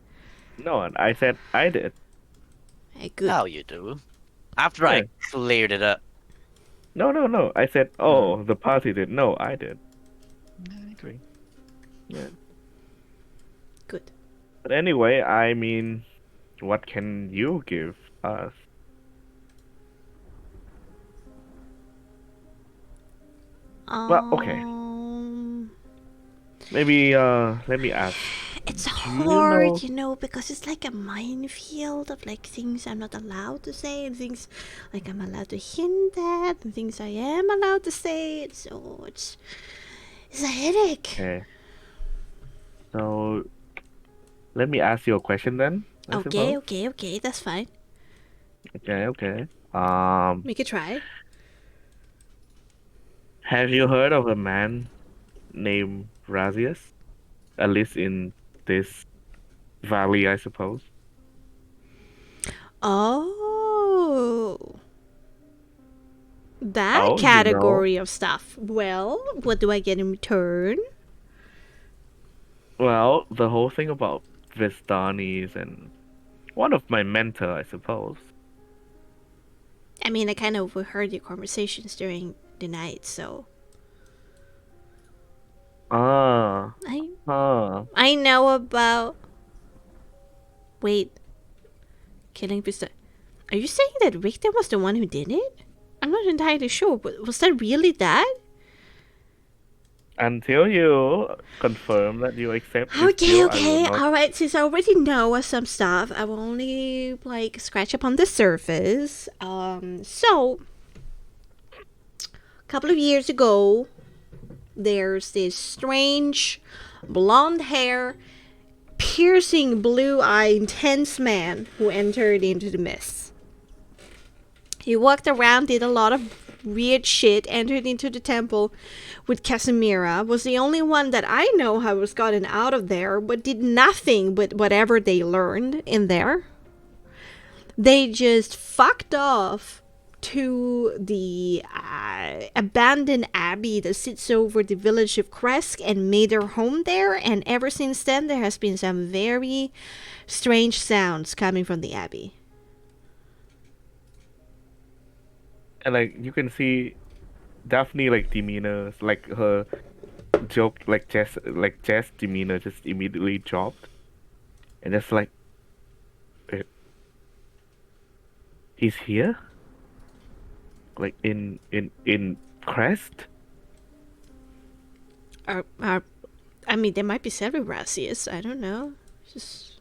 No, and I said I did. Hey, good. Now you do. After I cleared it up. No. I said, oh, the party did. No, I did. I agree. Yeah. Good. But anyway, I mean, what can you give us? Well, okay. Maybe let me ask. It's hard, you know, because it's like a minefield of like things I'm not allowed to say and things like I'm allowed to hint at and things I am allowed to say. So it's a headache. Okay. So let me ask you a question then. I suppose. Okay, that's fine. Okay. We could try. Have you heard of a man named Razius? At least in this valley, I suppose. Oh. That Oh, category of stuff. Well, what do I get in return? Well, the whole thing about Vistanis and one of my mentor, I suppose. I mean, I kind of overheard your conversations during the night, so. I know about. Wait. Killing Vista. Are you saying that Richter was the one who did it? I'm not entirely sure, but was that really that? Until you confirm that you accept this Okay, deal, I will not... alright, since I already know some stuff, I will only, like, scratch up on the surface. So, a couple of years ago, there's this strange, blonde hair, piercing blue eye, intense man who entered into the mist. He walked around, did a lot of weird shit, entered into the temple with Casimira, was the only one that I know how was gotten out of there, but did nothing but whatever they learned in there. They just fucked off to the abandoned abbey that sits over the village of Kresk and made their home there, and ever since then there has been some very strange sounds coming from the abbey. And like you can see Daphne like demeanor, like her joke, like Jess demeanor just immediately dropped. And it's like he's here? Like in Crest? I mean, there might be several Razius, I don't know. Just...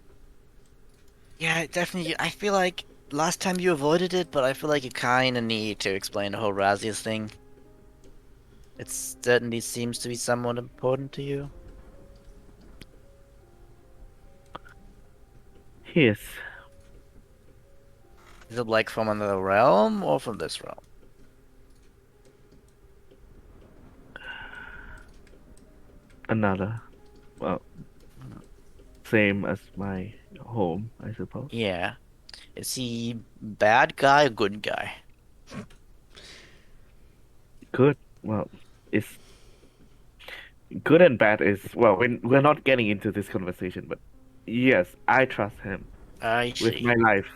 Yeah, definitely. I feel like last time you avoided it, but I feel like you kind of need to explain the whole Razius thing. It certainly seems to be somewhat important to you. Yes. Is it like from another realm or from this realm? Another. Well, same as my home, I suppose. Yeah. Is he bad guy or good guy? Good. Well, it's good and bad is well. We're not getting into this conversation, but yes, I trust him I with see. my life.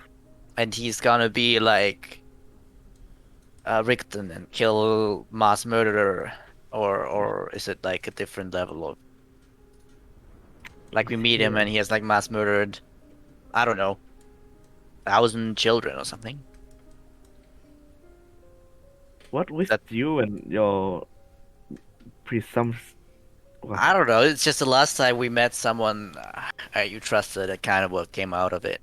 And he's gonna be like Richten and kill mass murderer, or is it like a different level of like we meet him and he has like mass murdered, I don't know, 1,000 children or something. What with That- you and your presumption? I don't know. It's just the last time we met someone you trusted, that kind of what came out of it.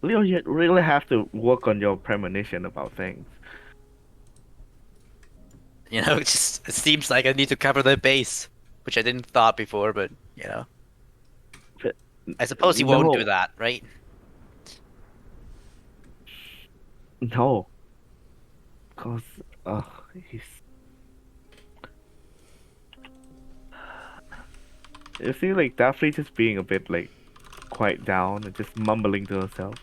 Leo, you really have to work on your premonition about things. You know, it seems like I need to cover the base, which I didn't thought before, but you know, But I suppose he won't do no. that, right? No. Cause he's. You see, like Daphne just being a bit like quite down and just mumbling to herself.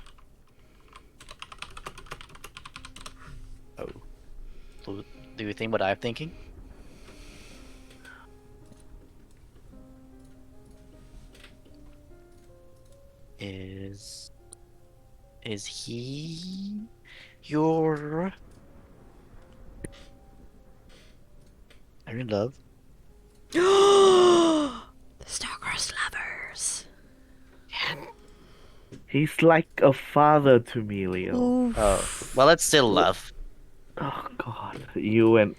Oh, so do you think what I'm thinking? Is he your? Are you in love? The Star-Crossed Lovers. He's like a father to me, Leo. Ooh. Oh, well, it's still love. Oh God, you and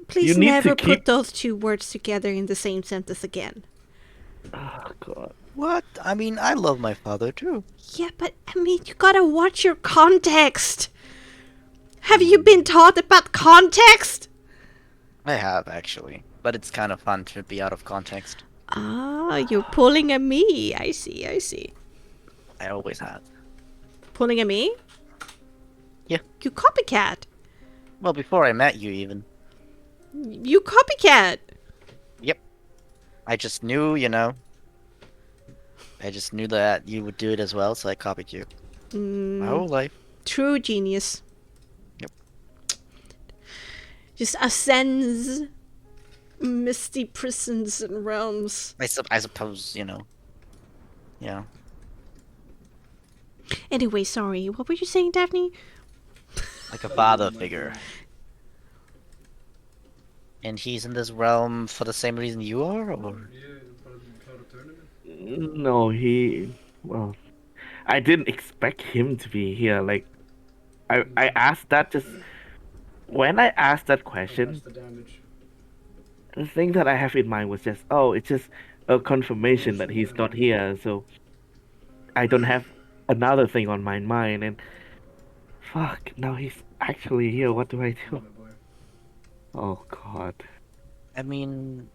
Please you need to never keep- put those two words together in the same sentence again. oh God. What? I mean, I love my father too. Yeah, but I mean, you gotta watch your context. Have you been taught about context? I have actually, but it's kind of fun to be out of context. Ah, you're pulling at me. I see, I see. I always have. Pulling at me? Yeah. You copycat. Well, before I met you, even. You copycat. Yep. I just knew, you know. I just knew that you would do it as well, so I copied you. My whole life. True genius. Yep. Just ascends misty prisons and realms. I suppose, you know. Yeah. Anyway, sorry. What were you saying, Daphne? Like a father figure. And he's in this realm for the same reason you are, or? Yeah, bara klára tournament. No, well, I didn't expect him to be here. Like, I asked that just when I asked that question, That's the damage. the thing that I have in mind was just, oh, it's just a confirmation that he's not here. So I don't have another thing on my mind. And fuck, now he's actually here. What do I do? My boy. Oh God. I mean,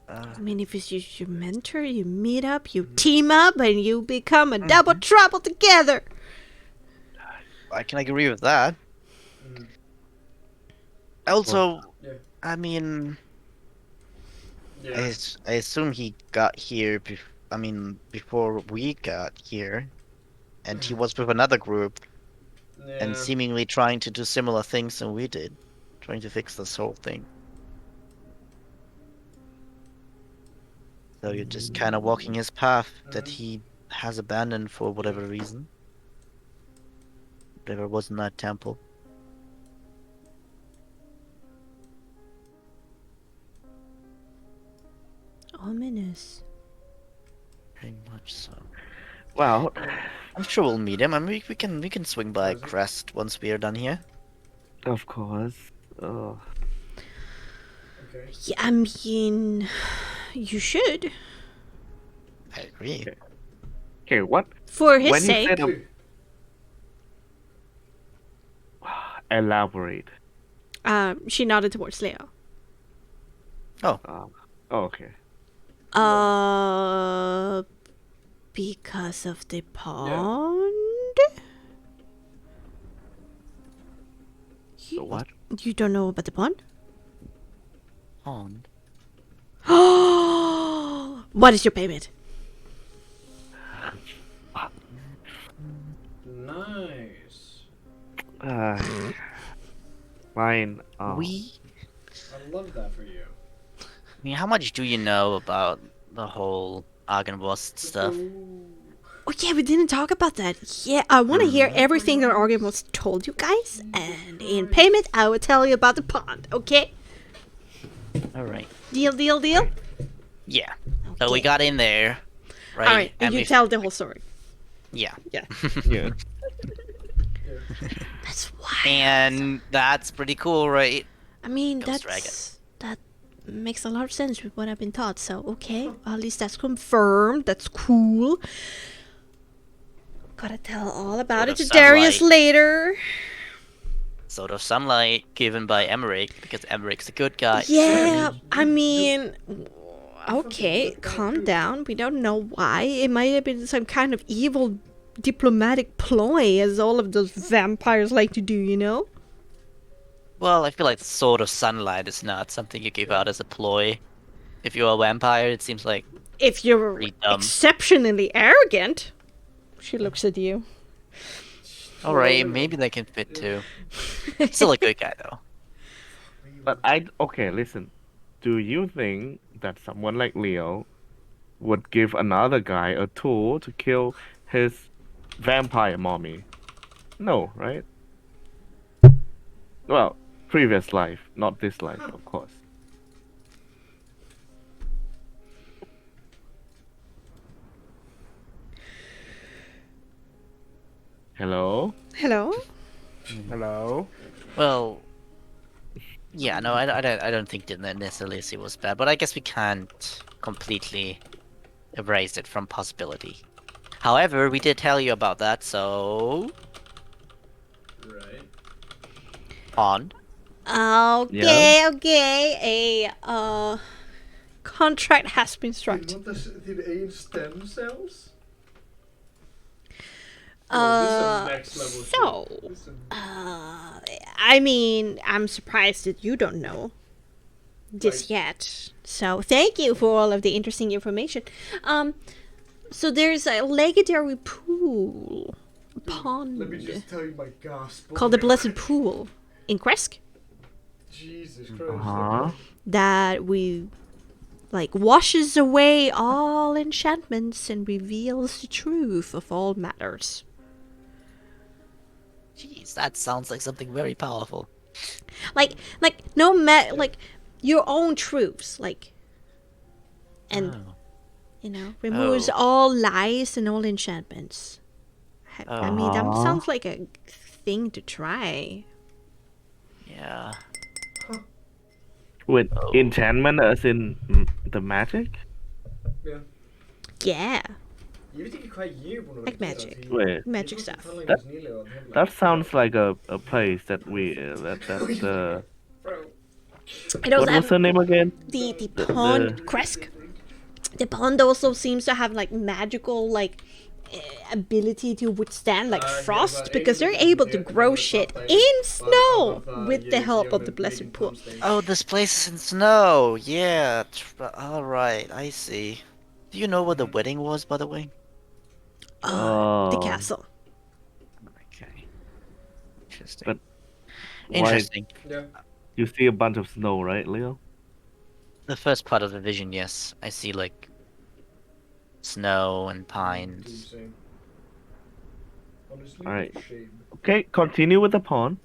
I mean, if it's just your mentor, you meet up, you team up, and you become a double trouble together. I can agree with that. Mm. Also, Yeah. I mean, Yeah. I assume he got here. Before we got here, and he was with another group and Yeah. seemingly trying to do similar things than we did, trying to fix this whole thing. So you're just kind of walking his path that he has abandoned for whatever reason. Whatever was in that temple. Ominous. Very much so. Well, I'm sure we'll meet him. I mean, we can swing by Crest once we are done here. of course. Oh. Okay. Yeah, I mean, you should. I agree. Okay, what? For his When you sake. said Two. elaborate. She nodded towards Leo. Oh, okay. Because of the pond? So what? You don't know about the pond? Pond. What is your payment? Nice. Fine. I I love that for you. mean, how much do you know about the whole Argenvost stuff? Oh yeah, we didn't talk about that. Yeah, I want to hear everything that Argamos told you guys, and in payment, I will tell you about the pond. Okay? Alright. Deal, deal, deal. Yeah. So we got in there, right? All right, and you we- tell the whole story. Yeah. Yeah. Yeah. That's wild. And that's pretty cool, right? I mean, Ghost dragon. that makes a lot of sense with what I've been taught. So okay, at least that's confirmed. That's cool. Gotta tell all about Sort it of to Darius sunlight. later. Sort of sunlight given by Emmerich, because Emmerich's a good guy. Yeah, I mean, okay, calm down. We don't know why. It might have been some kind of evil diplomatic ploy, as all of those vampires like to do, you know? Well, I feel like sort of sunlight is not something you give out as a ploy. If you're a vampire, it seems like If you're pretty dumb. exceptionally arrogant, she looks at you. Alright, maybe they can fit too. Still a good guy though. But okay, listen. Do you think that someone like Leo would give another guy a tool to kill his vampire mommy? No, right? Well, previous life, not this life, of course. Hello? Hello? Hello. Well, yeah, no, I don't think that necessarily it was bad, but I guess we can't completely erase it from possibility. However, we did tell you about that, so Right. on. Okay. A contract has been struck. Þið nota þín eigin stem cells? Next level So, shit. This is- I mean, I'm surprised that you don't know this yet. So, thank you for all of the interesting information. So there's a legendary pool, pond, Let me just tell you my gospel. called the Blessed Pool in Kresk Jesus Christ. Uh-huh. that washes away all enchantments and reveals the truth of all matters. Jeez, that sounds like something very powerful. Like your own truths, and Oh. removes Oh. all lies and all enchantments. I mean, that Uh-huh. sounds like a thing to try. Yeah. With enchantment as in the magic? Já. Yeah, Ég veit ekki hvað ég er búin að Like vera að magic. gera, því Wait, magic ég tók stuff. talningu That- nýlega á heimlega. that sounds like a place that we that Bro. it also what was her name again? the pond Kresk. The pond also seems to have magical ability to withstand frost because they're able to grow shit in snow with the help of the blessed pool. Oh, this place is in snow. Yeah. All right, I see. Do you know where the wedding was, by the way? The Oh. castle. Okay. Interesting. But Interesting. Já. You see a bunch of snow, right, Leo? The first part of the vision, yes. I see snow and pines. Same. Honestly, Alright. shame. Okay, continue with the pawn.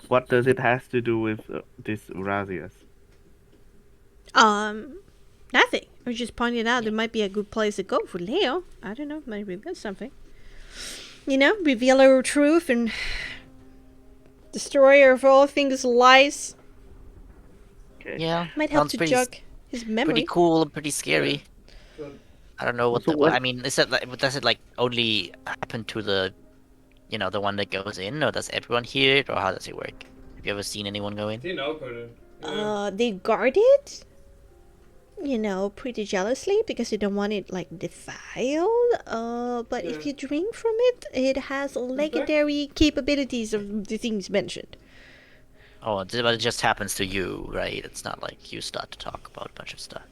What does it has to do with this Razias? Nothing. I was just pointing out it might be a good place to go for Leo. I don't know, might reveal something. Reveal our truth and destroyer of all things lies. Okay. Yeah. Might help sounds to pretty, jog his memory. pretty cool and pretty scary. But I don't know what So the. what- I mean, is it does it only happen to the one that goes in, or does everyone hear it, or how does it work? Have you ever seen anyone go in? þín ákvörðun. They guard it, pretty jealously because they don't want it defiled. But if Yeah. you drink from it, it has legendary capabilities of the things mentioned. Oh, but it just happens to you, right? It's not like you start to talk about a bunch of stuff.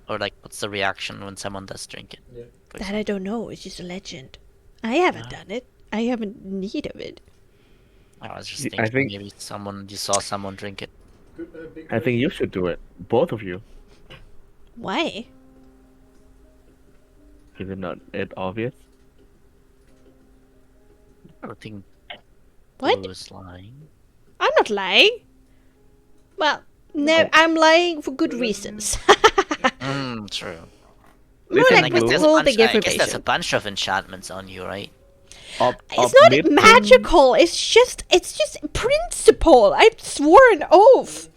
Or what's the reaction when someone does drink it? Yeah. for That I don't know. It's just a legend. I haven't done it. I haven't need of it. I was just I thinking think- maybe you saw someone drink it. Good, big I think you should do it. Both of you. Why? Is it not obvious? I don't think What? Blue is lying. I'm not lying. Well, no, No. I'm lying for good reasons. True. Listen, like I guess there's a withholding bunch. I guess there's a information. bunch of enchantments on you, right? It's not magical. It's just principle. I swore an oath.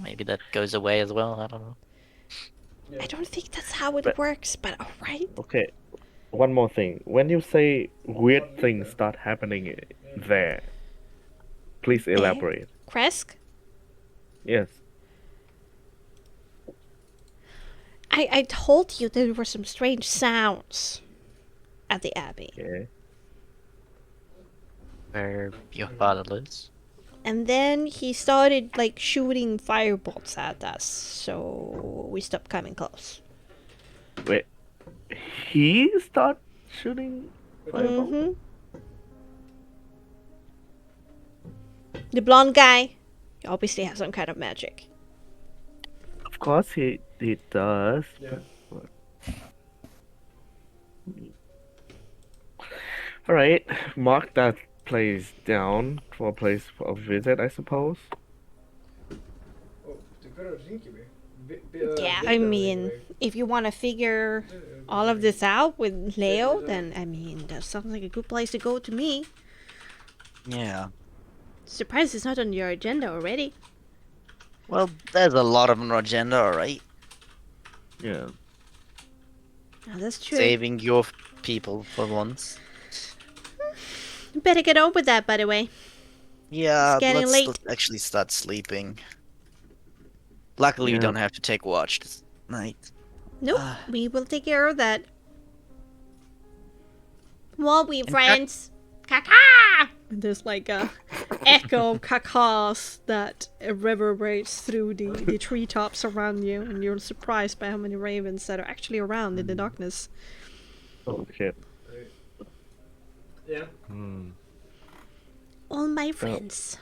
Maybe that goes away as well. I don't know. I don't think that's how it But- works, but alright. Okay, one more thing. When you say weird things start happening there, please elaborate. Kresk? Yes. I told you there were some strange sounds at the Abbey. Okay. Where your father lives. And then he started like shooting firebolts at us, so we stopped coming close. Wait. He start shooting fireballs? Mm-hmm. The blonde guy, he obviously has some kind of magic. Of course he does. Yeah. Alright, mark that place down for a place for a visit, I suppose. Oh, hver ringi mig? Yeah, I mean, if you want to figure all of this out with Leo, then I mean, that sounds like a good place to go to me. Yeah. Surprised it's not on your agenda already. Well, there's a lot of an agenda, alright. Yeah. Oh, that's true. Saving your people for once. Better get on with that, by the way. Yeah, It's getting late. let's actually start sleeping. Luckily, we Yeah. don't have to take watch this night. Nope, we will take care of that. Won't we, friends? Caca! There's like a echo of cacas that reverberates through the treetops around you, and you're surprised by how many ravens that are actually around in the darkness. Oh shit. Yeah. All my friends.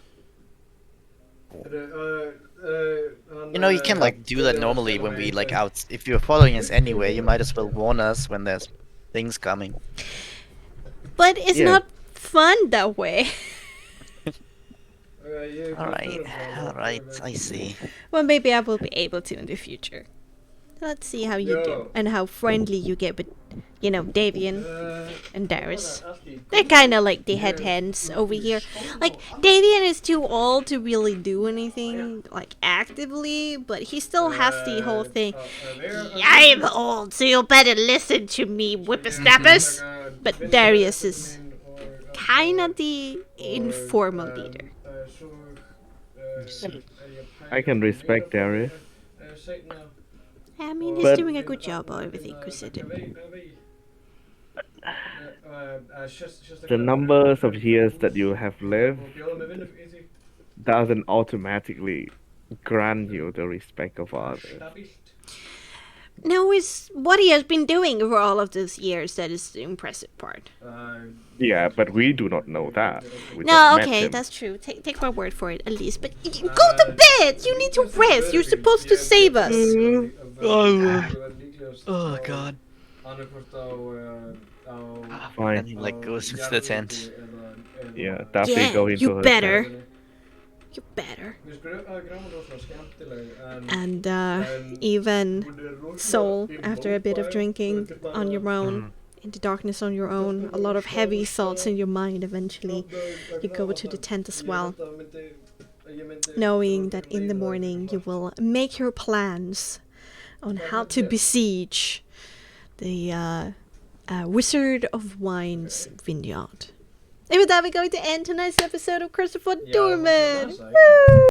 You know, you can like do that normally when we like out. If you're following us anyway, you might as well warn us when there's things coming. But it's Yeah. not fun that way. Alright, I see. Well, maybe I will be able to in the future. Let's see how you do and how friendly you get with, you know, Davian and Darius. They're kind of like the head hands over here. Like, Davian is too old to really do anything, like, actively, but he still has the whole thing. I'm old, so you better listen to me, whippersnappers. But Darius is kind of the informal leader. I can respect Darius. I mean, he's But- doing a good job of everything considered. The numbers of years that you have lived doesn't automatically grant you the respect of others. No, it's what he has been doing for all of those years that is the impressive part. Yeah, but we do not know that. We No, just met okay, him. that's true. Take my word for it, at least. But go to bed! You need to rest! You're supposed to save us! Oh god. Fine. And he like goes into the tent. Yeah, Daffy Yeah, go into you her better. tent. You better. And And even Soul, after a bit of drinking on your own, in the darkness on your own, a lot of heavy thoughts in your mind eventually, you go to the tent as well, knowing that in the morning you will make your plans on how to besiege the Wizard of Wine's vineyard. And with that, we're going to end tonight's episode of Christopher Torment. Woo!